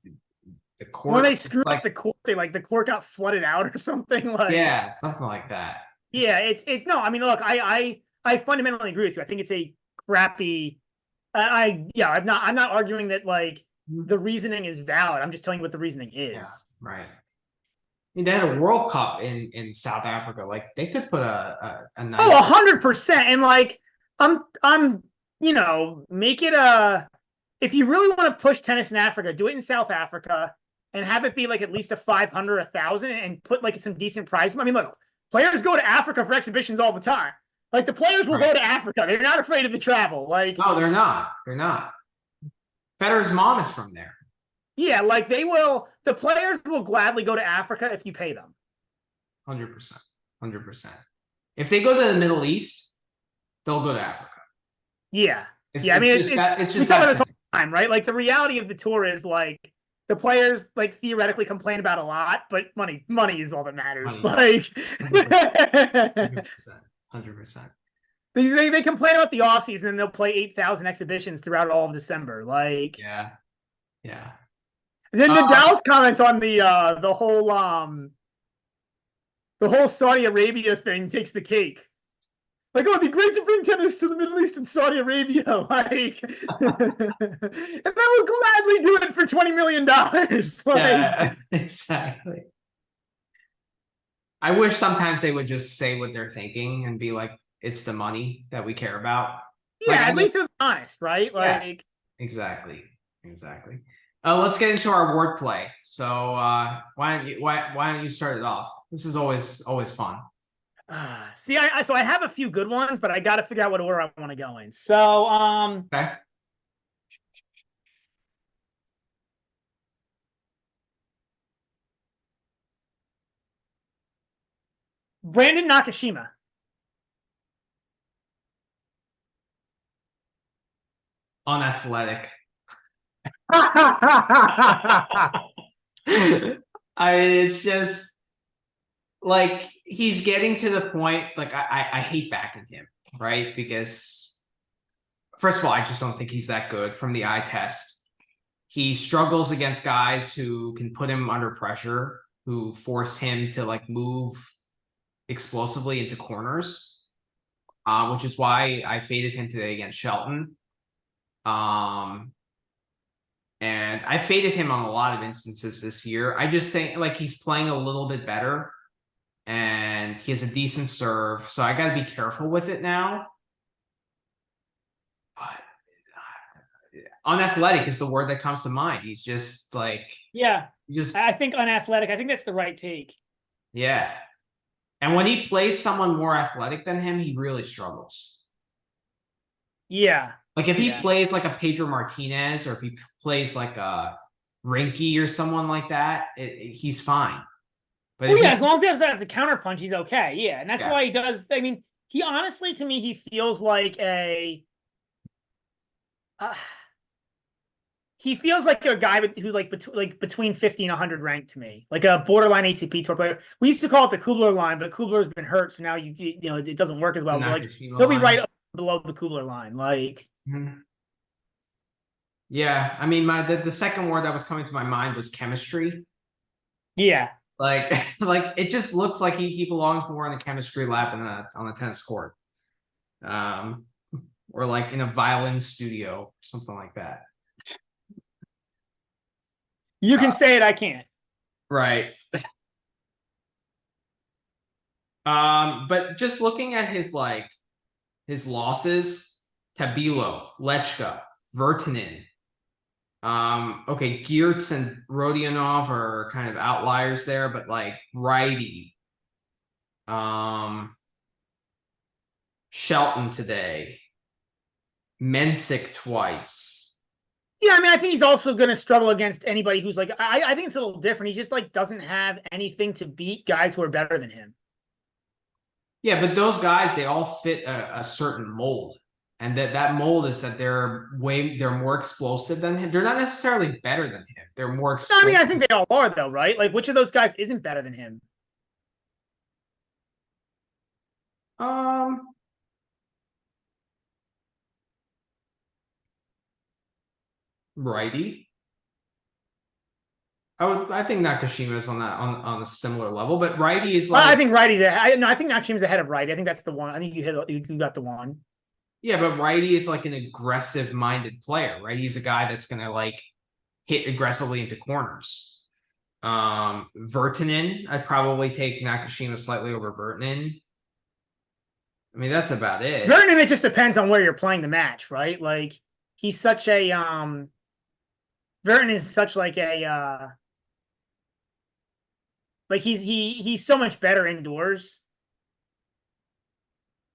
court. When they screwed up the court, the court got flooded out or something. Like yeah, something like that. Yeah, it's no. I mean, look, I fundamentally agree with you. I think it's a crappy. I'm not arguing that like the reasoning is valid. I'm just telling you what the reasoning is. Yeah, right. I mean, they had a World Cup in South Africa. Like they could put a nice. 100%. And like I'm make it a. If you really want to push tennis in Africa, do it in South Africa and have it be like at least a 500, 1,000, and put like some decent prize. I mean, look. Players go to Africa for exhibitions all the time. Like the players will go to Africa. They're not afraid of the travel. Like no, they're not. They're not. Federer's mom is from there. Yeah, like they will. The players will gladly go to Africa if you pay them. 100%. 100%. If they go to the Middle East, they'll go to Africa. Yeah. I mean, it's just talk about this all the time, right? Like the reality of the tour is like. The players like theoretically complain about a lot, but money is all that matters. Money. Like 100%. They complain about the off season and they'll play 8,000 exhibitions throughout all of December. Like yeah. Then Nadal's comments on the whole Saudi Arabia thing takes the cake. Like, oh, it'd be great to bring tennis to the Middle East and Saudi Arabia. Like, and then we'll gladly do it for $20 million. Yeah, exactly. I wish sometimes they would just say what they're thinking and be like, it's the money that we care about. Yeah, Like, at least it's honest, right? yeah, Like, exactly. Exactly. Let's get into our wordplay. So why don't you start it off? This is always fun. see, I have a few good ones, but I got to figure out what order I want to go in. So, Okay. Brandon Nakashima. Unathletic. Yeah, I mean, it's just like he's getting to the point. Like I hate backing him, right? Because first of all, I just don't think he's that good from the eye test. He struggles against guys who can put him under pressure, who force him to like move explosively into corners, which is why I faded him today against Shelton. And I faded him on a lot of instances this year. I just think like he's playing a little bit better and he has a decent serve. So I got to be careful with it now. But unathletic is the word that comes to mind. He's just like, I think unathletic. I think that's the right take. Yeah. And when he plays someone more athletic than him, he really struggles. Yeah. Like if he plays like a Pedro Martinez or if he plays like a Rinky or someone like that, he's fine. But as long as he doesn't have to counterpunch, he's okay. Yeah, and that's why he does. I mean, he honestly, to me, he feels like a. He feels like a guy who's like between 50 and 100 ranked to me, like a borderline ATP tour player. We used to call it the Kubler line, but Kubler's been hurt, so now you know it doesn't work as well. But like he'll be right below the Kubler line, like. Mm-hmm. Yeah, I mean, the second word that was coming to my mind was chemistry. Yeah, like it just looks like he belongs more in a chemistry lab than on a tennis court, or like in a violin studio, something like that. You can say it, I can't. Right. But just looking at his losses, Tabilo, Lechka, Vertinen. Okay, Geertz and Rodionov are kind of outliers there, but like righty. Shelton today. Mensick twice. Yeah, I mean, I think he's also going to struggle against anybody who's like, I think it's a little different. He just like doesn't have anything to beat guys who are better than him. Yeah, but those guys, they all fit a certain mold. And that mold is that they're more explosive than him. They're not necessarily better than him. They're more explosive. No, I mean, I think they all are though, right? Like, which of those guys isn't better than him? Righty. I think Nakashima is on a similar level, but righty is like I think righty's I think Nakashima's ahead of righty. I think that's the one. I think you got the one. Yeah, but righty is like an aggressive minded player, right? He's a guy that's gonna like hit aggressively into corners. Vertinen, I'd probably take Nakashima slightly over Vertinen. I mean, that's about it. Vertinen, it just depends on where you're playing the match, right? Like he's such a Vertinen is such like a like he's so much better indoors.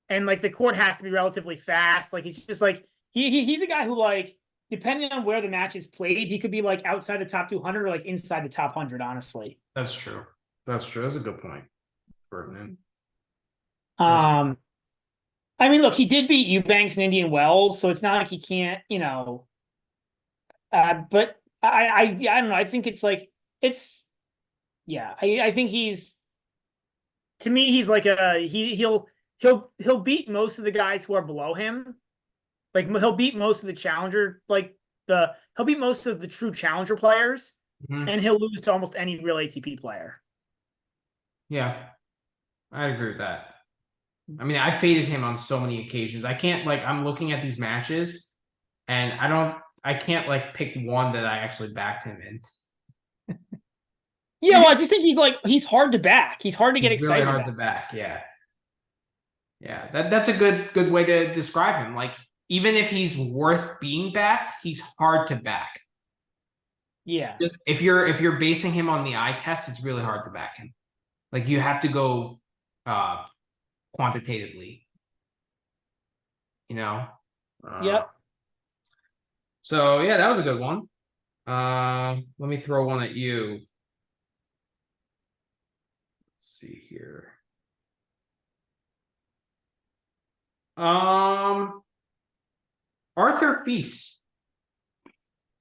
And like the court has to be relatively fast. Like he's just like he's a guy who like depending on where the match is played, he could be like outside the top 200 or like inside the top 100. Honestly, that's true. That's true. That's a good point, Ferdinand. I mean, look, he did beat Eubanks and Indian Wells, so it's not like he can't, you know. But I don't know. I think it's like it's yeah. I think he's to me he's like he'll beat most of the guys who are below him. Like he'll beat most of the challenger, he'll beat most of the true challenger players. Mhm. and he'll lose to almost any real ATP player. Yeah, I agree with that. I mean, I faded him on so many occasions. I can't like I'm looking at these matches and I can't like pick one that I actually backed him in. Yeah, well, I just think he's hard to back. He's hard to get He's really excited hard about. to back. Yeah. Yeah. That's a good way to describe him. Like even if he's worth being backed, he's hard to back. Yeah. If you're basing him on the eye test, it's really hard to back him. Like you have to go uh quantitatively, you know. Uh, Yep. so yeah, that was a good one. Let me throw one at you. Let's see here. Um, Arthur Feast.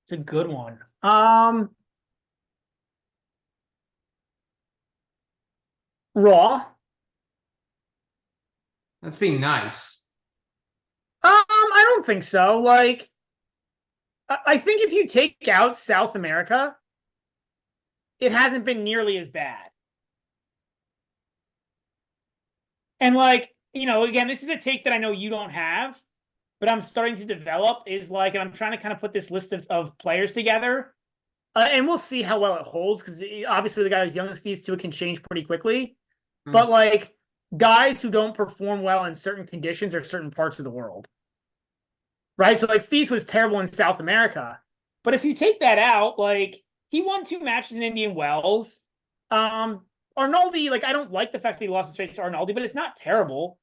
It's a good one. Raw. That's being nice. I don't think so. Like, I think if you take out South America, it hasn't been nearly as bad. And like, again, this is a take that I know you don't have, but I'm starting to develop is like, and I'm trying to kind of put this list of players together. And we'll see how well it holds because obviously the guy who's young as Feast too, it can change pretty quickly. But like guys who don't perform well in certain conditions or certain parts of the world, right? So like Feast was terrible in South America, but if you take that out, like he won 2 matches in Indian Wells. Arnaldi, like I don't like the fact that he lost his race to Arnaldi, but it's not terrible.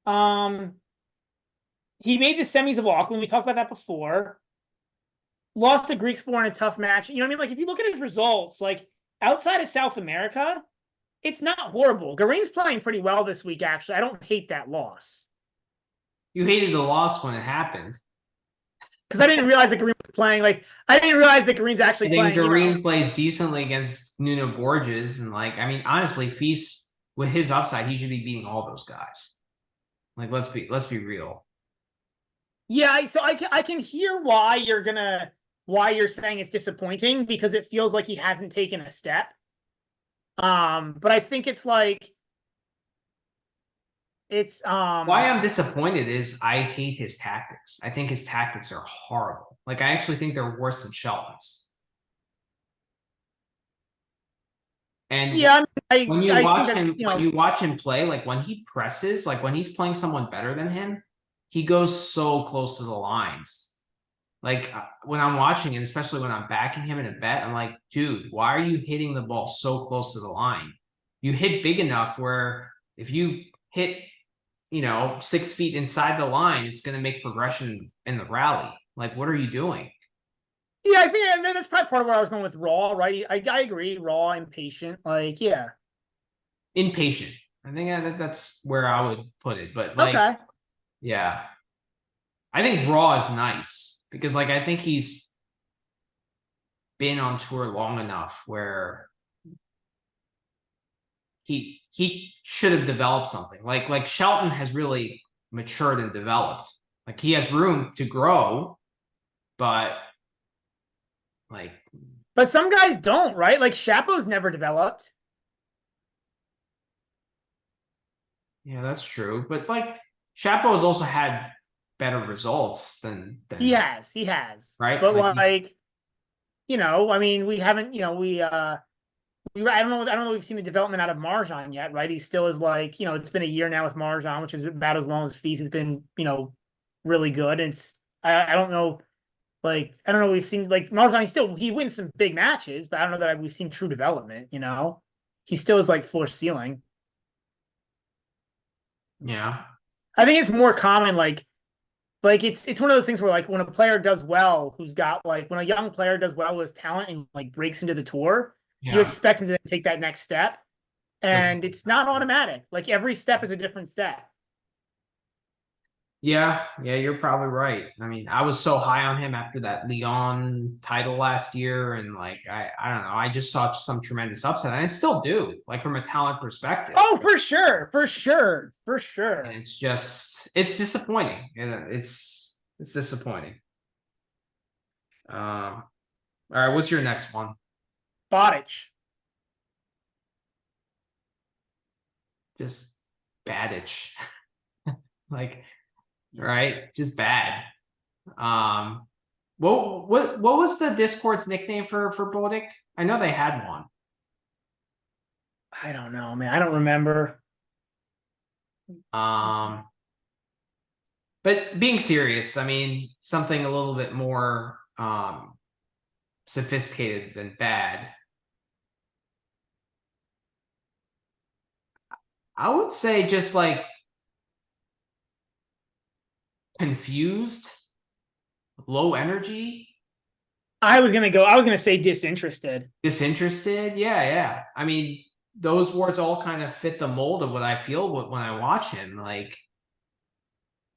Um, he made the semis of Auckland. We talked about that before. Lost to Greek Sport in a tough match. You know what I mean? Like if you look at his results, like outside of South America, it's not horrible. Garin's playing pretty well this week, actually. I don't hate that loss. You hated the loss when it happened. Because I didn't realize that Garin was playing. Like, I didn't realize that Garin's actually I think playing, Green plays decently against Nuno Borges, and like, I mean, honestly, Feast with his upside, he should be beating all those guys. Like, let's be real. Yeah, so I can hear why you're saying it's disappointing because it feels like he hasn't taken a step. But I think it's like it's Why I'm disappointed is I hate his tactics. I think his tactics are horrible. Like, I actually think they're worse than Shelton's. And yeah, when you I think watch that's him, when you watch him play, like when he presses, like when he's playing someone better than him, he goes so close to the lines. Like when I'm watching it, especially when I'm backing him in a bet, I'm like, dude, why are you hitting the ball so close to the line? You hit big enough where if you hit, 6 feet inside the line, it's going to make progression in the rally. Like, what are you doing? Yeah, I think and that's probably part of where I was going with Raw, right? I agree, Raw, impatient, like yeah. Impatient. I think that's where I would put it. But like, Okay. yeah, I think Raw is nice because like I think he's been on tour long enough where he should have developed something. Like Shelton has really matured and developed. Like he has room to grow, but like But some guys don't, right? Like Shapo's never developed. yeah, that's true. But like Chapo has also had better results He than has, he has. right. But Like he's like, I mean, we haven't, I don't know that we've seen the development out of Marjan yet, right? He still is like, it's been a year now with Marjan, which is about as long as Feast has been, really good. It's I don't know, like I don't know. We've seen like Marjan, he wins some big matches, but I don't know that we've seen true development. He still is like floor ceiling. yeah I think it's more common, like it's one of those things where like when a player does well, who's got like when a young player does well with his talent and like breaks into the tour, you yeah. expect him to take that next step. Doesn't And it's not automatic. Like every step is a different step. yeah, you're probably right. I mean, I was so high on him after that Leon title last year, and like I don't know, I just saw some tremendous upside, and I still do, like from a talent perspective. Oh, for sure, for sure, for And sure. it's disappointing. It's disappointing. All right, what's your next one? Bodic. Just baditch. Like, right? Just bad. What was the Discord's nickname for Bulldog? I know they had one. I don't know, man. I don't remember. But being serious, I mean, something a little bit more sophisticated than bad. I would say just like confused, low energy. I was gonna say disinterested. Disinterested. Yeah. I mean, those words all kind of fit the mold of what I feel when I watch him. Like,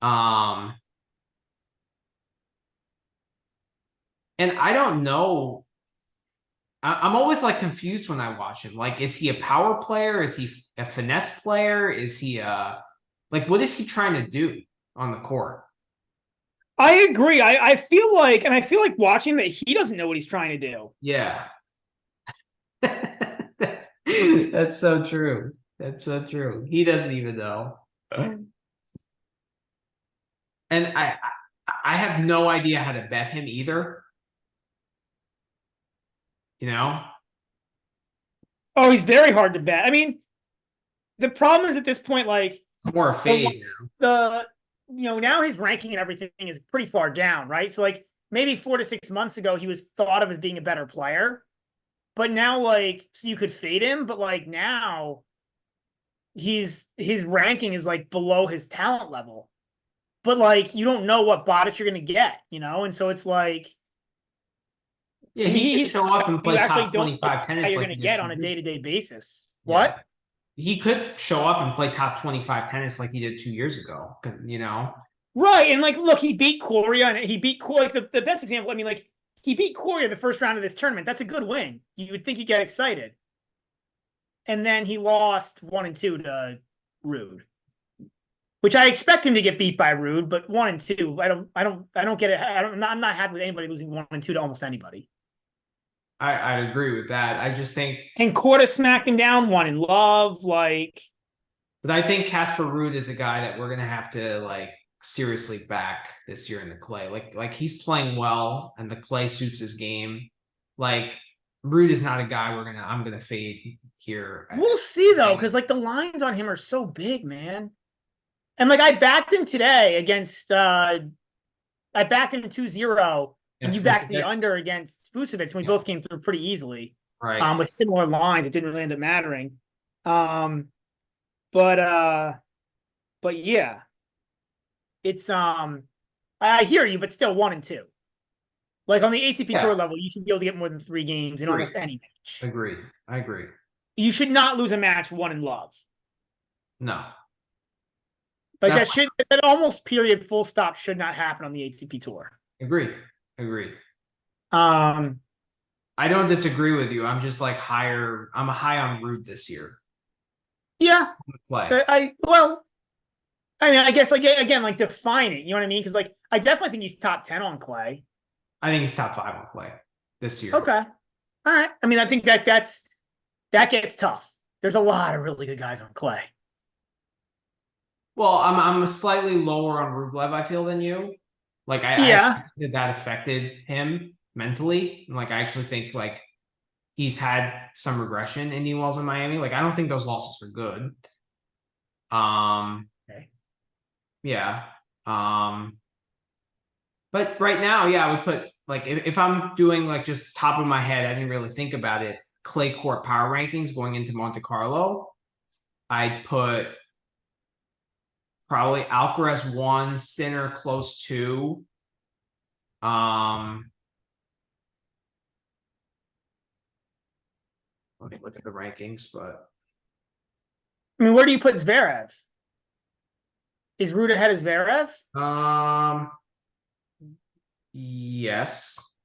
and I don't know. I'm always like confused when I watch him. Like, is he a power player? Is he a finesse player? Is he like, what is he trying to do on the court? I agree. I feel like, and I feel like watching that he doesn't know what he's trying to do. Yeah. That's so true. That's so true. He doesn't even know. And I have no idea how to bet him either. You know? Oh, he's very hard to bet. I mean, the problem is at this point, like It's more a fade now. the now his ranking and everything is pretty far down, right? So like maybe 4 to 6 months ago he was thought of as being a better player, but now like so you could fade him, but like now his ranking is like below his talent level. But like you don't know what Bodic you're gonna get, and so it's like Yeah, he could show up and play you actually top don't 25 know tennis how you're like gonna he did get 2 on a years ago. day-to-day basis. Yeah. What? He could show up and play top 25 tennis like he did 2 years ago, you know? Right. And like, look, he beat Coria and he beat Coria. Like the best example, I mean, like, he beat Coria the first round of this tournament. That's a good win. You would think you get excited. And then he lost 1 and 2 to Rude. Which I expect him to get beat by Rude, but 1 and 2, I don't get it. I'm not happy with anybody losing 1 and 2 to almost anybody. I'd agree with that. I just think, And Corda smacked him down 1 in love, like. but I think Casper Ruud is a guy that we're gonna have to like seriously back this year in the clay. Like he's playing well, and the clay suits his game. Like Ruud is not a guy I'm gonna fade here. We'll see though, because like the lines on him are so big, man. And like I backed him today against I backed him 2-0, and you backed the under against Vucevic, and we both came through pretty easily. Right. With similar lines. It didn't really end up mattering. But yeah. It's I hear you, but still 1 and 2. Like on the ATP tour level, you should be able to get more than 3 games in almost any match. I agree. You should not lose a match 1 in love. No. Like that almost period full stop should not happen on the ATP tour. Agree. I don't disagree with you. I'm just like I'm high on Ruud this year. Yeah. Play. I mean, I guess like again, like define it. You know what I mean? Because like I definitely think he's top 10 on clay. I think he's top 5 on clay this year. Okay. All right. I mean, I think that gets tough. There's a lot of really good guys on clay. Well, I'm slightly lower on Rublev, I feel, than you. Like I think that affected him mentally. Like I actually think like he's had some regression in New Wells and Miami. Like I don't think those losses are good. Okay. Yeah. But right now, yeah, I would put like if I'm doing like just top of my head, I didn't really think about it. Clay court power rankings going into Monte Carlo, I'd put probably Alcaraz 1, Sinner close 2. Let me look at the rankings, but I mean, where do you put Zverev? Is Ruud ahead of Zverev? Yes.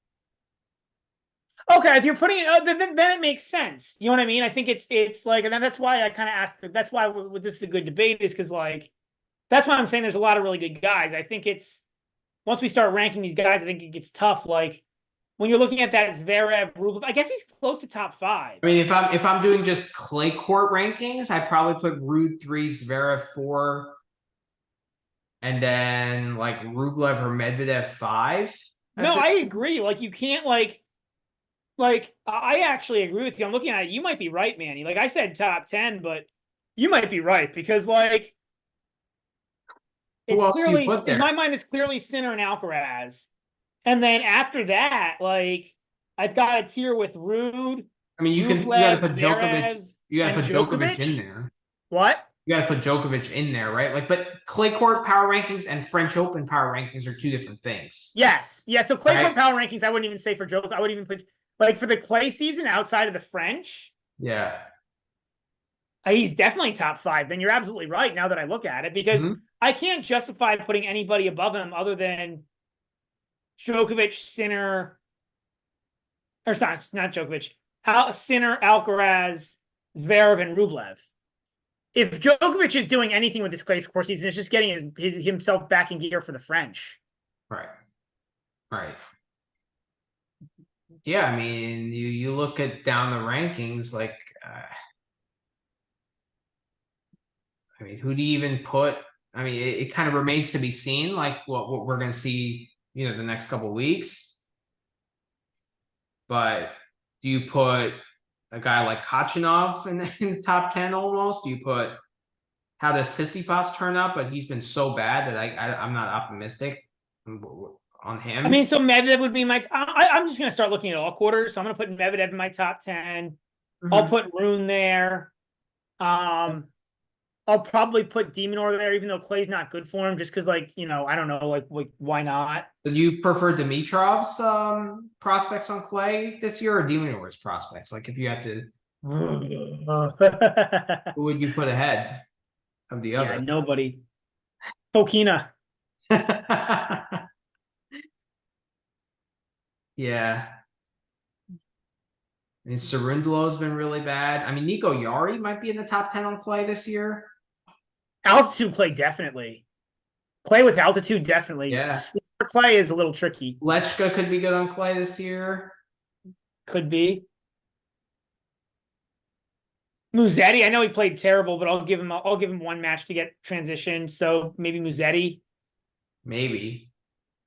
Okay, if you're putting it, then it makes sense. You know what I mean? I think it's like, and that's why I kind of asked. That's why this is a good debate, is because like that's why I'm saying there's a lot of really good guys. I think it's once we start ranking these guys, I think it gets tough. Like when you're looking at that Zverev, Rublev, I guess he's close to top 5. I mean, if I'm doing just clay court rankings, I probably put Ruud 3, Zverev 4, and then like Rublev or Medvedev 5. No, I agree. Like you can't like I actually agree with you. I'm looking at it. You might be right, Manny. Like I said top 10, but you might be right because like Who it's else do you clearly put in there? my mind it's clearly Sinner and Alcaraz. And then after that, like I've got a tier with Rude, I mean, you got to Rublev, put Djokovic. Zverev, You got to and put Djokovic in Djokovic. there. What? You got to put Djokovic in there, right? Like, but clay court power rankings and French Open power rankings are two different things. Yes. Yeah. So clay court Right? power rankings, I wouldn't even say for Djokovic. I wouldn't even put like for the clay season outside of the French. Yeah. He's definitely top 5. Then you're absolutely right now that I look at it because I can't justify putting anybody above him other than Djokovic, Sinner, or it's not Djokovic, Sinner, Alcaraz, Zverev, and Rublev. If Djokovic is doing anything with this clay court season, it's just getting himself back in gear for the French. Right. Right. Yeah, I mean, you look at down the rankings, like, I mean, who do you even put? I mean, it kind of remains to be seen, like what we're going to see, the next couple of weeks. But do you put a guy like Kachanov in the top 10 almost? Do you put how does Sissipas turn up? But he's been so bad that I'm not optimistic on him. I mean, so Medvedev would be I'm just going to start looking at all quarters. So I'm going to put Medvedev in my top 10. I'll put Rune there. I'll probably put Demonor there, even though Clay's not good for him, just because, like, I don't know, like why not? Do you prefer Dimitrov's prospects on clay this year or Demonor's prospects? Like, if you had to, who would you put ahead of the other? Yeah, nobody. Fokina. Yeah. I mean, Cerundolo's been really bad. I mean, Nico Yari might be in the top 10 on clay this year. Altitude clay, definitely. Play with altitude, definitely. Yeah. Slower clay is a little tricky. Lechka could be good on clay this year. Could be. Musetti, I know he played terrible, but I'll give him one match to get transitioned. So maybe Musetti. Maybe.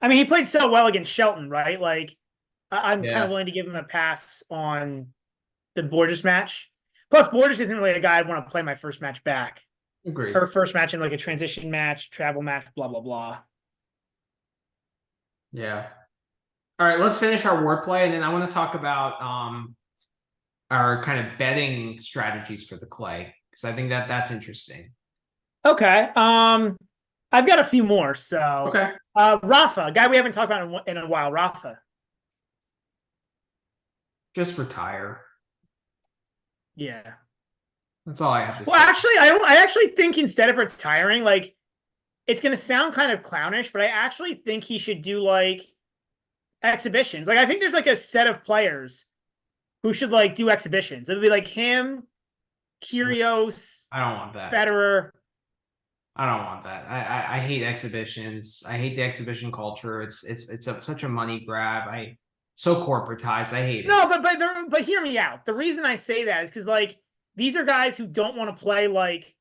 I mean, he played so well against Shelton, right? Like, I'm Yeah. kind of willing to give him a pass on the Borges match. Plus, Borges isn't really a guy I'd want to play my first match back. Agreed. Her first match in like a transition match, travel match, blah, blah, blah. Yeah. All right, let's finish our wordplay, and then I want to talk about our kind of betting strategies for the clay, because I think that's interesting. Okay. I've got a few more. So okay. Rafa, a guy we haven't talked about in a while. Rafa. Just retire. Yeah. That's all I have to say. Well, actually, I actually think instead of retiring, like, it's gonna sound kind of clownish, but I actually think he should do like exhibitions. Like, I think there's like a set of players who should like do exhibitions. It'll be like him, Kyrgios. I don't want that. Federer. I don't want that. I hate exhibitions. I hate the exhibition culture. It's such a money grab. So corporatized. I hate it. No, but hear me out. The reason I say that is because like these are guys who don't want to play like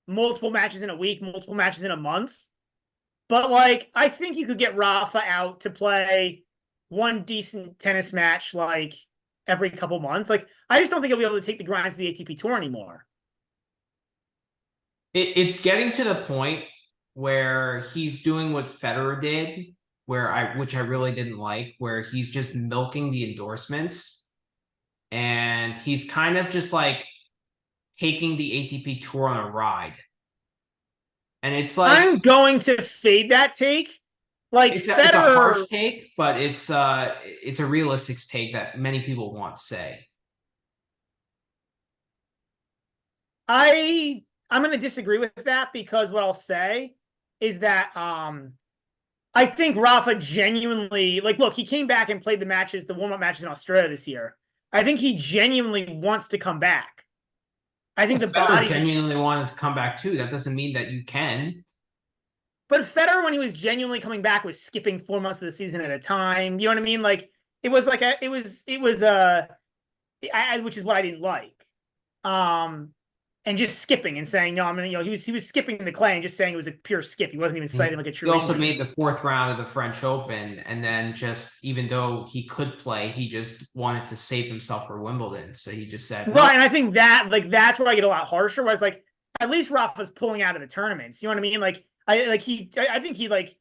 multiple matches in a week, multiple matches in a month. But like I think you could get Rafa out to play one decent tennis match like every couple months. Like I just don't think he'll be able to take the grinds of the ATP tour anymore. It's getting to the point where he's doing what Federer did, which I really didn't like, where he's just milking the endorsements, and he's kind of just like taking the ATP tour on a ride. And it's like I'm going to fade that take. Like it's Federer, it's a harsh take, but it's a realistic take that many people want to say. I'm going to disagree with that because what I'll say is that I think Rafa genuinely, like, look, he came back and played the warm-up matches in Australia this year. I think he genuinely wants to come back. I think the body genuinely wanted to come back too. That doesn't mean that you can. But Federer, when he was genuinely coming back, was skipping 4 months of the season at a time. You know what I mean? Like, it was like which is what I didn't like. And just skipping and saying no, I'm gonna, he was skipping the clay and just saying it was a pure skip. He wasn't even citing like a He true also injury. made the fourth round of the French Open, and then just even though he could play, he just wanted to save himself for Wimbledon. So he just said, "Nope." Right, and I think that's where I get a lot harsher. Was like at least Rafa's pulling out of the tournaments. You know what I mean? Like I think he like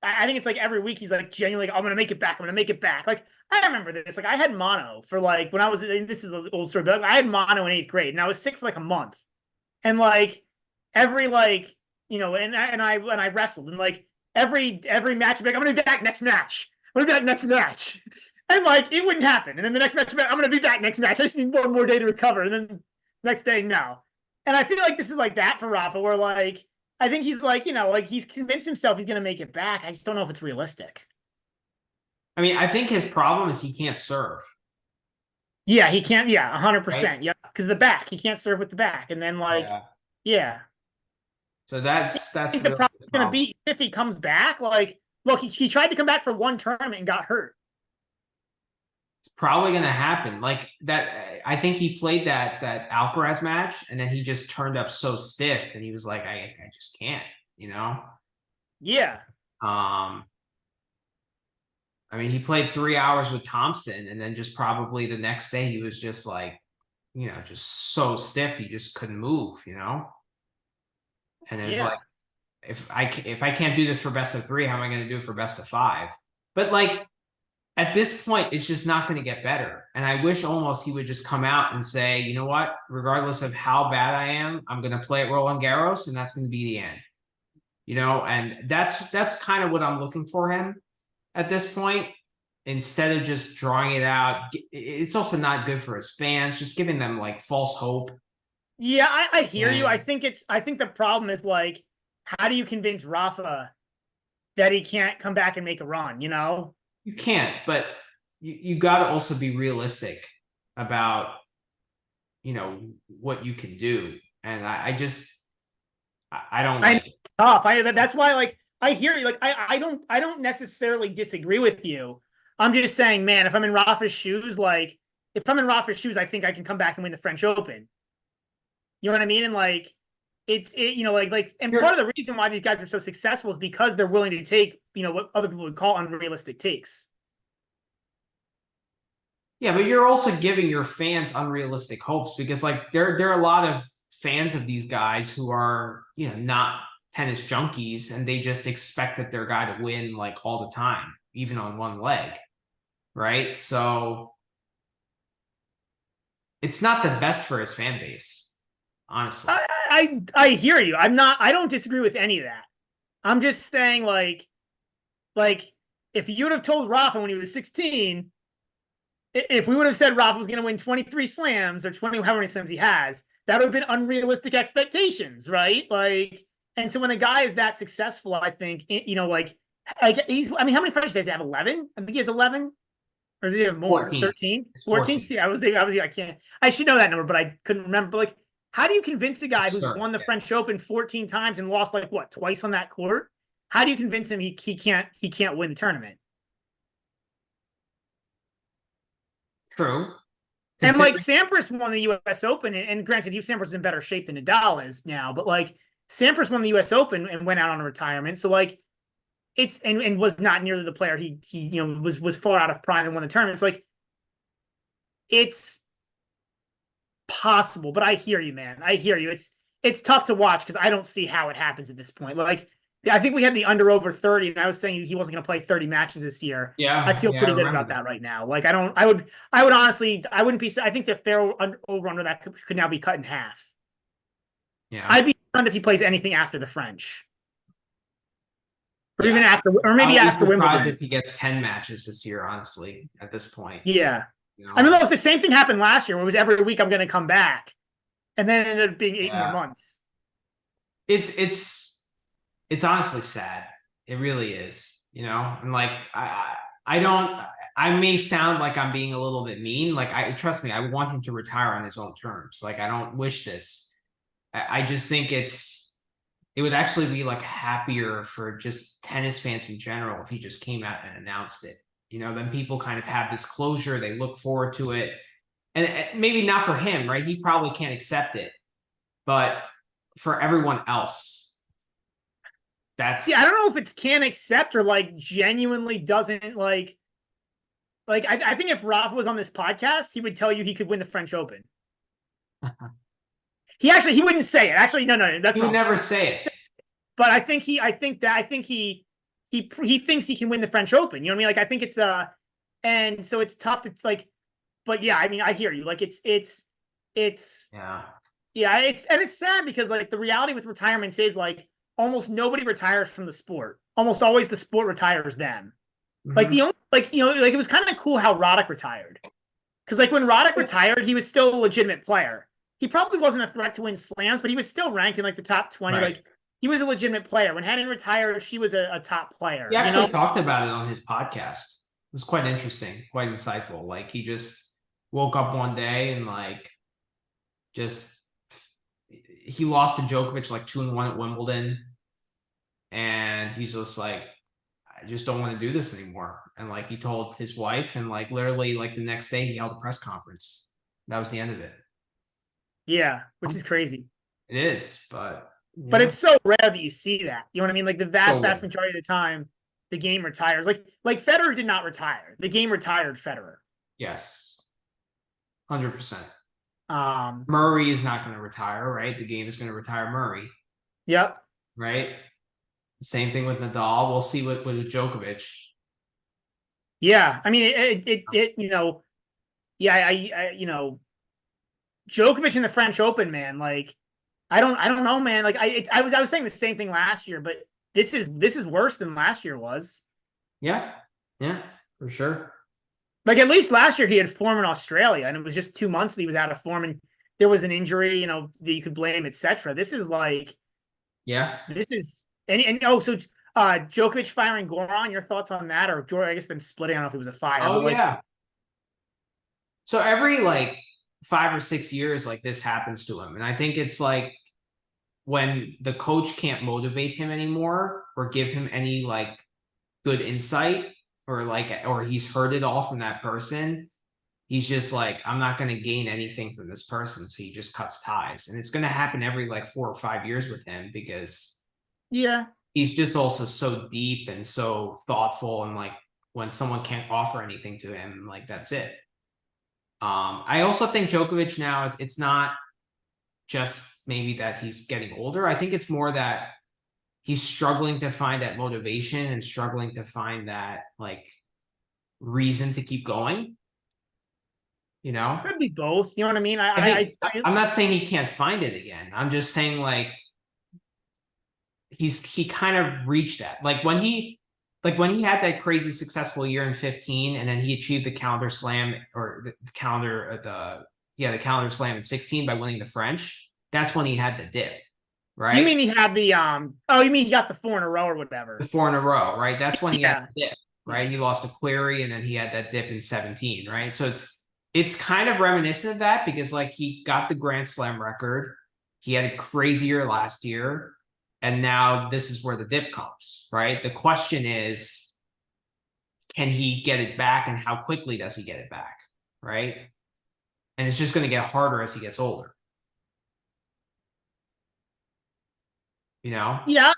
I think it's like every week he's like genuinely like, I'm gonna make it back. I'm gonna make it back. Like I remember this. Like I had mono for like when I was, this is an old story, but like, I had mono in 8th grade and I was sick for like a month. And like every like and I wrestled and like every match I'd be like, I'm gonna be back next match. I'm gonna be back next match. And like it wouldn't happen. And then the next match, I'm gonna be back next match. I just need one more day to recover. And then next day, no. And I feel like this is like that for Rafa, where like I think he's like, like he's convinced himself he's gonna make it back. I just don't know if it's realistic. I mean, I think his problem is he can't serve, Yeah, he can't. Yeah, right? 100%. Yeah, because the back, he can't serve with the back, and then like, Yeah. yeah, So I that's think the really problem the is going to problem. be if he comes back. Like, look, he tried to come back for one tournament and got hurt. It's probably going to happen. Like that, I think he played that Alcaraz match, and then he just turned up so stiff, and he was like, I just can't, you know. Yeah, Um, I mean, he played 3 hours with Thompson, and then just probably the next day he was just like, just so stiff he just couldn't move, you know. And it was yeah, like, if I can't do this for best of three, how am I going to do it for best of five? But like at this point, it's just not going to get better. And I wish almost he would just come out and say, you know what, regardless of how bad I am, I'm going to play at Roland Garros, and that's going to be the end. And that's kind of what I'm looking for him at this point. Instead of just drawing it out, it's also not good for his fans, just giving them like false hope. yeah. I hear you. And I think the problem is like, how do you convince Rafa that he can't come back and make a run? you can't, but you got to also be realistic about what you can do. And I just I don't I know like it. it's tough. That's why like I hear you. Like I don't necessarily disagree with you. I'm just saying, man, if I'm in Rafa's shoes, like if I'm in Rafa's shoes, I think I can come back and win the French Open. You know what I mean? And like and part You're, of the reason why these guys are so successful is because they're willing to take, what other people would call unrealistic takes. yeah, but you're also giving your fans unrealistic hopes, because like there are a lot of fans of these guys who are not tennis junkies, and they just expect that their guy to win like all the time, even on one leg, right? So it's not the best for his fan base, honestly. I hear you. I don't disagree with any of that. I'm just saying like if you would have told Rafa when he was 16, if we would have said Rafa was going to win 23 slams or 20, how many slams he has, that would have been unrealistic expectations, right? Like, and so when a guy is that successful, I think, I mean, how many French does he have? 11? I think he has 11. Or does he have more? 14. 13? It's 14? 14. See, I can't, I should know that number, but I couldn't remember. But like, how do you convince a guy who's Absurd. won the Yeah. French Open 14 times and lost like what, twice on that court? How do you convince him he can't win the tournament? True. And like Considering Sampras won the U.S. Open, and granted, Sampras is in better shape than Nadal is now, but like Sampras won the U.S. Open and went out on a retirement, so like it's and was not nearly the player he was far out of prime and won the tournament. So like it's possible, but I hear you, man. I hear you. It's tough to watch because I don't see how it happens at this point. Like I think we had the under over 30, and I was saying he wasn't going to play 30 matches this year. I feel I pretty good remember about that. that right now. Like I would honestly, I wouldn't be. I think the fair over under that could now be cut in half. Yeah. I'd be stunned if he plays anything after the French, or Yeah. even after, or maybe I'll be after surprised Wimbledon. if he gets 10 matches this year, honestly, at this point. Yeah, You I mean, know, look, the same thing happened last year, where it was every week I'm going to come back, and then it ended up being 8 more yeah. months. It's honestly sad. It really is, and like I don't I may sound like I'm being a little bit mean. Like I trust me, I want him to retire on his own terms. Like I don't wish this. I just think it would actually be like happier for just tennis fans in general if he just came out and announced it, then people kind of have this closure. They look forward to it. And maybe not for him, right? He probably can't accept it. But for everyone else, See, I don't know if it's can't accept or like genuinely doesn't like I think if Rafa was on this podcast, he would tell you he could win the French Open. He wouldn't say it. Actually, no, that's he would never say it. But I think he thinks he can win the French Open. You know what I mean? Like I think it's and so it's tough to like, but yeah, I mean I hear you. Like it's it's sad because like the reality with retirements is like almost nobody retires from the sport. Almost always the sport retires them. Mm-hmm. Like the only like it was kind of cool how Roddick retired. Because like when Roddick retired, he was still a legitimate player. He probably wasn't a threat to win slams, but he was still ranked in like the top 20. Right. Like he was a legitimate player. When Henning retired, she was a top player. He actually talked about it on his podcast. It was quite interesting, quite insightful. Like he just woke up one day and like he lost to Djokovic like 2-1 at Wimbledon. And he's just like, I just don't want to do this anymore. And like he told his wife, and like literally like the next day he held a press conference. That was the end of it. Yeah, which is crazy. It is, but it's so rare that you see that. You know what I mean? Like the vast majority of the time, the game retires. Like Federer did not retire. The game retired Federer. Yes. 100%. Um, Murray is not going to retire, right? The game is going to retire Murray. Yep. Right? Same thing with Nadal. We'll see with Djokovic. Yeah, I mean it Djokovic in the French Open, man. Like I don't know, man. Like I was saying the same thing last year, but this is worse than last year was. Yeah, for sure. Like at least last year he had form in Australia, and it was just 2 months that he was out of form, and there was an injury, that you could blame, etc. This is like, this is so Djokovic firing Goran. Your thoughts on that, or I guess them splitting? I don't know if it was a fire. Oh yeah. So every like 5 or 6 years, like this happens to him, and I think it's like when the coach can't motivate him anymore or give him any like good insight, or he's heard it all from that person. He's just like, I'm not going to gain anything from this person, so he just cuts ties, and it's going to happen every like 4 or 5 years with him because he's just also so deep and so thoughtful, and like when someone can't offer anything to him, like that's it. I also think Djokovic now, it's not just maybe that he's getting older. I think it's more that he's struggling to find that motivation and struggling to find that like reason to keep going. Could be both. You know what I mean? I'm not saying he can't find it again. I'm just saying like he kind of reached that. Like when he had that crazy successful year in 2015, and then he achieved the calendar slam or the calendar slam in 2016 by winning the French. That's when he had the dip, right? You mean he had the you mean he got the 4 in a row or whatever? The 4 in a row, right? That's when he had the dip, right? He lost to Query, and then he had that dip in 2017, right? So it's kind of reminiscent of that because like he got the Grand Slam record, he had a crazy year last year, and now this is where the dip comes, right? The question is, can he get it back, and how quickly does he get it back, right? And it's just going to get harder as he gets older. Yeah. I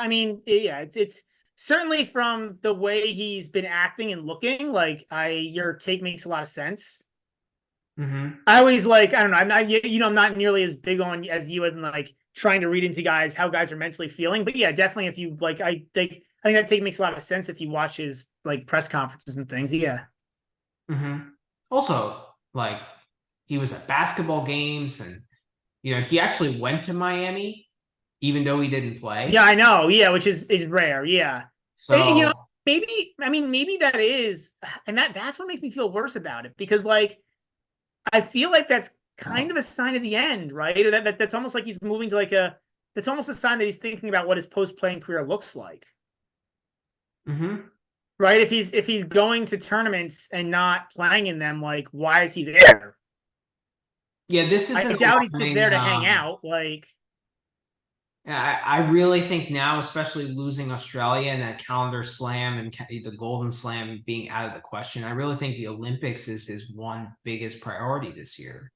mean, it's certainly from the way he's been acting and looking, like your take makes a lot of sense. Mm-hmm. I always like, I don't know, I'm not nearly as big on as you and like trying to read into how guys are mentally feeling. But yeah, definitely if you like, I think that take makes a lot of sense if you watch his like press conferences and things. Yeah. Mm-hmm. Also, like he was at basketball games, and he actually went to Miami, even though he didn't play. Yeah, I know. Yeah, which is rare. Yeah. So maybe that is, and that's what makes me feel worse about it, because like I feel like that's kind of a sign of the end, right? Or that's almost like he's moving to that's almost a sign that he's thinking about what his post-playing career looks like. Mm-hmm. Right? If he's going to tournaments and not playing in them, like why is he there? Yeah, this is. I doubt he's just there to hang out. Like, I really think now, especially losing Australia and that calendar slam and the Golden Slam being out of the question, I really think the Olympics is his one biggest priority this year.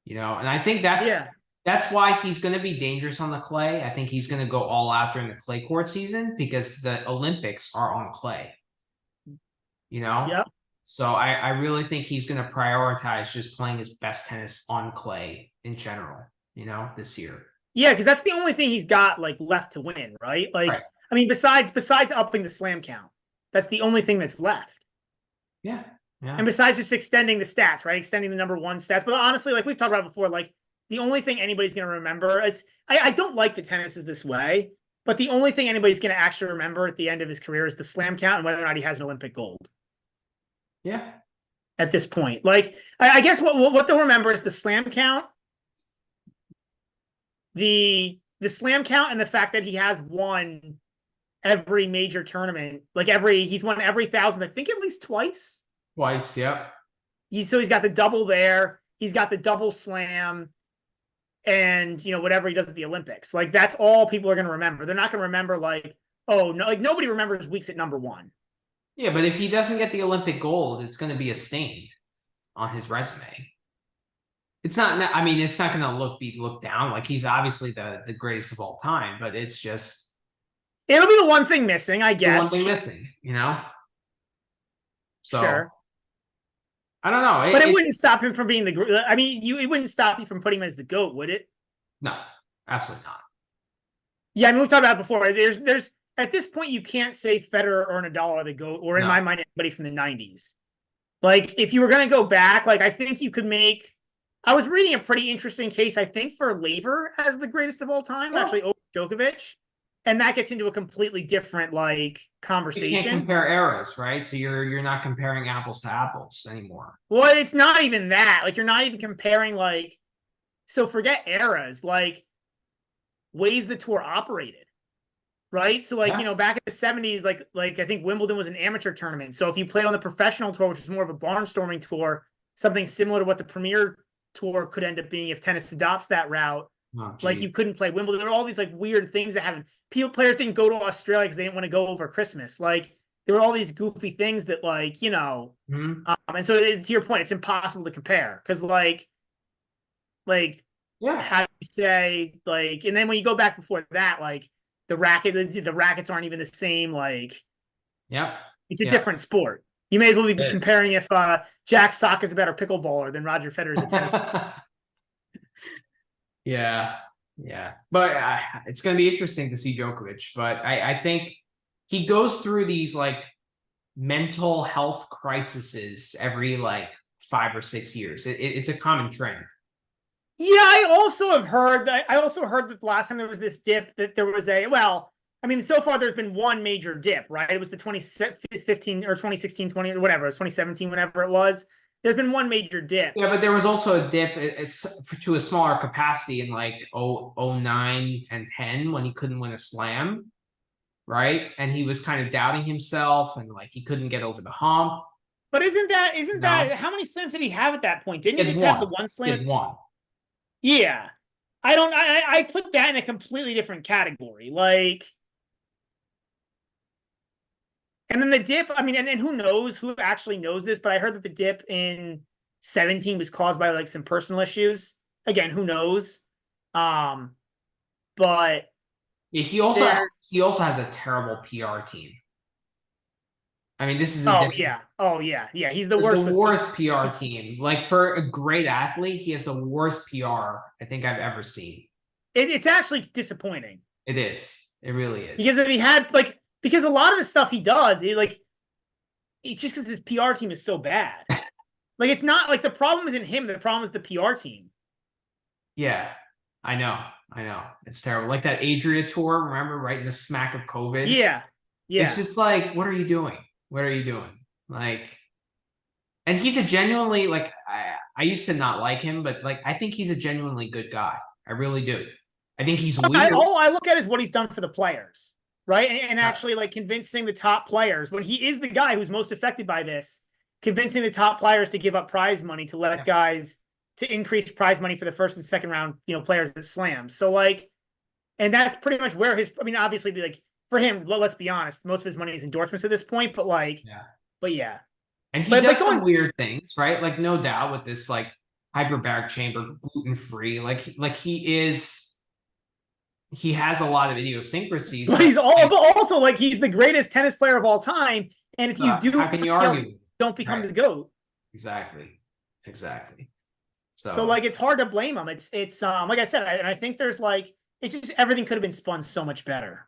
And I think Yeah. that's why he's going to be dangerous on the clay. I think he's going to go all out during the clay court season because the Olympics are on clay. You know, Yep. so I really think he's going to prioritize just playing his best tennis on clay in general. This year. Yeah, because that's the only thing he's got like left to win, right? Right. Like, I mean, besides upping the slam count, that's the only thing that's left. Yeah. Yeah. And besides just extending the stats, right? Extending the number one stats. But honestly, like we've talked about before, like the only thing anybody's going to remember, I don't like that tennis is this way, but the only thing anybody's going to actually remember at the end of his career is the slam count and whether or not he has an Olympic gold. Yeah. At this point, like I guess what they'll remember is the slam count, the slam count, and the fact that he has won every major tournament. Like he's won every 1,000, I think at least twice. Twice, yeah. He's got the double there. He's got the double slam, and whatever he does at the Olympics. Like that's all people are going to remember. They're not going to remember like, oh no, like nobody remembers weeks at number one. Yeah, but if he doesn't get the Olympic gold, it's going to be a stain on his resume. It's not. I mean, it's not going to be looked down. Like he's obviously the greatest of all time, but it's just it'll be the one thing missing, I guess. The one thing missing, So sure. I don't know, but it wouldn't stop him from being the. I mean, it wouldn't stop you from putting him as the GOAT, would it? No, absolutely not. Yeah, I mean, we've talked about it before. There's at this point you can't say Federer or Nadal are the GOAT, or in my mind, anybody from the '90s. Like, if you were going to go back, like I think you could make. I was reading a pretty interesting case, I think, for Laver as the greatest of all time, actually over Djokovic, and that gets into a completely different like conversation. You can't compare eras, right? So you're not comparing apples to apples anymore. Well, it's not even that. Like, you're not even comparing like. So forget eras, like ways the tour operated, right? So like back in the '70s, like I think Wimbledon was an amateur tournament. So if you played on the professional tour, which is more of a barnstorming tour, something similar to what the Premier Tour could end up being if tennis adopts that route. Like you couldn't play Wimbledon. There are all these like weird things that happen. Players didn't go to Australia because they didn't want to go over Christmas. Like there were all these goofy things that like and so to your point, it's impossible to compare because like how do you say like, and then when you go back before that, like the rackets aren't even the same. Like it's a different sport. You may as well be comparing if Jack Sock is a better pickleballer than Roger Federer is a tennis player. Yeah. But it's going to be interesting to see Djokovic. But I think he goes through these like mental health crises every like 5 or 6 years. It's a common trend. Yeah, I also heard that the last time there was this dip that there was I mean, so far there's been one major dip, right? It was the 2015 or 2016, 20 or whatever, it was 2017, whenever it was. There's been one major dip. Yeah, but there was also a dip to a smaller capacity in like 09 and 10 when he couldn't win a slam, right? And he was kind of doubting himself and like he couldn't get over the hump. But isn't that how many slams did he have at that point? Didn't he just have the one slam? He had one. Yeah. I put that in a completely different category. Like, and then the dip, I mean, and who knows who actually knows this, but I heard that the dip in 17 was caused by like some personal issues. Again, who knows? But yeah, he also has a terrible PR team. I mean, this is yeah. He's the worst. The worst PR team. Like for a great athlete, he has the worst PR I think I've ever seen. It's actually disappointing. It is. It really is. Because if he had because a lot of the stuff he does, it's just because his PR team is so bad. Like it's not like the problem isn't him. The problem is the PR team. Yeah, I know. It's terrible. Like that Adria tour, remember, right in the smack of COVID? Yeah. It's just like, what are you doing? Like, and he's a genuinely like I used to not like him, but like I think he's a genuinely good guy. I really do. I think he's weird. All I look at is what he's done for the players, right? And actually like convincing the top players when he is the guy who's most affected by this, convincing the top players to give up prize money to let guys to increase prize money for the first and second round, players that slams. So like And that's pretty much where his, I mean, obviously, like, for him, let's be honest, most of his money is endorsements at this point, but like, Yeah. but yeah. And he But does like some going, weird things, right? Like no doubt with this like hyperbaric chamber, gluten free. Like he has a lot of idiosyncrasies, but but he's all, but also like he's the greatest tennis player of all time. And if you do, how can you you know, argue? don't become Right. the GOAT. Exactly. Exactly. So So like it's hard to blame him. It's like I said, and I think there's like it just everything could have been spun so much better.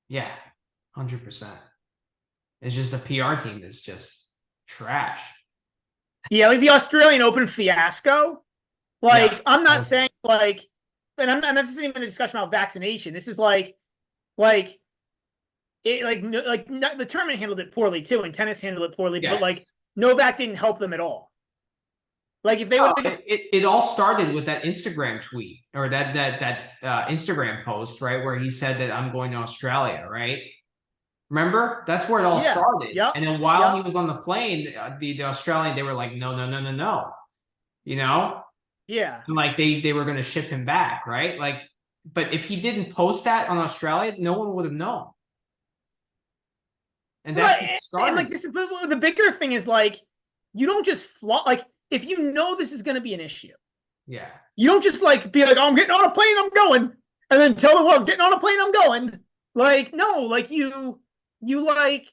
yeah, 100%. It's just a PR team that's just trash. Yeah, like the Australian Open fiasco. Yeah. Like I'm not saying That's, like, and I'm not even a discussion about vaccination. This is like it like the tournament handled it poorly too, and tennis handled it poorly. But like yes. Novak didn't help them at all. Like if they would Oh, have just it all started with that Instagram tweet or that Instagram post, right? Where he said that I'm going to Australia, right? Remember? That's where it all yeah, started. yep, And then while he yep, was on the plane, the Australian, they were like, no, no, no, no, no. You know? yeah. And like they were going to ship him back, right? Like, but if he didn't post that on Australia, no one would have known. And that's what Right, and started like it. this is the bigger thing is like you don't just flaunt like if you know this is going to be an issue, Yeah. you don't just like be like, oh, I'm getting on a plane, I'm going, and then tell the world, getting on a plane, I'm going. Like, no, like like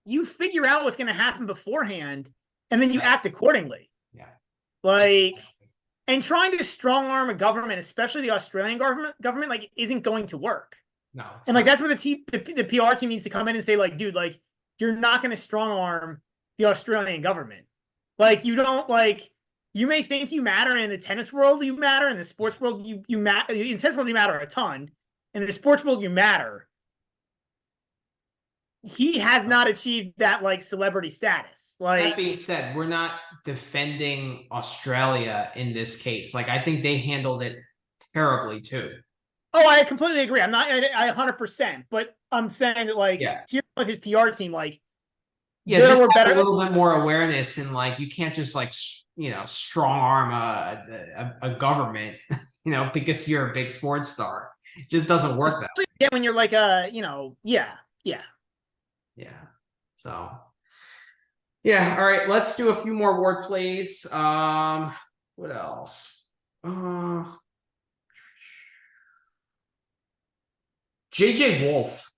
you figure out what's going to happen beforehand, and then you Yeah. act accordingly. Yeah. Like, and trying to strong arm a government, especially the Australian government, like isn't going to work. No, it's And like not. that's where the PR team needs to come in and say, like, dude, like you're not going to strong arm the Australian government. Like you don't like you may think you matter in the tennis world, you matter in the sports world, you matter in the tennis world, you matter a ton. In the sports world, you matter. He has not achieved that like celebrity status. That Like, being said, we're not defending Australia in this case. Like, I think they handled it terribly too. oh, I completely agree. I'm not I 100%, but I'm saying that like Yeah. with his PR team, like Yeah, there just were have better. a little bit more awareness and like you can't just like strong arm a government, because you're a big sports star. It just doesn't work that. Especially again when you're like yeah, yeah. Yeah. So yeah, all right, let's do a few more word plays. What else? JJ Wolf.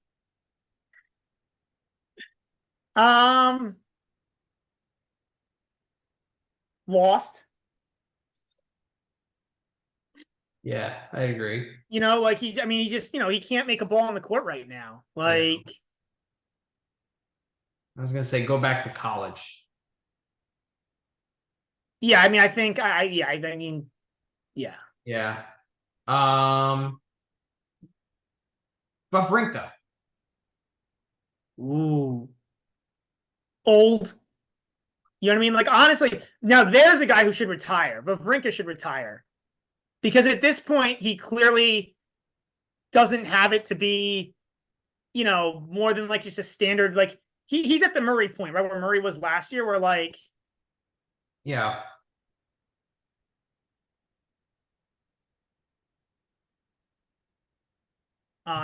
Um, Lost. Yeah, I agree. Like I mean, he just, he can't make a ball on the court right now. I know. Like, I was gonna say go back to college. yeah, I mean, I think yeah, I mean, yeah. Yeah. Um, Wawrinka. Ooh, old. You know what I mean? Like, honestly, now there's a guy who should retire, but Vrinka should retire because at this point he clearly doesn't have it to be, more than like just a standard. Like he's at the Murray point, right, where Murray was last year, where like Yeah.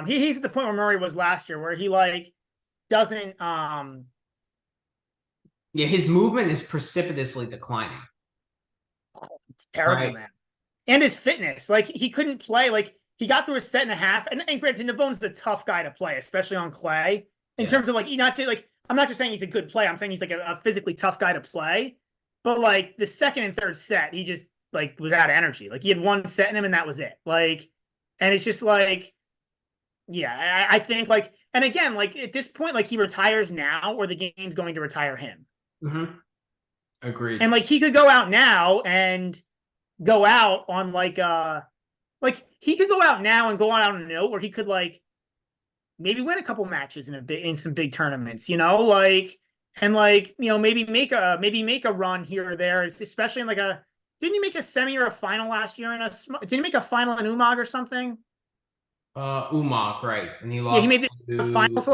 he's at the point where Murray was last year, where he like doesn't Yeah, his movement is precipitously declining. it's terrible, Right. man. And his fitness, like he couldn't play. Like he got through a set and a half, and granted, Navone's a tough guy to play, especially on clay. In Yeah. terms of like, not just like I'm not just saying he's a good player. I'm saying he's like a physically tough guy to play. But like the second and third set, he just like was out of energy. Like he had one set in him, and that was it. Like, and it's just like, yeah, I think like, and again, like at this point, like he retires now, or the game's going to retire him. Mm-hmm. And Agreed. like he could go out now and go out on like he could go out now and go out on a note where he could like maybe win a couple matches in some big tournaments, like, and like, maybe make a run here or there, especially in like a, didn't he make a semi or a final last year didn't he make a final in Umag or something? Umag, right. And he Yeah, he lost made a final. to So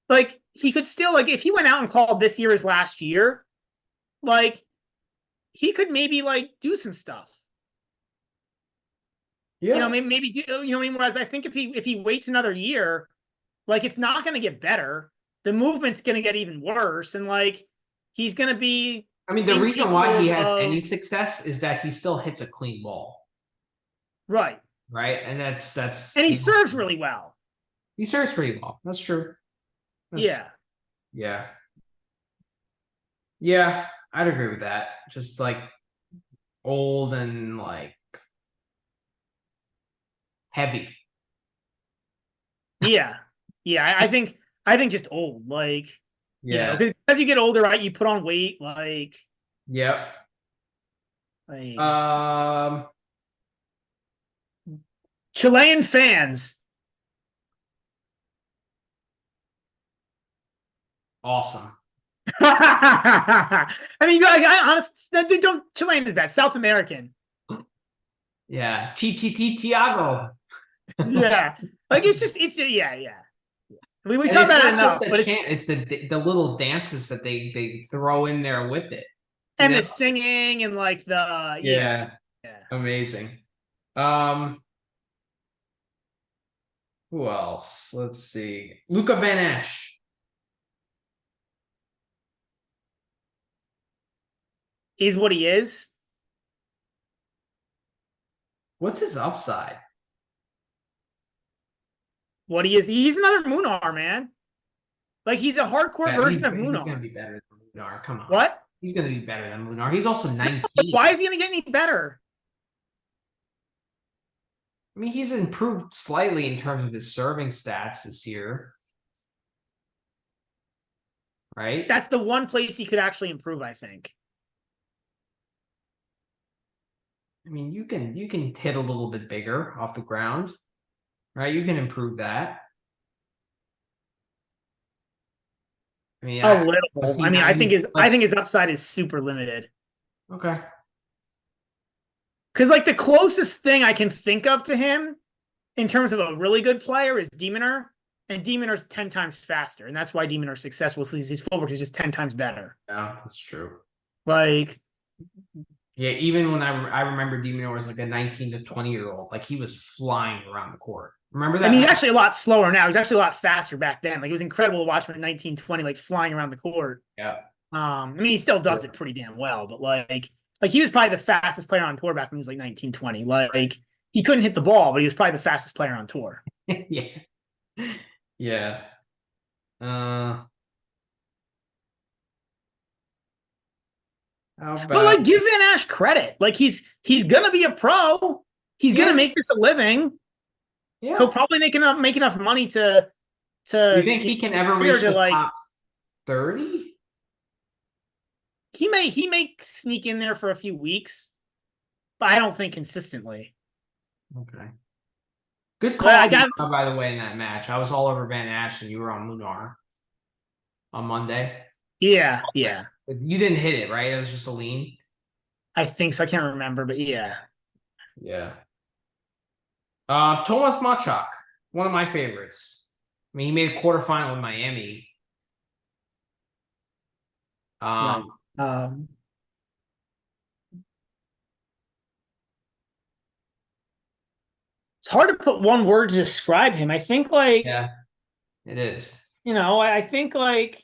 like he could still, like, if he went out and called this year his last year, like he could maybe like do some stuff. You know, Yeah. maybe whereas I think if he waits another year, like it's not going to get better. The movement's going to get even worse, and like he's going to be I mean, the reason why he incapable has any of success is that he still hits a clean ball, right, right? And that's and he serves really well. he serves pretty well. That's true. That's true. Yeah, Yeah. Yeah, I'd agree with that. Just like old and like heavy. yeah, yeah. I think just old, like Yeah. because as you get older, right, you put on weight, Yep. like Um, Chilean fans. awesome. I mean, I honestly don't Chilean is bad. South American. Yeah. TTT Tiago. Yeah. Like it's yeah. We And talk it's about it not just enough, the but it's chant, it's the little dances that they throw in there with it. You and know? the singing and like the Yeah. yeah. Amazing. Um, who else? Let's see. Luca Van Ash. He's what he is. What's his upside? What he is. He's another Moonar, man. Like he's a hardcore version of He's gonna Moonar. be better than Lunar. Come on. What? He's gonna be better than Lunar. He's also 19. Why is he gonna get any better? I mean, he's improved slightly in terms of his serving stats this year. Right? That's the one place he could actually improve, I think. I mean, you can hit a little bit bigger off the ground. Right? You can improve that. I mean, A I little. see I mean, now he's I like, think his upside is super limited. okay. Because like the closest thing I can think of to him in terms of a really good player is Demoner, and Demoner's 10 times faster, and that's why Demoner's successful. So his footwork is just 10 times better. Yeah, that's true. Like, Yeah, even when I remember Demon was like a 19 to 20-year-old, like he was flying around the court. Remember that? I mean, he's actually a lot slower now. He's actually a lot faster back then. Like, it was incredible to watch him at 19, 20, like flying around the court. Yeah. I mean, he still does it pretty damn well, but like he was probably the fastest player on tour back when he was like 19, 20. Like, he couldn't hit the ball, but he was probably the fastest player on tour. Yeah. Yeah. How But about like, give Van Ash credit. Like, he's gonna be a pro. He's gonna make this a living. Yeah. He'll probably make enough money to You think he can ever reach the like, top 30? he may sneak in there for a few weeks, but I don't think consistently. Okay. Good call, got, by the way, in that match. I was all over Van Ash and you were on Lunar on Monday. yeah. You didn't hit it, right? It was just a lean. I think so. I can't remember, but yeah. Yeah. Tomas Machak, one of my favorites. I mean, he made a quarterfinal in Miami. Right. It's hard to put one word to describe him. I think like yeah, it is. I think like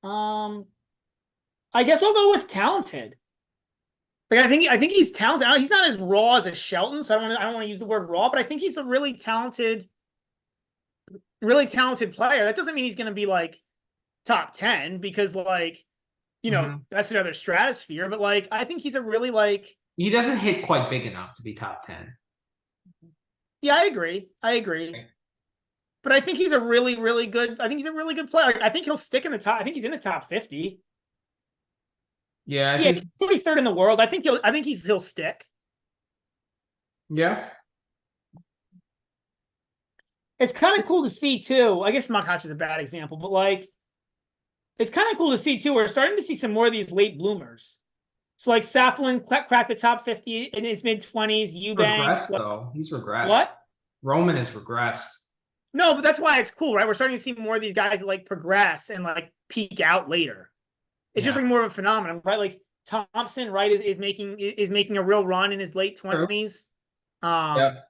I guess I'll go with talented. Like I think he's talented. He's not as raw as a Shelton, so I don't want to use the word raw, but I think he's a really talented player. That doesn't mean he's going to be like top 10 because like that's another stratosphere, but like I think he's a really like he doesn't hit quite big enough to be top 10. Yeah, I agree. Okay. But I think he's a really, really good. I think he's a really good player. I think he'll stick in the top. I think he's in the top 50. Yeah, I think he's 23rd in the world. I think he'll stick. Yeah. It's kind of cool to see too. I guess Marrakech is a bad example, but like it's kind of cool to see too. We're starting to see some more of these late bloomers. So like Saflin cracked the top 50 in his mid-20s. Eubanks, though. He's regressed. What? Roman has regressed. No, but that's why it's cool, right? We're starting to see more of these guys that like progress and like peak out later. It's just like more of a phenomenon, right? Like Thompson, right, is making a real run in his late 20s. Um, Yep.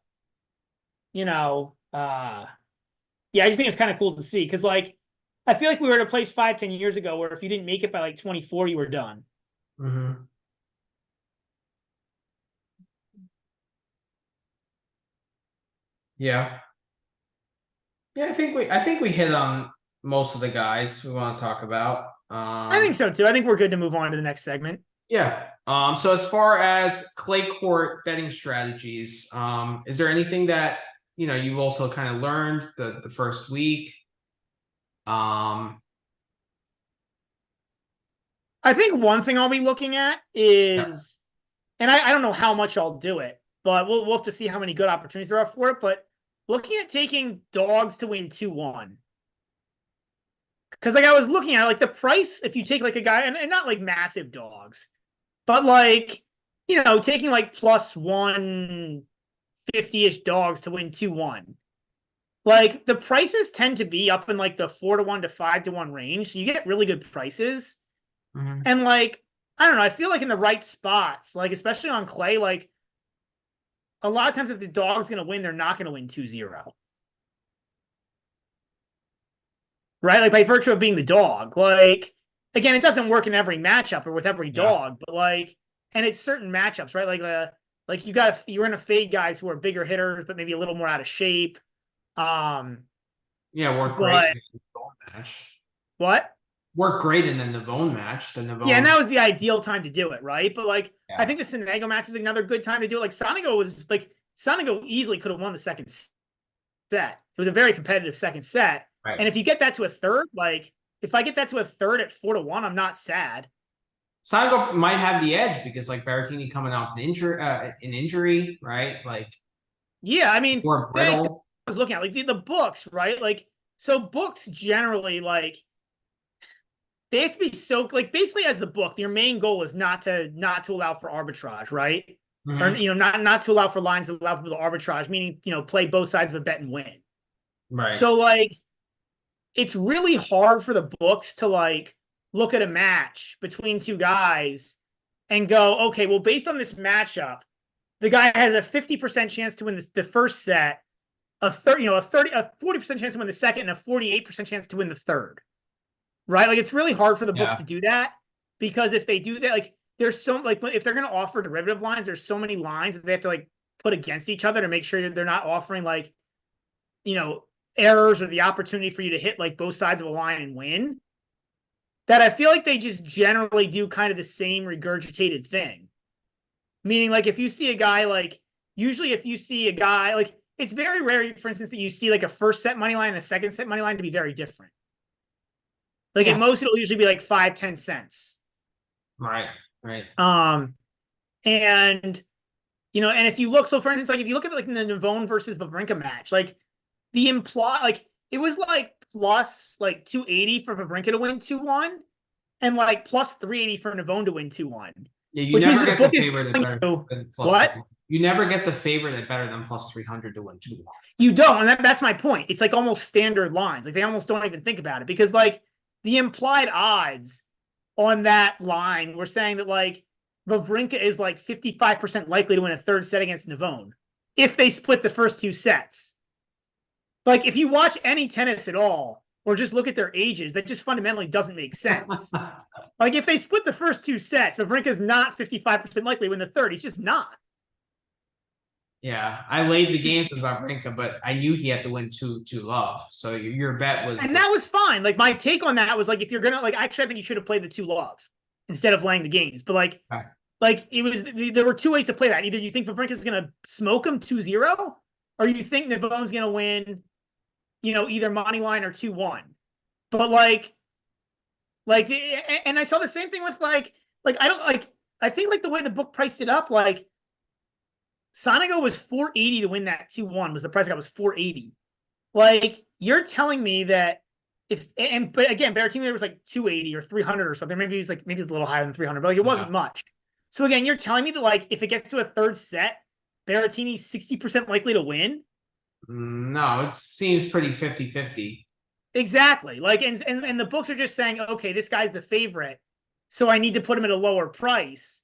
you know, yeah, I just think it's kind of cool to see because like I feel like we were at a place 5, 10 years ago where if you didn't make it by like 24, you were done. Mm-hmm. Yeah. Yeah, I think we hit on most of the guys we want to talk about. I think so too. I think we're good to move on to the next segment. Yeah. So as far as clay court betting strategies, is there anything that you also kind of learned the first week? Um, I think one thing I'll be looking at yeah. is, and I don't know how much I'll do it, but we'll have to see how many good opportunities there are for it. But looking at taking dogs to win 2-1. Because like I was looking at like the price, if you take like a guy and not like massive dogs, but like, taking like plus 150-ish dogs to win 2-1. Like the prices tend to be up in like the 4-1 to 5-1 range. So you get really good prices. Mhm. And like, I don't know, I feel like in the right spots, like especially on clay, like a lot of times if the dog's gonna win, they're not gonna win 2-0. Right? Like by virtue of being the dog. Like, again, it doesn't work in every matchup or with every Yeah. dog, but like, and it's certain matchups, right? Like you're in a fade guys who are bigger hitters, but maybe a little more out of shape. Um, Yeah, worked great but in the Navone match. what? Worked great in the Navone match. The Yeah, and Navone. that was the ideal time to do it, right? But like, I Yeah. think the Sonego match was another good time to do it. Like Sonego easily could have won the second set. It was a very competitive second set. Right. And if you get that to a third, like if I get that to a third at 4-1, I'm not sad. Saigo might have the edge because like Berrettini coming off an injury, right? Like Yeah, I mean, more like I brittle. was looking at like the books, right? Like, so books generally like they have to be so like basically as the book, your main goal is not to allow for arbitrage, right? Or Mhm. not to allow for lines that allow people to arbitrage, meaning play both sides of a bet and win. Right. So like it's really hard for the books to like look at a match between two guys and go, okay, well, based on this matchup, the guy has a 50% chance to win the first set, a 40% chance to win the second, and a 48% chance to win the third. Right? Like it's really hard for the books Yeah. to do that because if they do that, like there's so like if they're going to offer derivative lines, there's so many lines that they have to like put against each other to make sure that they're not offering like you know errors or the opportunity for you to hit like both sides of a line and win. That I feel like they just generally do kind of the same regurgitated thing. Meaning, like if you see a guy like usually if you see a guy like it's very rare, for instance, that you see like a first set money line and a second set money line to be very different. Like at Yeah. most, it'll usually be like 5-10 cents. Right. Right. Um, and and if you look, so for instance, like if you look at like the Navone versus Wawrinka match, like the imply, like it was like plus like 280 for Wawrinka to win 2-1, and like plus 380 for Navone to win 2-1, Yeah, you which means never the get the book is favorite at telling better you than plus what 300. You never get the favorite at better than plus 300 to win 2-1. you don't, and that's my point. It's like almost standard lines. Like they almost don't even think about it because like the implied odds on that line were saying that like Wawrinka is like 55% likely to win a third set against Navone if they split the first two sets. Like if you watch any tennis at all or just look at their ages, that just fundamentally doesn't make sense. Like if they split the first two sets, Wawrinka's not 55% likely to win the third. He's just not. Yeah, I laid the games with Wawrinka, but I knew he had to win two love. So your bet was, And that was fine. Like my take on that was like if you're gonna like actually I think you should have played the 2-love instead of laying the games. But like it was there were two ways to play that. Either you think Wawrinka's gonna smoke him 2-0, or you think Navone's gonna win, either money line or 2-1. But like and I saw the same thing with like I don't like I think like the way the book priced it up, like Sonego was 480 to win that 2-1 was the price I got was 480. Like you're telling me that but again, Berrettini was like 280 or 300 or something. Maybe it's a little higher than 300, but like it wasn't yeah. much. So again, you're telling me that like if it gets to a third set, Berrettini's 60% likely to win. No, it seems pretty 50-50. Exactly. Like and the books are just saying, okay, this guy's the favorite, so I need to put him at a lower price.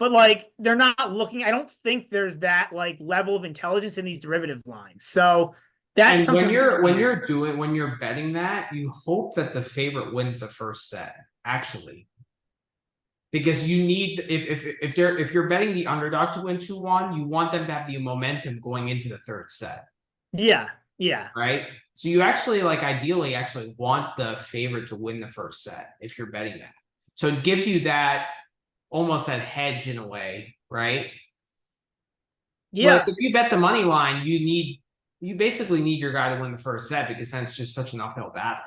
but like they're not looking. I don't think there's that like level of intelligence in these derivative lines. So that's And something when you're betting that, you hope that the favorite wins the first set, actually. Because you need if you're betting the underdog to win 2-1, you want them to have the momentum going into the third set. Yeah, yeah. Right. So you actually ideally want the favorite to win the first set if you're betting that. So it gives you that almost that hedge in a way, right? Yeah. Whereas if you bet the money line, you basically need your guy to win the first set because then it's just such an uphill battle.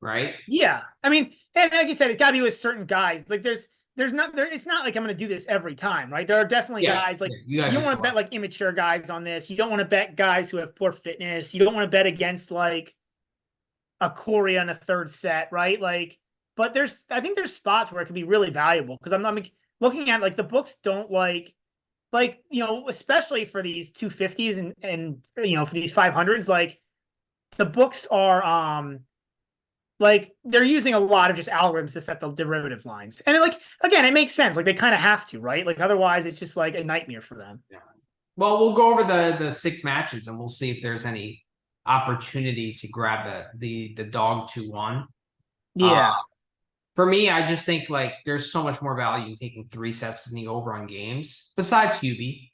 Right? Yeah. I mean, and like you said, it's gotta be with certain guys. Like there's not there, it's not like I'm gonna do this every time, right? There are definitely guys like you don't want to bet like immature guys on this. You don't want to bet guys who have poor fitness. You don't want to bet against like a Corey on a third set, right? Like, but I think there's spots where it can be really valuable because I'm looking at like the books don't especially for these 250s and for these 500s, like the books are like they're using a lot of just algorithms to set the derivative lines. And again, it makes sense. Like they kind of have to, right? Like otherwise it's just like a nightmare for them. Yeah. Well, we'll go over the 6 matches and we'll see if there's any opportunity to grab the dog 2-1. Yeah. For me, I just think there's so much more value in taking 3 sets than the over on games, besides Hubie.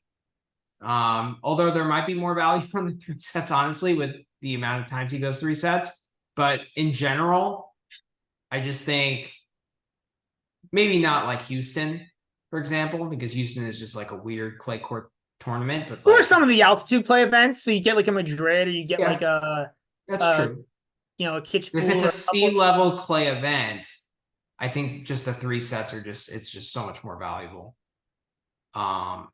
Although there might be more value on the 3 sets, honestly, with the amount of times he goes 3 sets. But in general, I just think maybe not like Houston, for example, because Houston is just like a weird clay court tournament. But or some of the altitude play events, so you get like a Madrid or you get like that's true. A Kitchpool. If it's a sea level clay event, I think just the 3 sets are it's just so much more valuable. Other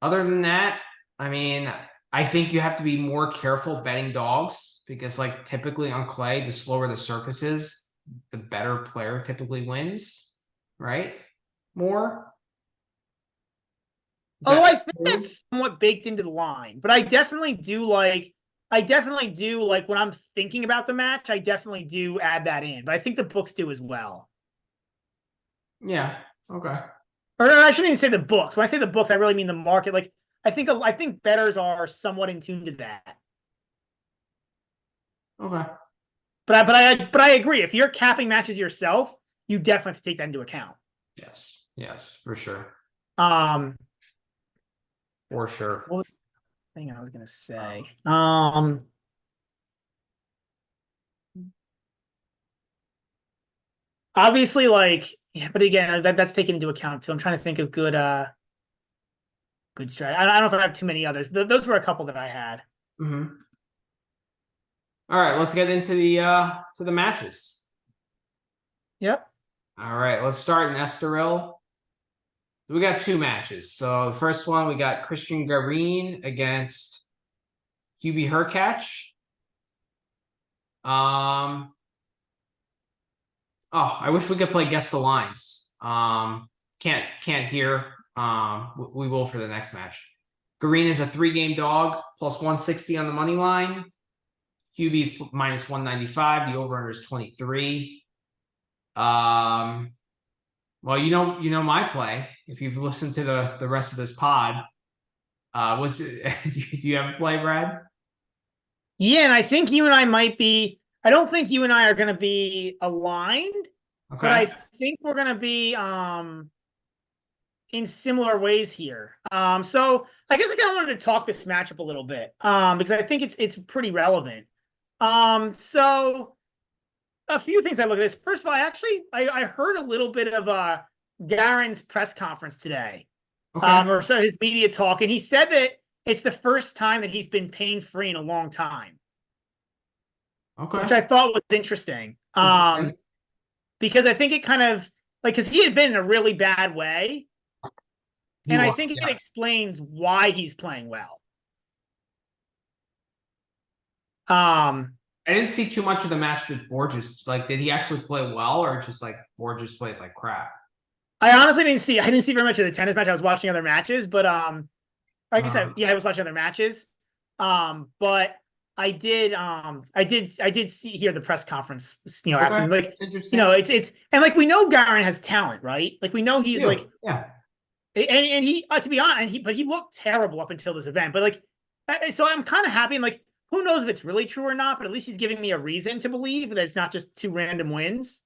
than that, I mean, I think you have to be more careful betting dogs because typically on clay, the slower the surface is, the better player typically wins, right? More. I think that's somewhat baked into the line, but I definitely do like when I'm thinking about the match, I definitely do add that in. But I think the books do as well. Yeah. Okay. Or I shouldn't even say the books. When I say the books, I really mean the market. Like I think bettors are somewhat in tune to that. Okay. But I agree. If you're capping matches yourself, you definitely have to take that into account. Yes. Yes, for sure. For sure. What was the thing I was gonna say? Obviously, but again, that's taken into account too. I'm trying to think of good strategy. I don't know if I have too many others. But those were a couple that I had. Mm-hmm. All right, let's get into the matches. Yep. All right, let's start in Estoril. We got 2 matches. So the first one, we got Christian Garin against Hubie Hurkacz. I wish we could play Guess the Lines. Can't hear. We will for the next match. Garin is a 3-game dog, plus 160 on the money line. Hubie's minus 195. The over-under is 23. Well, you know my play. If you've listened to the rest of this pod, do you have a play, Brad? Yeah, and I think you and I might be. I don't think you and I are going to be aligned, Okay. but I think we're going to be in similar ways here. So I guess I kind of wanted to talk this matchup a little bit because I think it's pretty relevant. So a few things I look at this. First of all, I heard a little bit of Garen's press conference today, or so his media talk, and he said that it's the first time that he's been pain free in a long time. Okay. Which I thought was interesting. Because I think it kind of because he had been in a really bad way. And I think it explains why he's playing well. I didn't see too much of the match with Borges. Did he actually play well, or just Borges played like crap? I honestly didn't see very much of the tennis match. I was watching other matches, but like I said, I was watching other matches. But I did see hear the press conference, Okay, after, like, that's interesting. it's and like we know Garin has talent, right? Like we know he's like, yeah. and he, to be honest, but he looked terrible up until this event. But like, so I'm kind of happy. And like, who knows if it's really true or not? But at least he's giving me a reason to believe that it's not just two random wins.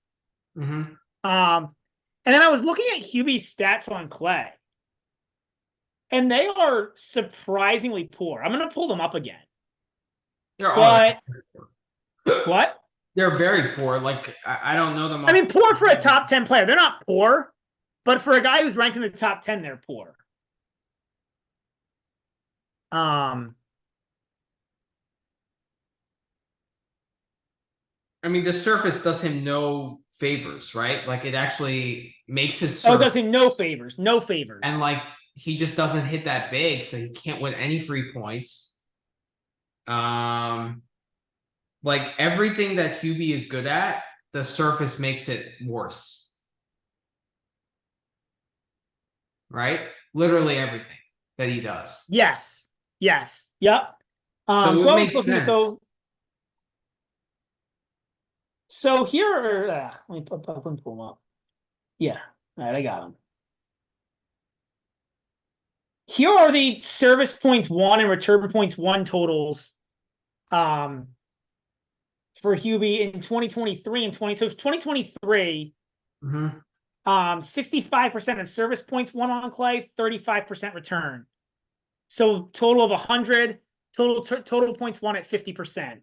Mm-hmm. And then I was looking at Hubie's stats on clay, and they are surprisingly poor. I'm gonna pull them up again. But what? They're very poor. Like I don't know them. I mean, poor for a top 10 player. They're not poor, but for a guy who's ranked in the top 10, they're poor. I mean, the surface does him no favors, right? Like it actually makes his surface. Oh, does him no favors. No favors. And like he just doesn't hit that big, so he can't win any free points. Like everything that Hubie is good at, the surface makes it worse. Right? Literally everything that he does. Yes. Yes. Yep. So it makes sense. So here, let me pull them up. Yeah. All right, I got them. Here are the service points 1 and return points 1 totals for Hubie in 2023 and 2023. 65% of service points 1 on clay, 35% return. So total of 100, total points 1 at 50%.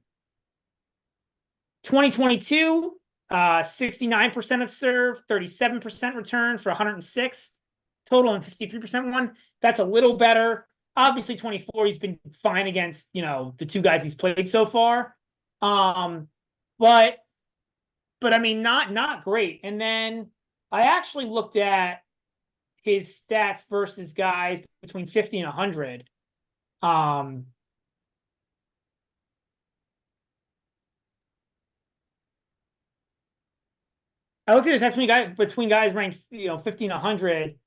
2022, 69% of serve, 37% return for 106 total, and 53% one. That's a little better. Obviously, 24, he's been fine against, the two guys he's played so far. But I mean, not great. And then I actually looked at his stats versus guys between 50 and 100. I looked at his stats between guys ranked 50 and 100.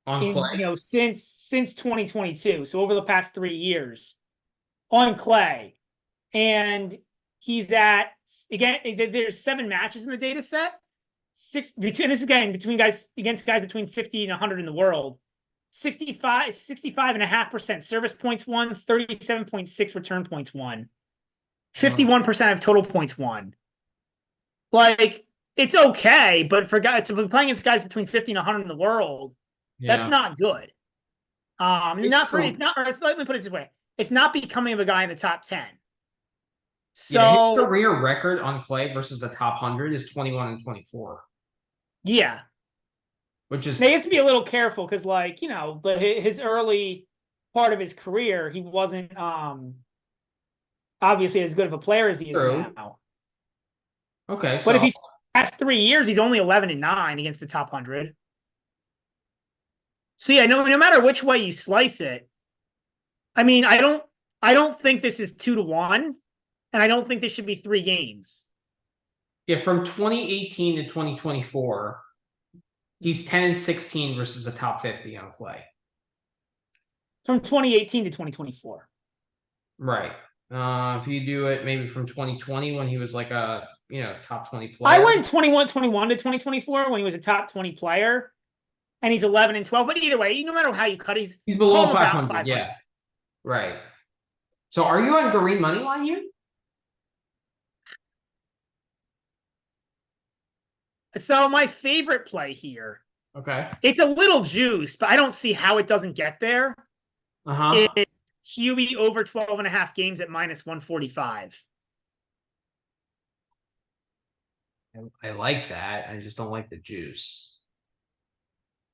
On clay, since 2022, so over the past 3 years on clay, and he's at, again, there's 7 matches in the data set. Between guys against guys between 50 and 100 in the world. 65.5% service points won, 37.6 return points won, 51% of total points won. Like, it's okay, but for guys to be playing against guys between 50 and 100 in the world, that's not good. Let me put it this way: it's not becoming of a guy in the top 10. So his career record on clay versus the top 100 is 21 and 24. Yeah, which is they have to be a little careful because, but his early part of his career, he wasn't obviously as good of a player as he is now. Okay, but if he past 3 years, he's only 11 and 9 against the top 100. So yeah, no matter which way you slice it, I mean, I don't think this is 2-1, and I don't think this should be 3 games. Yeah, from 2018 to 2024, he's 10 and 16 versus the top 50 on clay. From 2018 to 2024. Right. If you do it maybe from 2020 when he was like a top 20 player. I went 21 to 2024 when he was a top 20 player, and he's 11 and 12. But either way, no matter how you cut, he's below 500. Yeah. Right. So are you on green money line here? So my favorite play here. Okay. It's a little juice, but I don't see how it doesn't get there. It's Hubie over 12.5 games at -145. I like that. I just don't like the juice.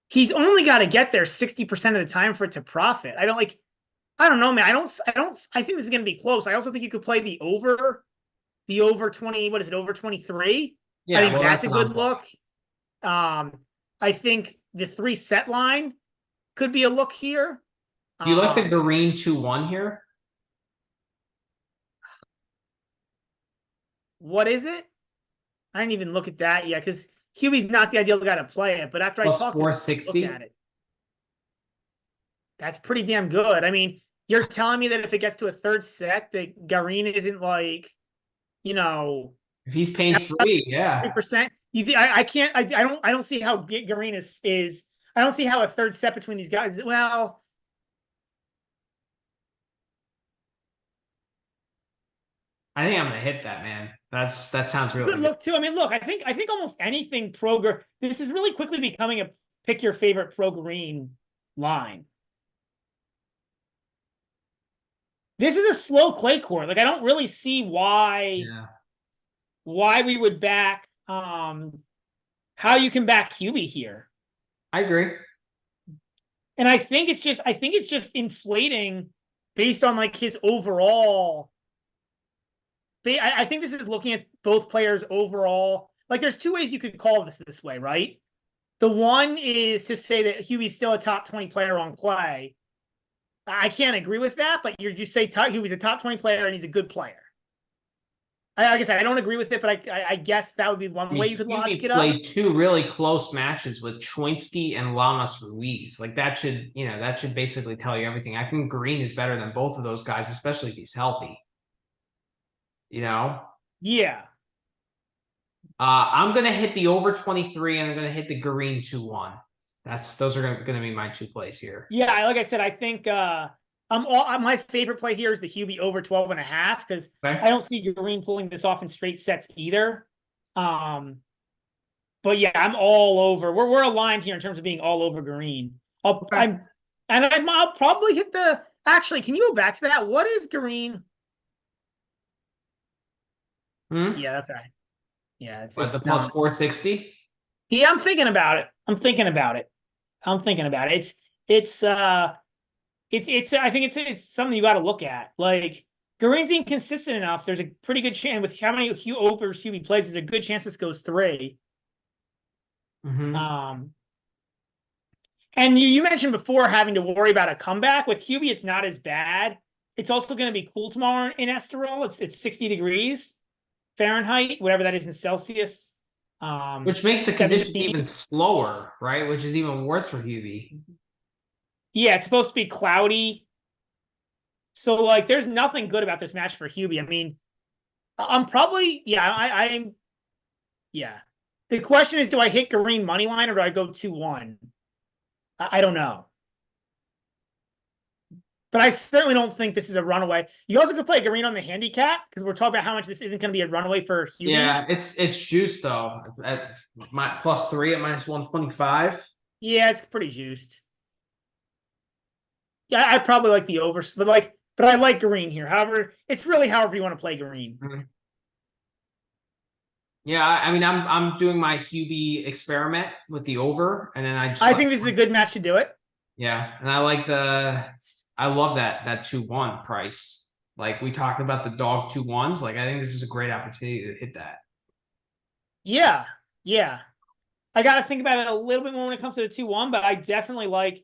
He's only got to get there 60% of the time for it to profit. I don't know, man. I think this is going to be close. I also think you could play the over 20. What is it? Over 23. Yeah, I think that's a good look. I think the 3 set line could be a look here. Do you like the green 2-1 here? What is it? I didn't even look at that yet because Hubie's not the ideal guy to play it. But after Plus I talked 460. look at it, that's pretty damn good. I mean, You're telling me that if it gets to a third set, that Garin isn't like, you know, If he's pain free, yeah. 30%. You think I can't I don't see how Garin is I don't see how a third set between these guys. Well, I think I'm gonna hit that, man. That sounds really good good. look too. I mean, look, I think almost anything pro. This is really quickly becoming a pick your favorite pro green line. This is a slow clay court. Like I don't really see Yeah, why we would back how you can back Hubie here. I agree. And I think it's just inflating based on like his overall. I think this is looking at both players overall. Like there's two ways you could call this way, right? The one is to say that Hubie's still a top 20 player on clay. I can't agree with that, but you say Hubie's a top 20 player and he's a good player. Like I said, I don't agree with it, but I guess that would be one way you could logic it up. Played two really close matches with Choinsky and Lamas Ruiz. Like that should basically tell you everything. I think Green is better than both of those guys, especially if he's healthy. Yeah. I'm gonna hit the over 23 and I'm gonna hit the Green 2-1. Those are gonna be my two plays here. Yeah, like I said, I think my favorite play here is the Hubie over 12.5 because I don't see Green pulling this off in straight sets either. But yeah, I'm all over. We're aligned here in terms of being all over Green. I'll probably hit the. Actually, can you go back to that? What is Green? Yeah, that's right. Yeah, it's the plus 460. Yeah, I'm thinking about it. I think it's something you got to look at. Like Green's inconsistent enough. There's a pretty good chance with how many overs Hubie plays. There's a good chance this goes 3. Mm-hmm. And you mentioned before having to worry about a comeback with Hubie. It's not as bad. It's also going to be cool tomorrow in Estoril. It's 60 degrees Fahrenheit, whatever that is in Celsius. Which makes the conditions even slower, right? Which is even worse for Hubie. Yeah, it's supposed to be cloudy. So, like, there's nothing good about this match for Hubie. I mean, I'm probably, yeah. The question is, do I hit Green money line or do I go 2-1? I don't know. But I certainly don't think this is a runaway. You also could play Green on the handicap because we're talking about how much this isn't going to be a runaway for Hubie. Yeah, it's juiced though. At my +3 at -125. Yeah, it's pretty juiced. Yeah, I probably like the over, but I like Green here. However, it's really however you want to play Green. Mm-hmm. Yeah, I mean, I'm doing my Hubie experiment with the over, and then I think this is a good match to do it. Yeah, and I love that 2-1 price. Like we talked about the dog 2-1s. Like I think this is a great opportunity to hit that. Yeah. I got to think about it a little bit more when it comes to the 2-1, but I definitely like.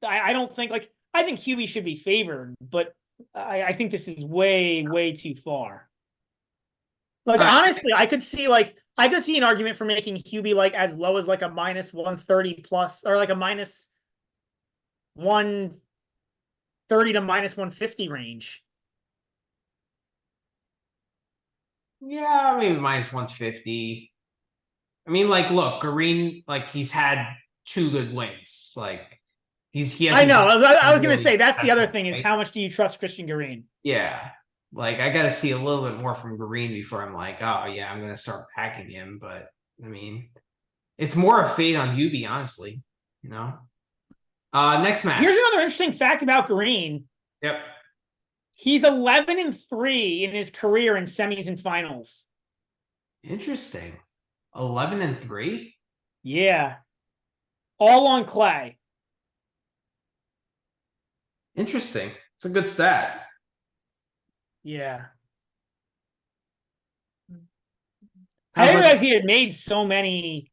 I don't think I think Hubie should be favored, but I think this is way too far. Like honestly, I could see an argument for making Hubie like as low as like a -130 plus or like a -130 to -150 range. Yeah, maybe -150. I mean, like, look, Green, like he's had 2 good wins. Like he has. I know. I was gonna say that's the other thing is how much do you trust Christian Garin? Yeah. Like I got to see a little bit more from Green before I'm like, oh yeah, I'm gonna start packing him. But I mean, it's more a fade on Hubie, honestly. Next match. Here's another interesting fact about Green. Yep. He's 11-3 in his career in semis and finals. Interesting. 11-3. Yeah. All on clay. Interesting. It's a good stat. Yeah. I didn't realize he had made so many.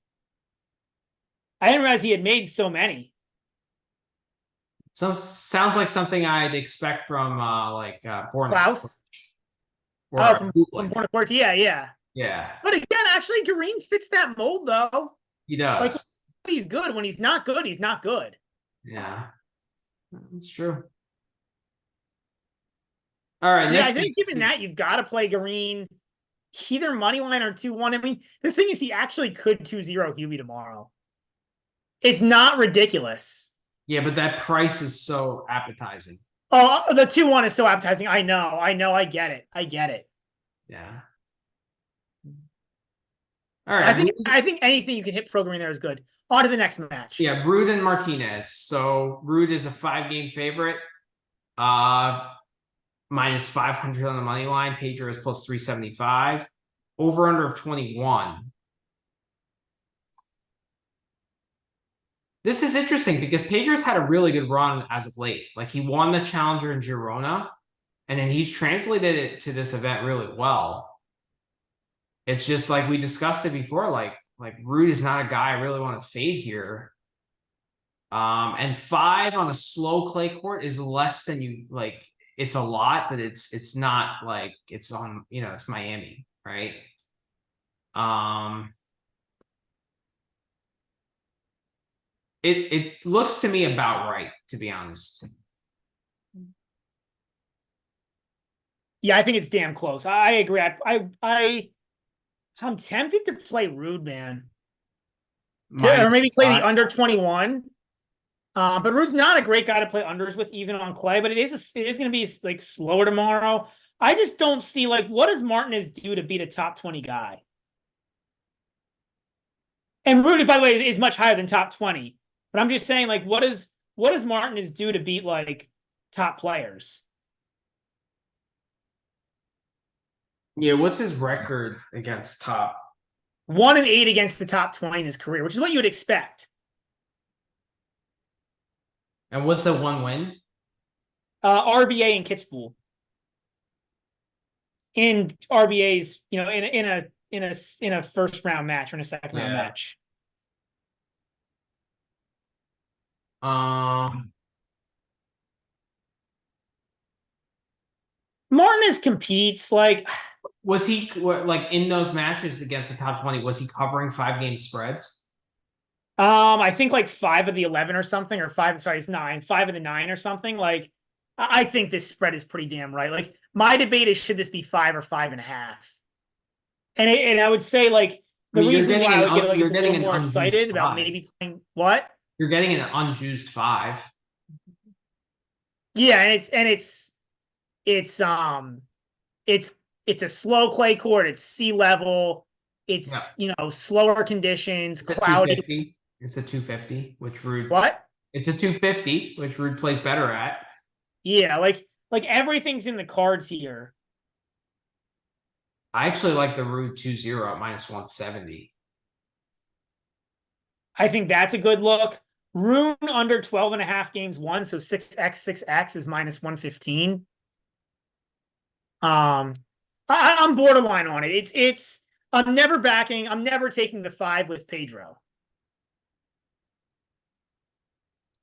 So sounds like something I'd expect from Born Klaus. From Born Yeah. Yeah. But again, actually, Green fits that mold though. He does. Like he's good. When he's not good, he's not good. Yeah. That's true. All right, So yeah, I next think week. given that, you've got to play Green either money line or 2-1. I mean, the thing is, he actually could 2-0 Hubie tomorrow. It's not ridiculous. Yeah, but that price is so appetizing. Oh, the 2-1 is so appetizing. I know. I get it. I get it. Yeah. All I right. think anything you can hit programming there is good. On to the next match. Yeah, Ruud and Martinez. So Ruud is a 5-game favorite. Minus 500 on the money line. Pedro is plus 375. Over under of 21. This is interesting because Pedro's had a really good run as of late. Like he won the Challenger in Girona, and then he's translated it to this event really well. It's just like we discussed it before. Like Ruud is not a guy I really want to fade here. And 5 on a slow clay court is less than you like. It's a lot, but it's not like it's on, it's Miami, right? It looks to me about right, to be honest. Yeah, I think it's damn close. I agree. I'm tempted to play Ruud, man. Or maybe play the under 21. But Ruud's not a great guy to play unders with, even on clay. But it is going to be like slower tomorrow. I just don't see like what does Martinez do to beat a top 20 guy? And Ruud, by the way, is much higher than top 20. But I'm just saying, like, what does Martinez do to beat like top players? Yeah, what's his record against top? 1-8 against the top 20 in his career, which is what you would expect. And what's the one win? RBA and Kitzbühel. In RBA's, in a first round match or in a second round match. Martinez competes like. Was he like in those matches against the top 20? Was he covering 5-game spreads? I think like 5 of the 11 or something, or 5. Sorry, it's 9. 5 of the 9 or something. Like, I think this spread is pretty damn right. Like, my debate is should this be 5 or 5.5? And I would say like the reason why I would get like a little more excited about maybe playing what you're getting an unjuiced 5. Yeah, and it's a slow clay court. It's sea level. It's slower conditions, cloudy. It's a 250, which Ruud. What? It's a 250, which Ruud plays better at. Yeah, like everything's in the cards here. I actually like the Ruud 2-0 at minus 170. I think that's a good look. Rune under 12.5 games won, so 6x is minus 115. I'm borderline on it. I'm never taking the 5 with Pedro.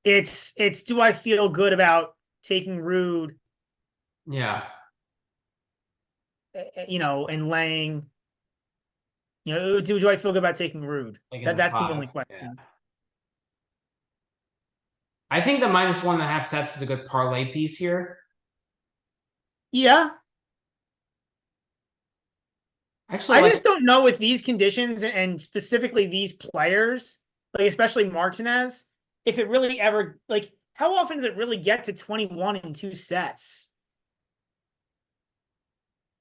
It's do I feel good about taking Ruud? Yeah. And laying. Do I feel good about taking Ruud? That's the only question. Yeah. I think the minus 1.5 sets is a good parlay piece here. Yeah. Actually, I just don't know with these conditions and specifically these players, like especially Martinez, if it really ever how often does it really get to 21 in 2 sets?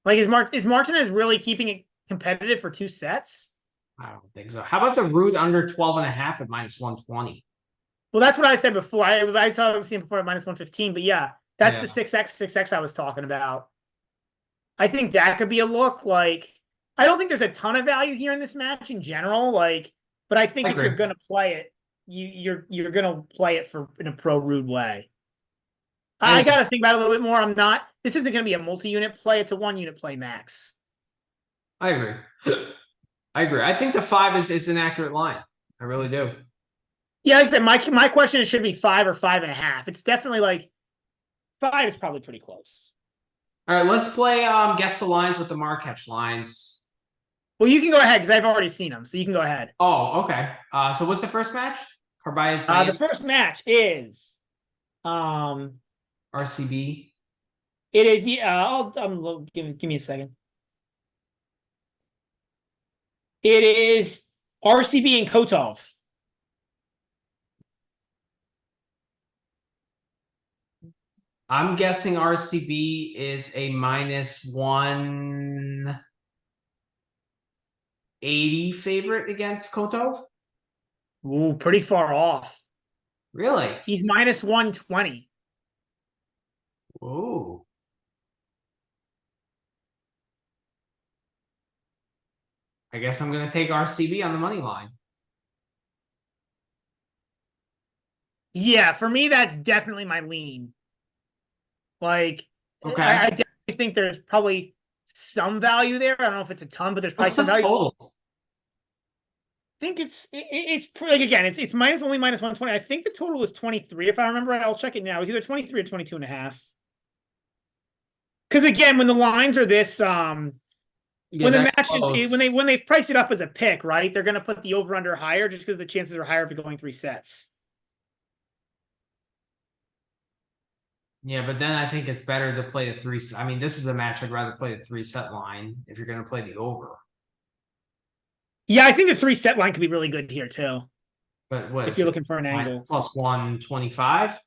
Like is Martinez really keeping it competitive for 2 sets? I don't think so. How about the Ruud under 12.5 at minus 120? Well, that's what I said before. I saw seen before at minus 115, but yeah, that's the 6x I was talking about. I think that could be a look. Like, I don't think there's a ton of value here in this match in general. But I think if you're gonna play it, you're gonna play it in a pro Ruud way. I got to think about it a little bit more. This isn't going to be a multi-unit play. It's a 1-unit play max. I agree. I think the 5 is an accurate line. I really do. Yeah, like I said, my question is should be 5 or 5.5. It's definitely 5 is probably pretty close. All right, let's play guess the lines with the Marrakech lines. Well, you can go ahead because I've already seen them, so you can go ahead. Oh, okay. So what's the first match? Carballo's the first match is RCB. It is. Yeah. Give me a second. It is RCB and Kotov. I'm guessing RCB is a minus 180 favorite against Kotov. Ooh, pretty far off. Really? He's minus 120. Ooh. I guess I'm gonna take RCB on the money line. Yeah, for me, that's definitely my lean. Like, Okay. I definitely think there's probably some value there. I don't know if it's a ton, but there's probably What's the some value. total? I think it's like again, it's only minus 120. I think the total is 23. If I remember right, I'll check it now. It's either 23 or 22 and a half. Because again, when the lines are this, Yeah, when the that match is close. when they price it up as a pick, right? They're gonna put the over under higher just because the chances are higher of it going 3 sets. Yeah, but then I think it's better to play the three. I mean, this is a match I'd rather play the 3-set line if you're going to play the over. Yeah, I think the 3 set line could be really good here too. But what If is you're it? looking for an angle. Plus 125?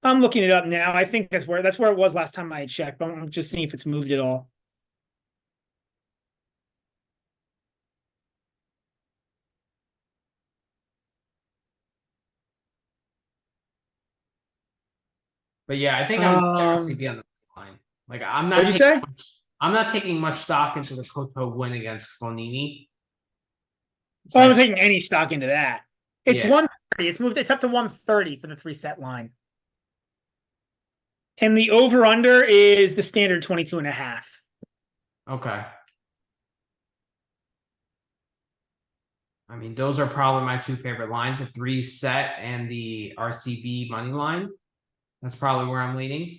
I'm looking it up now. I think that's where it was last time I had checked, but I'm just seeing if it's moved at all. But yeah, I think I'm going to RCB on the line. Like What'd you say? I'm not taking much stock into the Koto win against Fonini. Oh, I'm taking any stock into that. It's Yeah. 130. It's up to 130 for the 3 set line. And the over under is the standard 22 and a half. Okay. I mean, those are probably my two favorite lines, the 3-set and the RCB money line. That's probably where I'm leaning.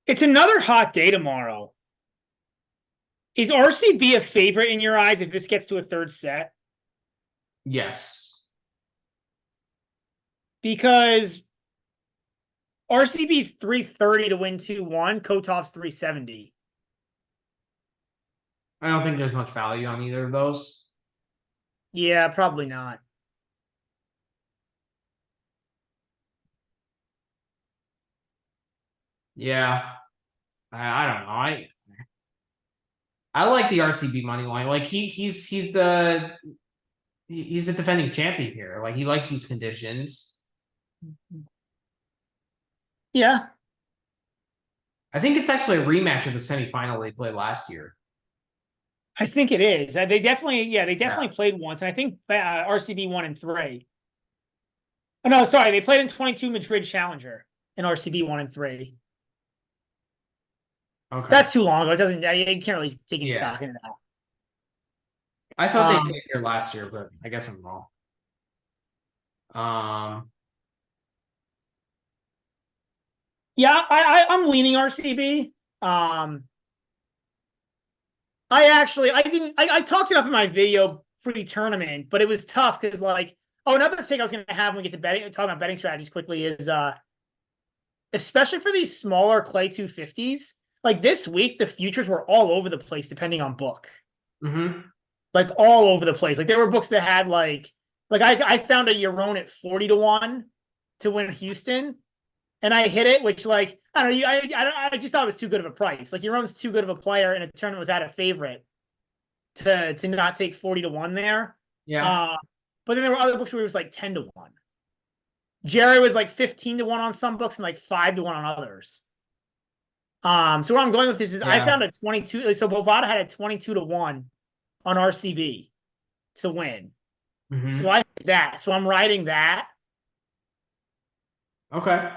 It's another hot day tomorrow. Is RCB a favorite in your eyes if this gets to a 3rd set? Yes. Because RCB's 330 to win 2-1, Kotov's 370. I don't think there's much value on either of those. Yeah, probably not. Yeah. I don't know. I like the RCB money line. Like he's the defending champion here. Like he likes these conditions. Yeah. I think it's actually a rematch of the semifinal they played last year. I think it is. They definitely played once. And I think RCB won in 3. Oh, no, sorry. They played in 22 Madrid Challenger and RCB won in 3. Okay. That's too long ago. It doesn't, you can't really take any stock into that. I thought they played here last year, but I guess I'm wrong. Yeah, I'm leaning RCB. I talked it up in my video pre-tournament, but it was tough because another thing I was gonna have when we get to betting, talking about betting strategies quickly is especially for these smaller clay 250s, like this week, the futures were all over the place depending on book. Mm-hmm. Like all over the place. Like there were books that had I found a Yaron at 40 to 1 to win Houston. And I hit it, which I don't know. I just thought it was too good of a price. Like Yaron's too good of a player in a tournament without a favorite to not take 40 to 1 there. Yeah. But then there were other books where it was like 10 to 1. Jerry was like 15 to 1 on some books and like 5 to 1 on others. So where I'm going with this is I found a 22. So Bovada had a 22 to 1 on RCB to win. Mm-hmm. So I did that. So I'm riding that. Okay.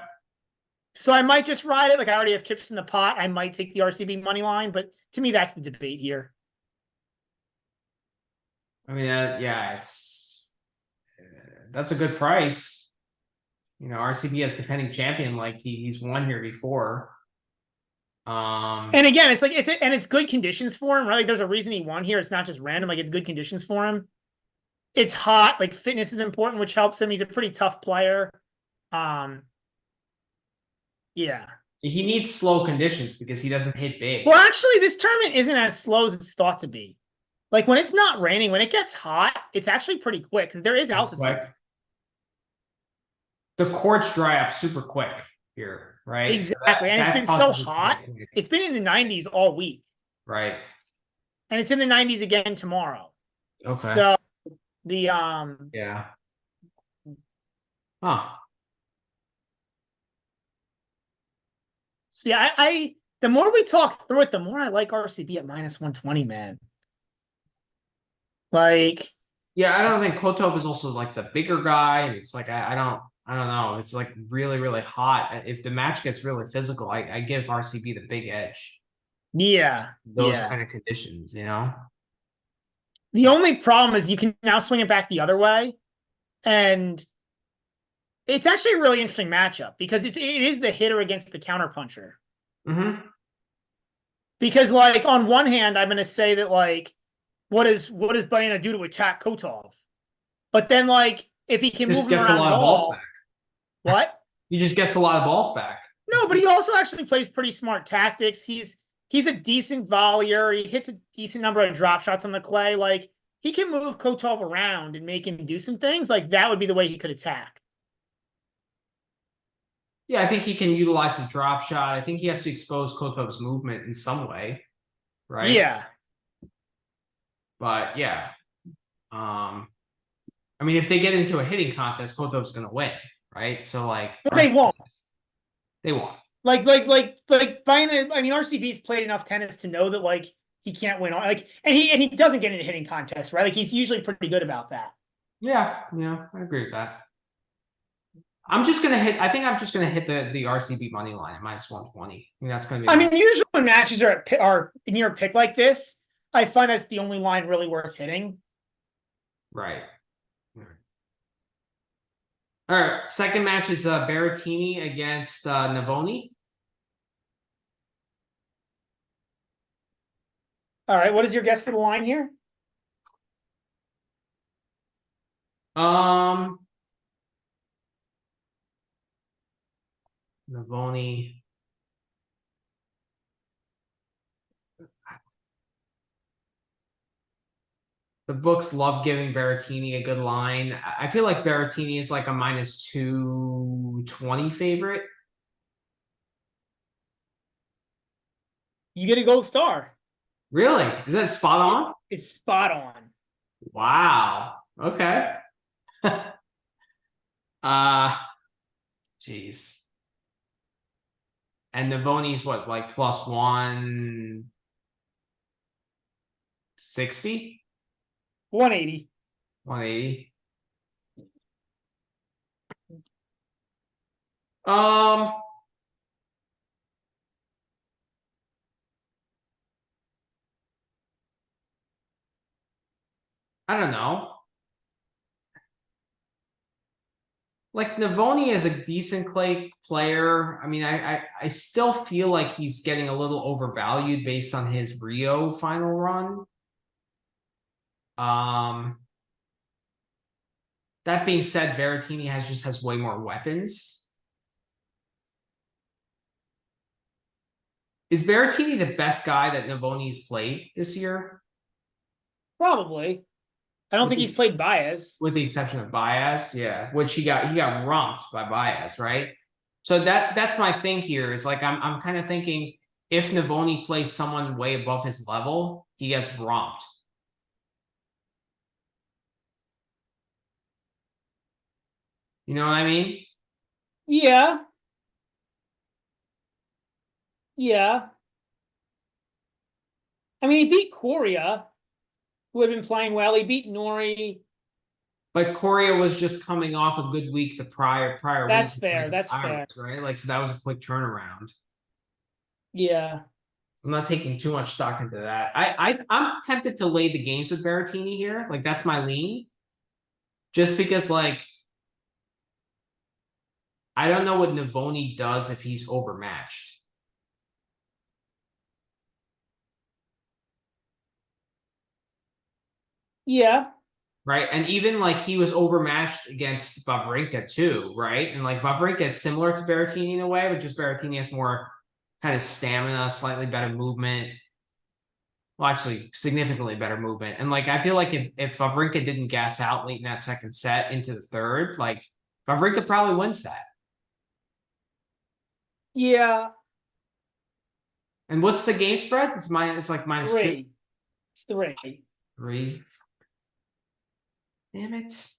So I might just ride it. Like I already have chips in the pot. I might take the RCB money line, but to me, that's the debate here. I mean, that's a good price. You know, RCB as defending champion, like he's won here before. And again, it's good conditions for him, right? Like there's a reason he won here. It's not just random. Like it's good conditions for him. It's hot. Like fitness is important, which helps him. He's a pretty tough player. Um, yeah. He needs slow conditions because he doesn't hit big. Well, actually, this tournament isn't as slow as it's thought to be. Like when it's not raining, when it gets hot, it's actually pretty quick because there is altitude. Quick. The courts dry up super quick here, right? Exactly. So and it's been so hot. It's been in the 90s all week. Right. And it's in the 90s again tomorrow. Okay. So the yeah. Huh. So yeah, I the more we talk through it, the more I like RCB at -120, man. Like, yeah, I don't think Kotov is also like the bigger guy, and it's like I don't know. It's like really, really hot. If the match gets really physical, I give RCB the big edge. yeah, Those kind of conditions, you know. The only problem is you can now swing it back the other way, and it's actually a really interesting matchup because it is the hitter against the counterpuncher. Mm-hmm. Because like on one hand, I'm going to say that like, what is Baena do to attack Kotov? But then like if he can Just move him gets a around lot at of balls all, back. what? He just gets a lot of balls back. No, but he also actually plays pretty smart tactics. He's a decent volleyer. He hits a decent number of drop shots on the clay. Like he can move Kotov around and make him do some things. Like that would be the way he could attack. Yeah, I think he can utilize the drop shot. I think he has to expose Kotov's movement in some way, right? Yeah. But yeah. I mean, if they get into a hitting contest, Kotov's gonna win, right? So like But they won't. They won't. Like Baena, I mean, RCB's played enough tennis to know that like he can't win. Like, and he doesn't get into hitting contests, right? Like he's usually pretty good about that. Yeah, I agree with that. I'm just gonna hit. I think I'm just gonna hit the RCB money line at -120. I think that's gonna be. I mean, usually when matches are near a pick like this, I find that's the only line really worth hitting. Right. All right. Second match is Berrettini against Navoni. All right, what is your guess for the line here? Navoni. The books love giving Berrettini a good line. I feel like Berrettini is like a -220 favorite. You get a gold star. Really? Is that spot on? It's spot on. Wow. Okay. Jeez. And Navoni's what, like +160? 180. 180. I don't know. Like Navoni is a decent clay player. I mean, I still feel like he's getting a little overvalued based on his Rio final run. That being said, Berrettini has way more weapons. Is Berrettini the best guy that Navoni's played this year? Probably. I don't think he's played Baez. With the exception of Baez, yeah. Which he got rumped by Baez, right? So that's my thing here is like I'm kind of thinking if Navoni plays someone way above his level, he gets romped. You know what I mean? Yeah. Yeah. I mean, he beat Coria, who had been playing well. He beat Nori. But Coria was just coming off a good week the prior That's week. fair. That's fair. Right? Like, so that was a quick turnaround. Yeah. I'm not taking too much stock into that. I'm tempted to lay the games with Berrettini here. Like, that's my lean. Just because, like, I don't know what Navoni does if he's overmatched. Yeah. right? And even like he was overmatched against Wawrinka too, right? And like Wawrinka is similar to Berrettini in a way, but just Berrettini has more kind of stamina, slightly better movement. Well, actually, significantly better movement. And like I feel like if Wawrinka didn't gas out late in that second set into the third, like Wawrinka probably wins that. Yeah, And what's the game spread? It's like minus 2. 3. It's 3. 3. Damn it.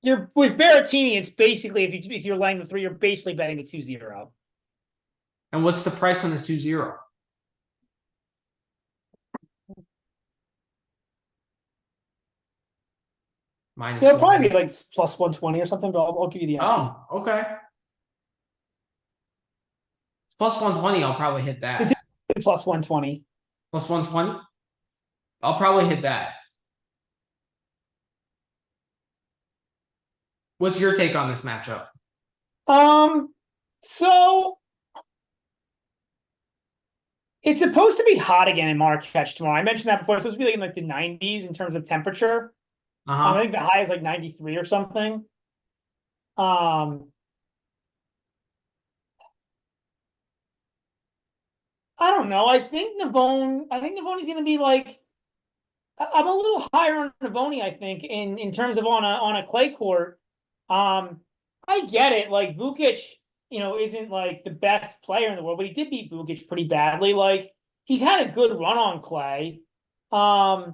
You're with Berrettini, it's basically if you're laying the 3, you're basically betting the 2-0. And what's the price on the 2-0? Minus It'll probably 1. be like plus 120 or something, but I'll give you the option. Oh, okay. It's plus 120. I'll probably hit that. It's plus 120. Plus 120? I'll probably hit that. What's your take on this matchup? So it's supposed to be hot again in Marrakech tomorrow. I mentioned that before. It's supposed to be like in like the 90s in terms of temperature. I think the high is like 93 or something. I don't know. I think Navoni's going to be like. I'm a little higher on Navoni. I think in terms of on a clay court. I get it. Like Vukic, isn't like the best player in the world, but he did beat Vukic pretty badly. Like he's had a good run on clay. I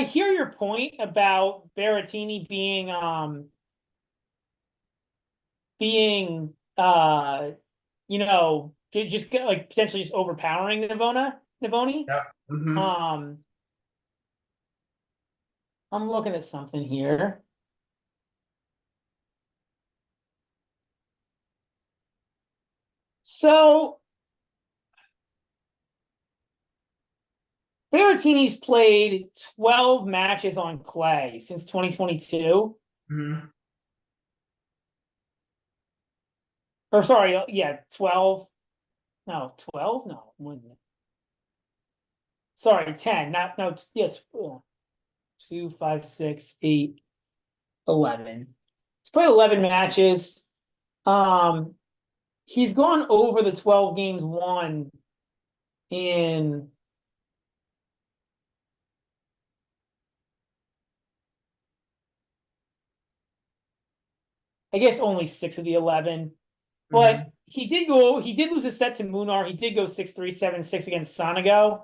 hear your point about Berrettini being just like potentially just overpowering Navoni. Yep. I'm looking at something here. So Berrettini's played 12 matches on clay since 2022. Or sorry, yeah, 12. No, 12? No, more than that. Sorry, 10. Yeah, it's 2, 5, 6, 8, 11. He's played 11 matches. He's gone over the 12 games won in I guess only 6 of the 11. But he did lose a set to Munar. He did go 6-3, 7-6 against Sonego.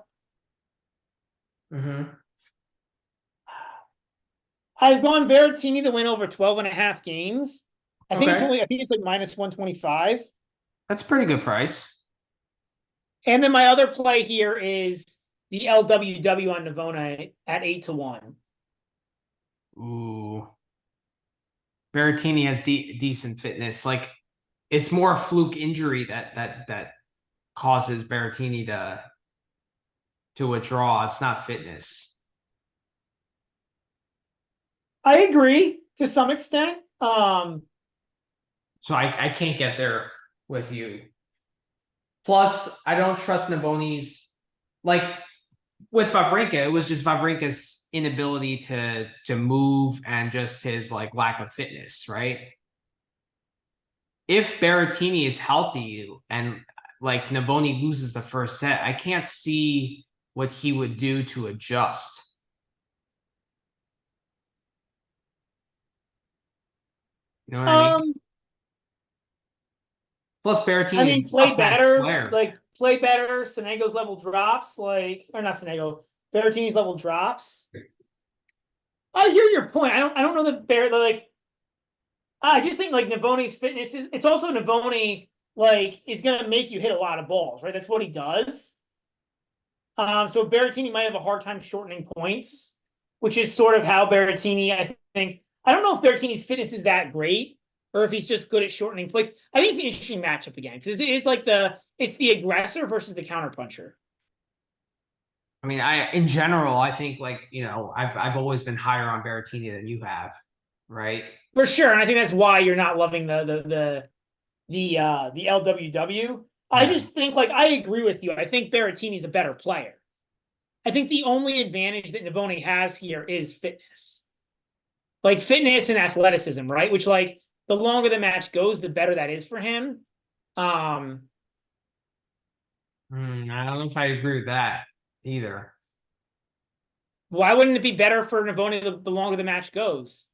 I've gone Berrettini to win over 12.5 games. I think it's like minus 125. That's a pretty good price. And then my other play here is the LWW on Navona at 8-1. Ooh. Berrettini has decent fitness. Like it's more a fluke injury that causes Berrettini to withdraw. It's not fitness. I agree to some extent. So I can't get there with you. Plus, I don't trust Navoni's like with Wawrinka, it was just Wawrinka's inability to move and just his like lack of fitness, right? If Berrettini is healthy and like Navoni loses the first set, I can't see what he would do to adjust. You know what I mean? Plus, Berrettini is play a better, player. play better. Sonego's level drops, or not Sonego. Berrettini's level drops. I hear your point. I don't know that I just think like Navoni's fitness it's also Navoni is gonna make you hit a lot of balls, right? That's what he does. So Berrettini might have a hard time shortening points, which is sort of how Berrettini, I think. I don't know if Berrettini's fitness is that great or if he's just good at shortening points. I think it's an interesting matchup again because it is like it's the aggressor versus the counterpuncher. I mean, in general, I think I've always been higher on Berrettini than you have, right? For sure, and I think that's why you're not loving the LWW. I just think I agree with you. I think Berrettini's a better player. I think the only advantage that Navoni has here is fitness. Like fitness and athleticism, right? Which like the longer the match goes, the better that is for him. Um, I don't know if I agree with that either. why wouldn't it be better for Navoni the longer the match goes?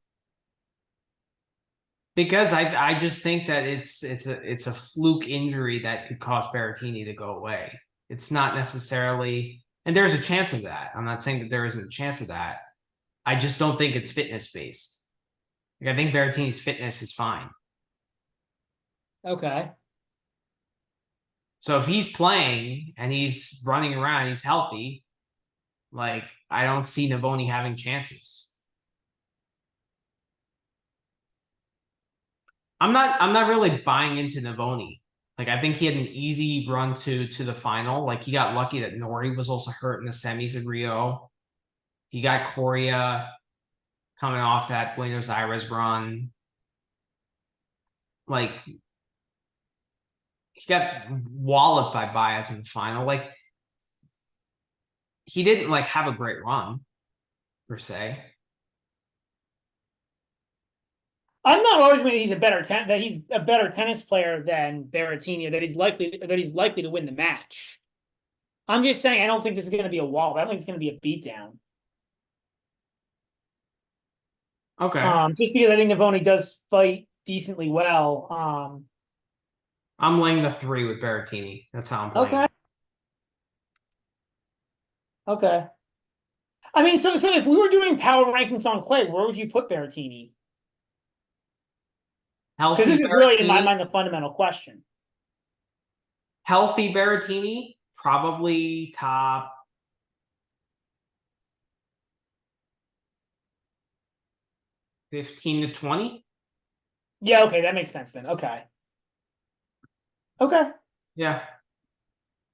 Because I just think that it's a fluke injury that could cause Berrettini to go away. It's not necessarily, and there's a chance of that. I'm not saying that there isn't a chance of that. I just don't think it's fitness based. Like I think Berrettini's fitness is fine. Okay. So if he's playing and he's running around, he's healthy, like I don't see Navoni having chances. I'm not really buying into Navoni. Like I think he had an easy run to the final. Like he got lucky that Nori was also hurt in the semis in Rio. He got Coria coming off that Buenos Aires run. Like he got walloped by Baez in the final. Like he didn't like have a great run per se. I'm not arguing that he's a better tennis player than Berrettini, that he's likely to win the match. I'm just saying I don't think this is going to be a wall. I don't think it's going to be a beatdown. Okay. Just because I think Navoni does fight decently well. I'm laying the 3 with Berrettini. That's how I'm playing. Okay. Okay. I mean, so if we were doing power rankings on clay, where would you put Berrettini? Because Healthy this is really, in my Berrettini. mind, the fundamental question. Healthy Berrettini, probably top 15 to 20. Yeah, okay, that makes sense then. Okay. Okay. Yeah.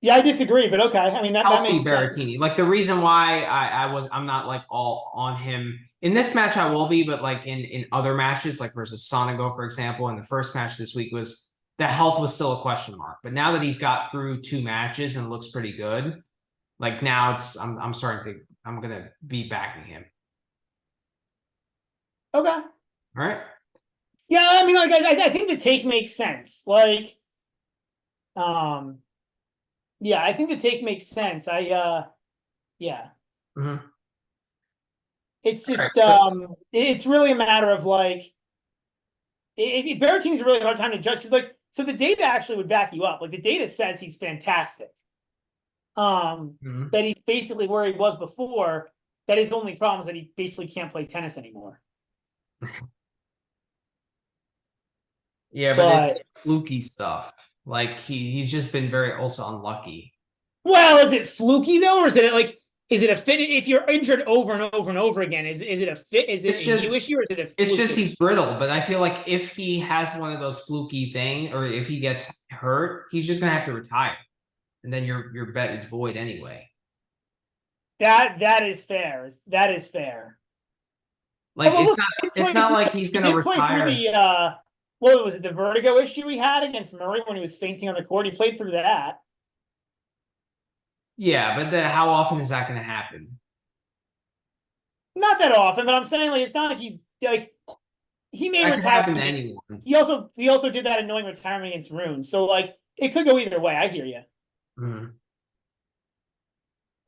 Yeah, I disagree, but okay. I mean, that Healthy makes sense. Berrettini. Like the reason why I'm not like all on him in this match, I will be, but like in other matches, like versus Sonego, for example, in the first match this week was the health was still a question mark. But now that he's got through 2 matches and looks pretty good, like now I'm starting to I'm gonna be backing him. Okay. All right. Yeah, I mean, like, I think the take makes sense. Like, um, yeah, I think the take makes sense. Yeah. Mm-hmm. It's All right. just, So it's really a matter of like, Berrettini's a really hard time to judge because, like, so the data actually would back you up. Like, the data says he's fantastic. mhm. That he's basically where he was before. That his only problem is that he basically can't play tennis anymore. Yeah, but But it's fluky stuff. Like he's just been very also unlucky. well, is it fluky though, or is it like is it a fit? If you're injured over and over and over again, is it a fit? Is it It's a you just issue or is it a it's fluke just issue? he's brittle, but I feel like if he has one of those fluky thing or if he gets hurt, he's just gonna have to retire. And then your bet is void anyway. That is fair. That is fair. Like Well, look, it's not like he's he gonna did play through retire. the what was it, the vertigo issue he had against Murray when he was fainting on the court. He played through that. Yeah, but how often is that gonna happen? Not that often, but I'm saying like it's not like he's like he may That could retire. happen to anyone. He also did that annoying retirement against Rune. So like it could go either way. I hear you. Mhm.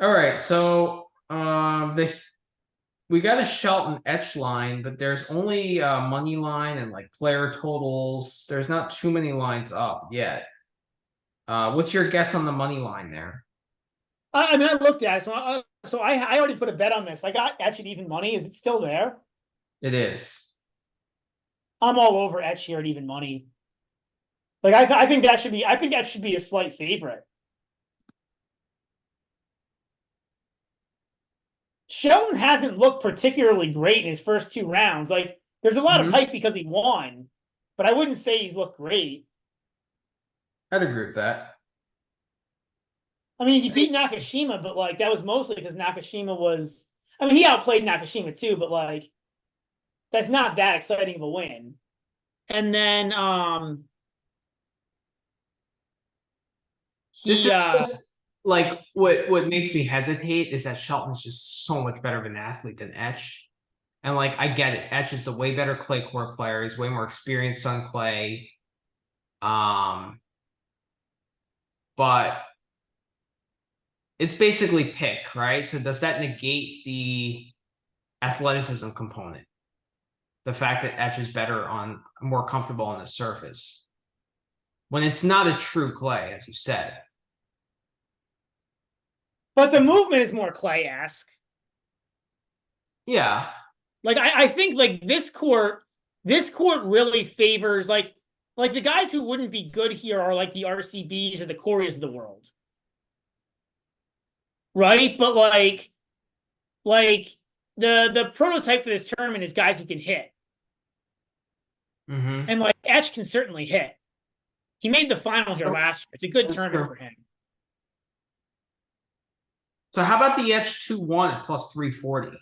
All right, so the we got a Shelton Etch line, but there's only money line and like player totals. There's not too many lines up yet. What's your guess on the money line there? I mean, I looked at it, so I already put a bet on this. I got Etch at even money. Is it still there? It is. I'm all over Etch here at even money. Like I think that should be. I think that should be a slight favorite. Shelton hasn't looked particularly great in his first 2 rounds. Like there's a lot of hype because he won, but I wouldn't say he's looked great. I'd agree with that. I mean, he beat Nakashima, but like that was mostly because Nakashima was. I mean, he outplayed Nakashima too, but like that's not that exciting of a win. And then This he is just like what makes me hesitate is that Shelton's just so much better of an athlete than Etch. And like I get it. Etch is a way better clay court player. He's way more experienced on clay. But it's basically pick, right? So does that negate the athleticism component? The fact that Etch is better on more comfortable on the surface. When it's not a true clay, as you said. But the movement is more clay-esque. Yeah. Like I think like this court really favors like the guys who wouldn't be good here are like the RCBs or the Koreas of the world. Right? But like the prototype for this tournament is guys who can hit. Mm-hmm. And like Etch can certainly hit. He made the final here last year. It's a good tournament for him. So how about the Etch 2-1 at plus 340?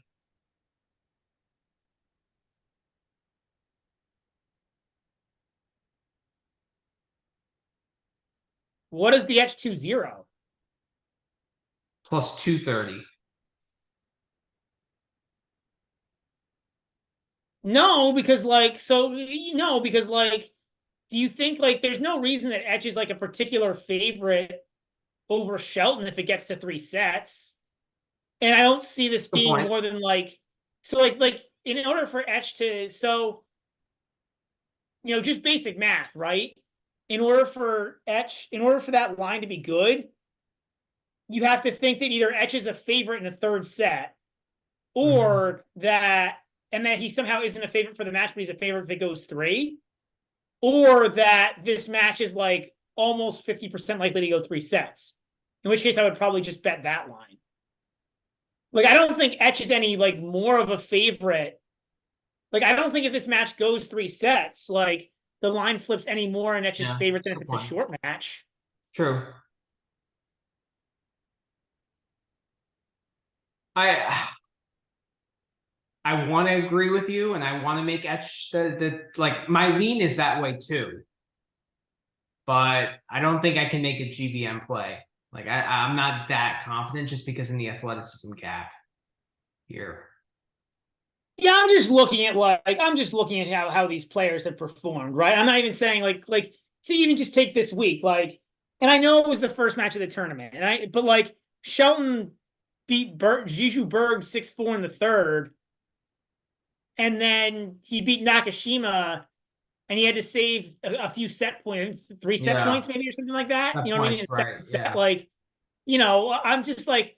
What is the Etch 2-0? Plus 230. No, because like because like do you think like there's no reason that Etch is like a particular favorite over Shelton if it gets to 3 sets? And I don't see this being more than like so like in order for Etch to just basic math, right? In order for that line to be good, you have to think that either Etch is a favorite in the third set, or that he somehow isn't a favorite for the match, but he's a favorite if it goes 3, or that this match is like almost 50% likely to go 3 sets. In which case, I would probably just bet that line. Like, I don't think Etch is any like more of a favorite. Like, I don't think if this match goes 3 sets, like the line flips any more in Etch's favorite than if it's a short match. True. I want to agree with you, and I want to make Etch the like my lean is that way too. But I don't think I can make a GBM play. Like I'm not that confident just because in the athleticism gap here. Yeah, I'm just looking at how these players have performed, right? I'm not even saying like to even just take this week, like, and I know it was the first match of the tournament, but like Shelton beat Jiju Berg 6-4 in the third, and then he beat Nakashima, and he had to save a few set points, 3 set points maybe or something like that. That you know what I mean? points, right? Set, like, I'm just like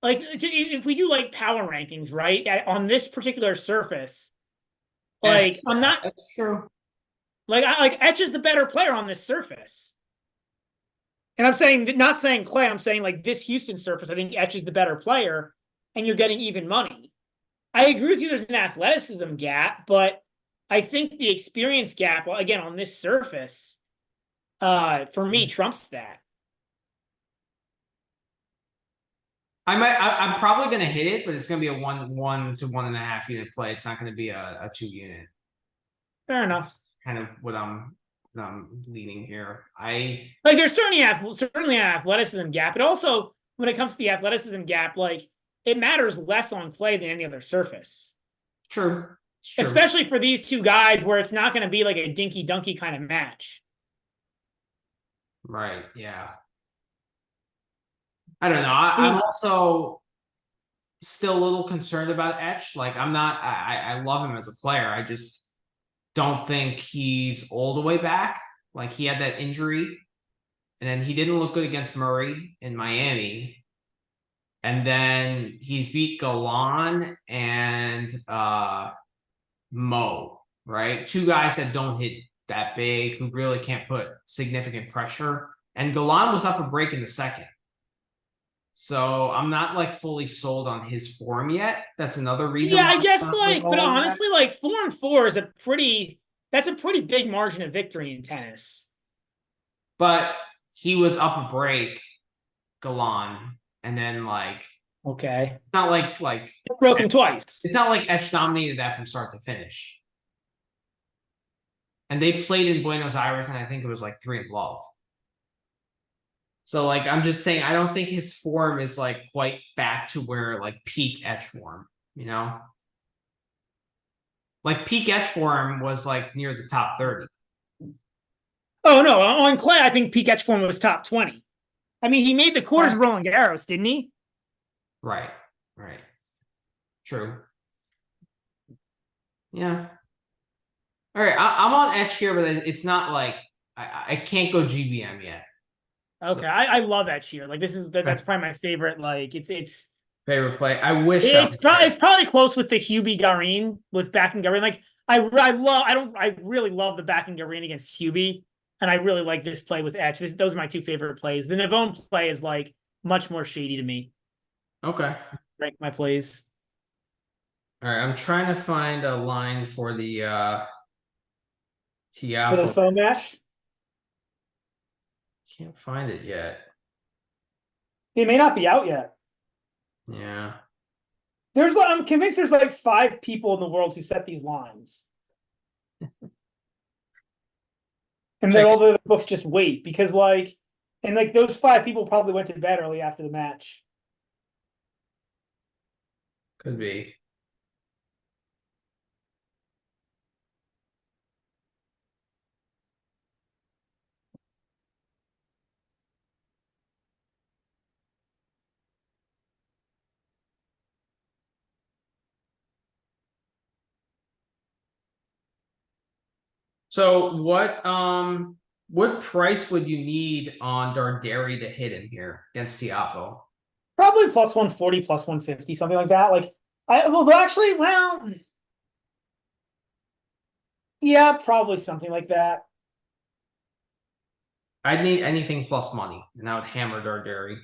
if we do like power rankings, right, on this particular surface, like I'm not. That's true. Like Etch is the better player on this surface. And I'm saying, not saying clay, I'm saying like this Houston surface, I think Etch is the better player, and you're getting even money. I agree with you, there's an athleticism gap, but I think the experience gap, well, again, on this surface, for me, trumps that. I'm probably gonna hit it, but it's gonna be a 1 to 1.5 unit play. It's not gonna be a 2 unit. Fair enough. That's kind of what I'm leaning here. Like there's certainly an athleticism gap. But also, when it comes to the athleticism gap, like it matters less on clay than any other surface. True. Especially for these two guys, where it's not going to be like a dinky dunky kind of match. Right. Yeah. I don't know. I'm also still a little concerned about Etch. Like I'm not. I love him as a player. I just don't think he's all the way back. Like he had that injury, and then he didn't look good against Murray in Miami. And then he's beat Galan and Mo, right? 2 guys that don't hit that big, who really can't put significant pressure. And Galan was up a break in the second. So I'm not like fully sold on his form yet. That's another reason. Yeah, I guess like, but honestly, like 4-4 is that's a pretty big margin of victory in tennis. But he was up a break, Galan, and then like okay, it's not like broke him twice. It's not like Etch dominated that from start to finish. And they played in Buenos Aires, and I think it was like 3 love. So like I'm just saying I don't think his form is like quite back to where like peak etch form, you know? Like peak etch form was like near the top 30. Oh no, on clay, I think peak etch form was top 20. I mean, he made the quarters Roland Garros, didn't he? Right. Right. True. Yeah. All right. I'm on etch here, but it's not like I can't go GBM yet. So Okay, I love etch here. Like this is that's probably my favorite. Like it's favorite play. I wish I was it's probably close with the Hubie Garin with back and Garin. Like I really love the back and Garin against Hubie, and I really like this play with etch. Those are my two favorite plays. The Navone play is like much more shady to me. Okay. Rank my plays. All right. I'm trying to find a line for the For the Tiafo. foam match, Can't find it yet. it may not be out yet. Yeah. I'm convinced there's like 5 people in the world who set these lines. And then Check. all the books just wait because like those 5 people probably went to bed early after the match. Could be. So what price would you need on Darderi to hit him here against Tiafo? Probably plus 140, plus 150, something like that. Like yeah, probably something like that. I'd need anything plus money, and I would hammer Darderi.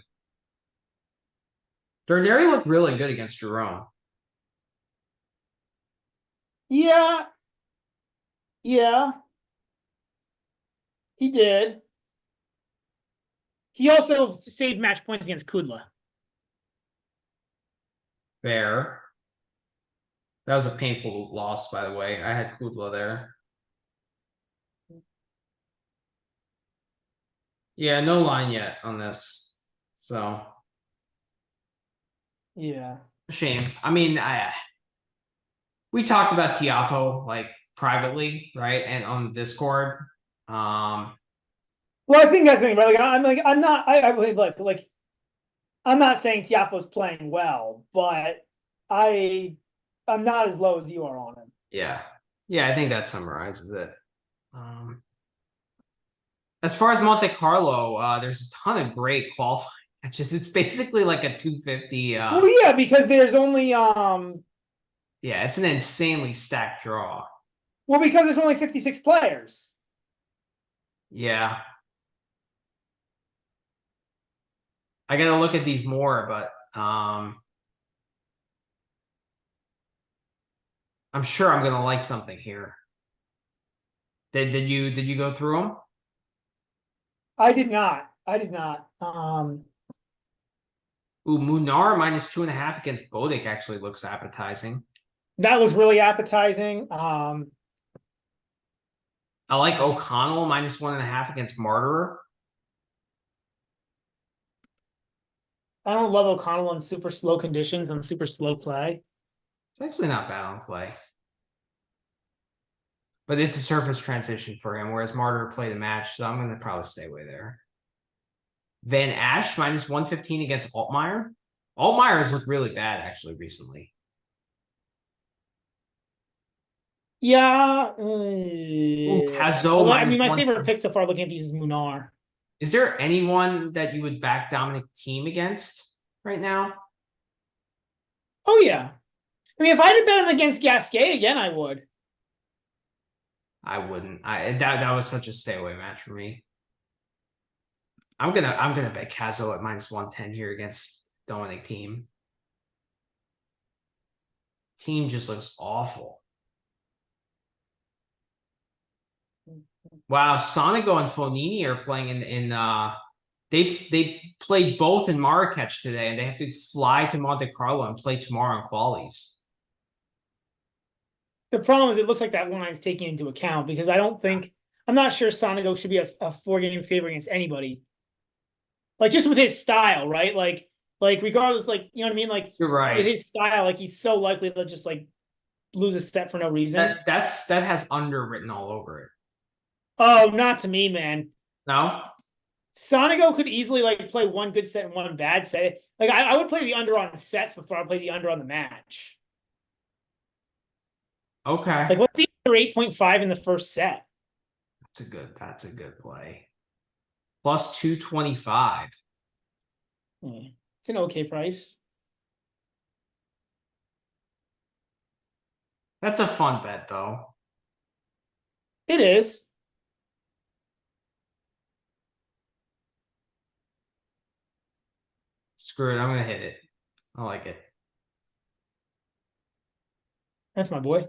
Darderi looked really good against Jerome. Yeah, yeah, he did. He also saved match points against Kudla. Fair. That was a painful loss, by the way. I had Kudla there. Yeah, no line yet on this. So Yeah. shame. I mean, we talked about Tiafo like privately, right? And on Discord. Well, I think that's the thing, right? I'm not I like I'm not saying Tiafoe's playing well, but I I'm not as low as you are on him. Yeah. Yeah, I think that summarizes it. As far as Monte Carlo, there's a ton of great qualifying matches. It's basically like a 250. Well, yeah, because there's only Yeah, it's an insanely stacked draw. well, because there's only 56 players. Yeah. I gotta look at these more, but I'm sure I'm gonna like something here. Did you go through them? I did not. I did not. Ooh, Munar minus 2.5 against Bodic actually looks appetizing. That was really appetizing. I like O'Connell minus 1.5 against Martyrer. I don't love O'Connell on super slow conditions on super slow play. It's actually not bad on play. But it's a surface transition for him, whereas Martyr played a match, so I'm going to probably stay away there. Van Ash minus 115 against Altmaier. Altmaier has looked really bad, actually, recently. Yeah. Ooh, Cazot I mean, minus my one. favorite pick so far looking at these is Munar. Is there anyone that you would back Dominic Thiem against right now? Oh, yeah. I mean, if I had to bet him against Gasquet again, I would. I wouldn't. That was such a stay away match for me. I'm gonna bet Cazot at minus 110 here against Dominic Thiem. Team just looks awful. Wow, Sonigo and Fonini are playing in they played both in Marrakech today, and they have to fly to Monte Carlo and play tomorrow in qualies. The problem is it looks like that line is taken into account because I'm not sure Sonigo should be a 4-game favorite against anybody. Like just with his style, right? Like regardless, like you know what I mean? Like You're with right. his style, like he's so likely to just like lose a set for no reason. That has underwritten all over it. Oh, not to me, man. No? Sonigo could easily like play one good set and one bad set. Like I would play the under on sets before I play the under on the match. Okay. Like what's the under 8.5 in the first set? That's a good play. Plus 225. It's an okay price. That's a fun bet though. It is. Screw it, I'm gonna hit it. I like it. That's my boy.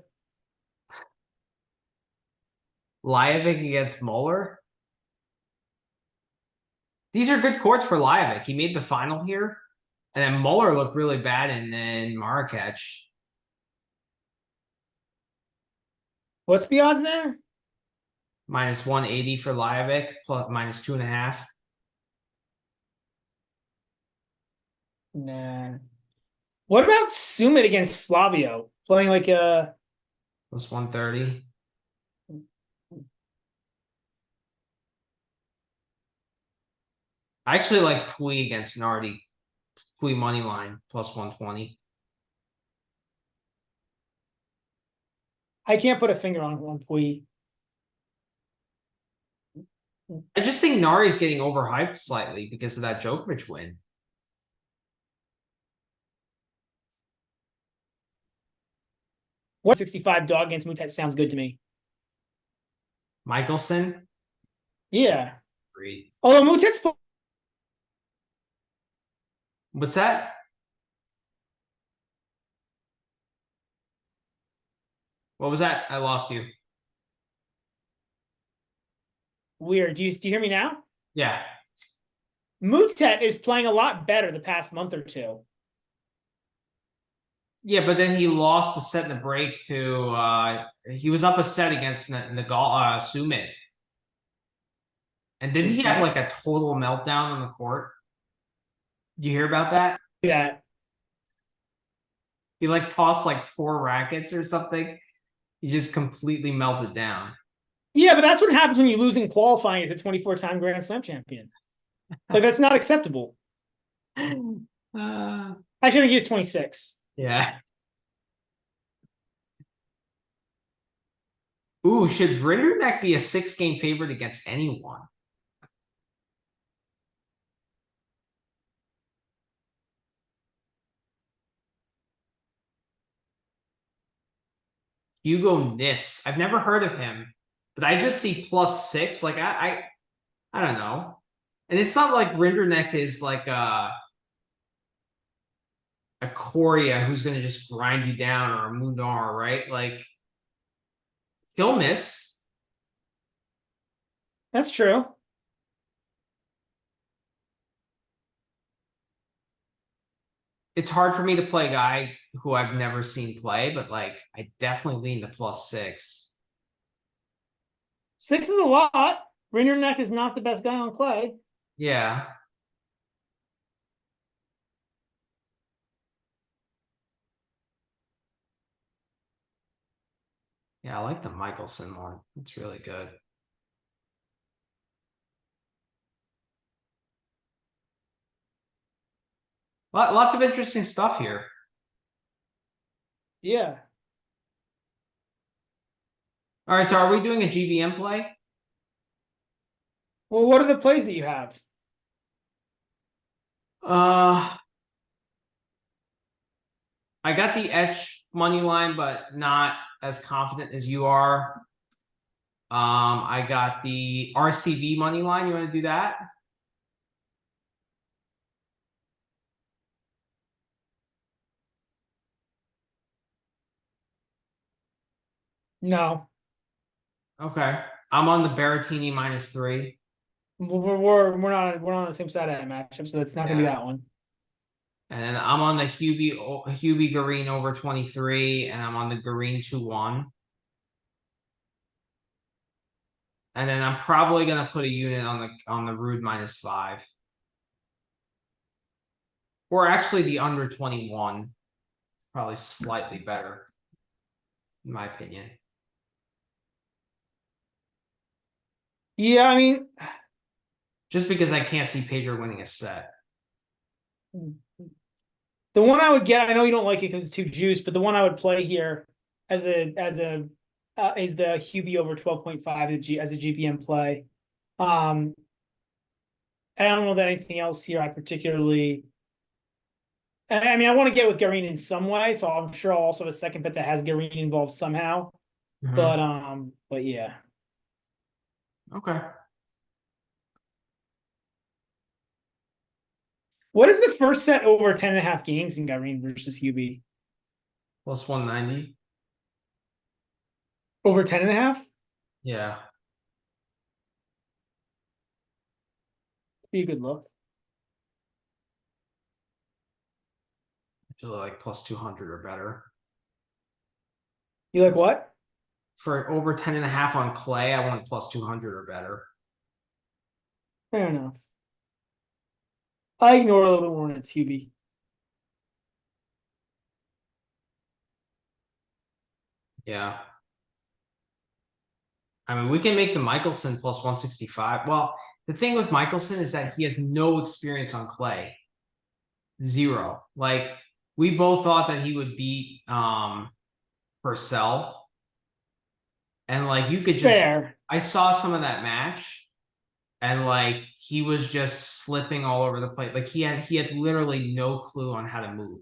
Liavik against Muller. These are good courts for Liavik. He made the final here. And then Muller looked really bad in Marrakech. What's the odds there? Minus 180 for Liavik, plus minus 2.5. Nah. What about Sumit against Flavio? Playing like a Plus 130. I actually like Pui against Nardi. Pui money line, plus 120. I can't put a finger on one Pui. I just think Nari's getting overhyped slightly because of that Djokovic win. What 65 dog against Mutet sounds good to me. Michelson? Yeah. Great. Although Mutet's What's that? What was that? I lost you. weird. Do you hear me now? Yeah. Mutet is playing a lot better the past month or two. Yeah, but then he lost the set in the break to he was up a set against Nagal Sumit. And didn't he have like a total meltdown on the court? You hear about that? Yeah. He like tossed like 4 rackets or something. He just completely melted down. Yeah, but that's what happens when you lose in qualifying as a 24-time Grand Slam champion. Like that's not acceptable. Actually, I think he's 26. Yeah. Ooh, should Rinderknecht be a 6-game favorite against anyone? Hugo Nis. I've never heard of him, but I just see +6. Like I don't know. And it's not like Rinderknecht is like a Coria who's gonna just grind you down or a Munar, right? Like he'll miss. That's true. It's hard for me to play a guy who I've never seen play, but like I definitely lean to +6. 6 is a lot. Rinderknecht is not the best guy on clay. Yeah. Yeah, I like the Michelson one. It's really good. Lots of interesting stuff here. Yeah. All right, so are we doing a GBM play? Well, what are the plays that you have? I got the Etch money line, but not as confident as you are. I got the RCV money line. You want to do that? No. Okay. I'm on the Berrettini -3. We're not on the same side of that matchup, so it's not gonna be that one. And then I'm on the Hubie Green over 23, and I'm on the Green 2-1. And then I'm probably gonna put a unit on the Rude -5. Or actually the under 21. Probably slightly better, in my opinion. Yeah, I mean, Just because I can't see Pedro winning a set. the one I would get, I know you don't like it because it's too juiced, but the one I would play here as a is the Hubie over 12.5 as a GPM play. I don't know that anything else here I particularly. I mean, I want to get with Garin in some way, so I'm sure I'll also have a second bet that has Garin involved somehow. But yeah. Okay. What is the first set over 10.5 games in Garin versus Hubie? Plus 190. Over 10.5? Yeah. Be a good look. I feel like plus 200 or better. You like what? For over 10.5 on clay, I want plus 200 or better. Fair enough. I ignore a little bit more when it's Hubie. Yeah. I mean, we can make the Michelson plus 165. Well, the thing with Michelson is that he has no experience on clay. Zero. Like, we both thought that he would beat Purcell. And like you could just Fair. I saw some of that match and like he was just slipping all over the place. Like he had literally no clue on how to move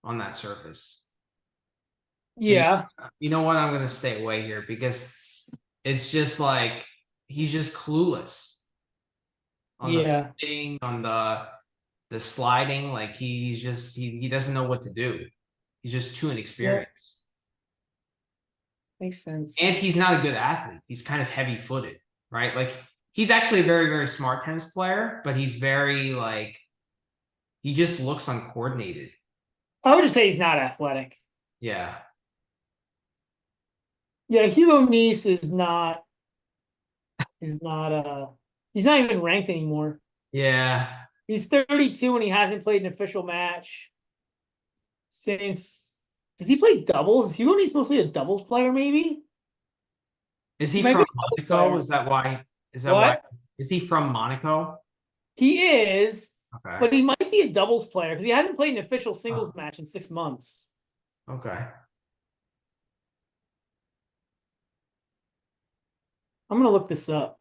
on that surface. So Yeah. you know what? I'm gonna stay away here because it's just like he's just clueless on the thing, on the sliding. Like he's just he doesn't know what to do. He's just too inexperienced. Makes sense. And he's not a good athlete. He's kind of heavy footed, right? Like he's actually a very, very smart tennis player, but he's very like he just looks uncoordinated. I would just say he's not athletic. Yeah. Yeah, Hugo Nice is not he's not even ranked anymore. Yeah. He's 32 and he hasn't played an official match since. Does he play doubles? Is Hugo Nice mostly a doubles player, maybe? Is he might from be a doubles Monaco? player. Is that why? Is that why? What? Is he from Monaco? He is, Okay. but he might be a doubles player because he hasn't played an official singles match in 6 months. Okay. I'm gonna look this up.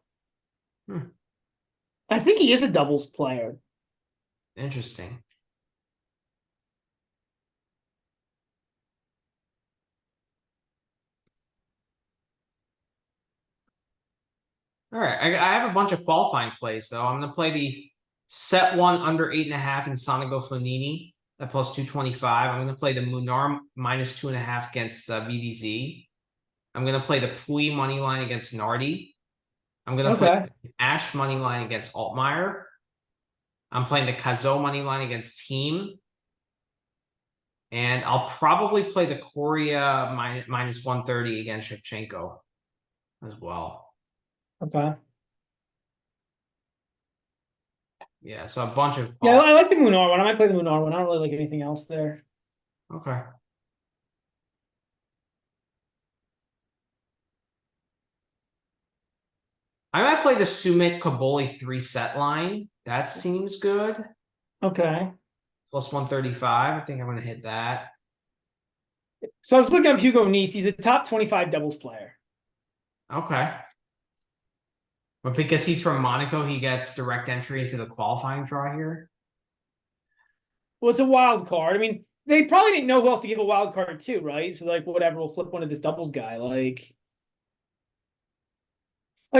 I think he is a doubles player. Interesting. All right. I have a bunch of qualifying plays though. I'm gonna play the set one under 8.5 in Sonigo Fonini at plus 225. I'm gonna play the Munar minus 2.5 against VDZ. I'm gonna play the Pui money line against Nardi. I'm gonna play the Ash money line against Altmaier. I'm playing the Kazo money line against Team. And I'll probably play the Korea minus 130 against Shevchenko as well. Okay. Yeah, so a bunch of Yeah, I like the Munar one. I might play the Munar one. I don't really like anything else there. Okay. I might play the Sumit Kaboli 3-set line. That seems good. Okay. Plus 135. I think I'm going to hit that. So I was looking up Hugo Nice. He's a top 25 doubles player. Okay. But because he's from Monaco, he gets direct entry into the qualifying draw here. Well, it's a wild card. I mean, they probably didn't know who else to give a wild card to, right? So like, whatever, we'll flip one of this doubles guy. Like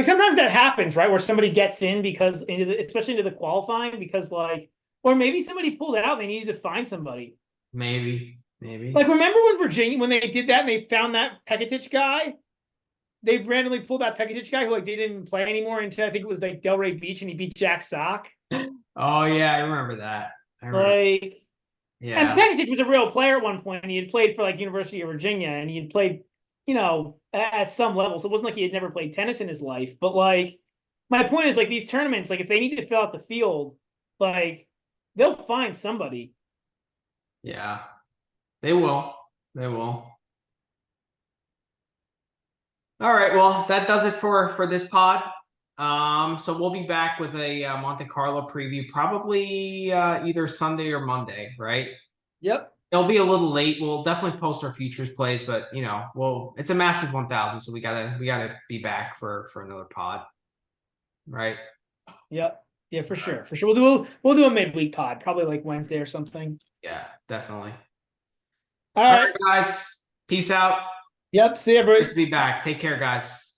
sometimes that happens, right? Where somebody gets in because especially into the qualifying because like, or maybe somebody pulled out and they needed to find somebody. Maybe. Like remember when they did that and they found that Pekatich guy? They randomly pulled that Pekatich guy who like they didn't play anymore until I think it was like Delray Beach and he beat Jack Sock. Oh yeah, I remember that. Like, yeah. And Pekatich was a real player at one point. And he had played for like University of Virginia and he had played, at some level. So it wasn't like he had never played tennis in his life. But like, my point is like these tournaments, like if they need to fill out the field, like they'll find somebody. Yeah, they will. They will. All right. Well, that does it for this pod. So we'll be back with a Monte Carlo preview, probably either Sunday or Monday, right? Yep. It'll be a little late. We'll definitely post our futures plays, but you know, it's a Masters 1000, so we gotta be back for another pod, right? Yep. Yeah, for sure. For sure. We'll do a midweek pod, probably like Wednesday or something. Yeah, definitely. All All right. right, guys. Peace out. Yep. See you, Great everybody. to be back. Take care, guys.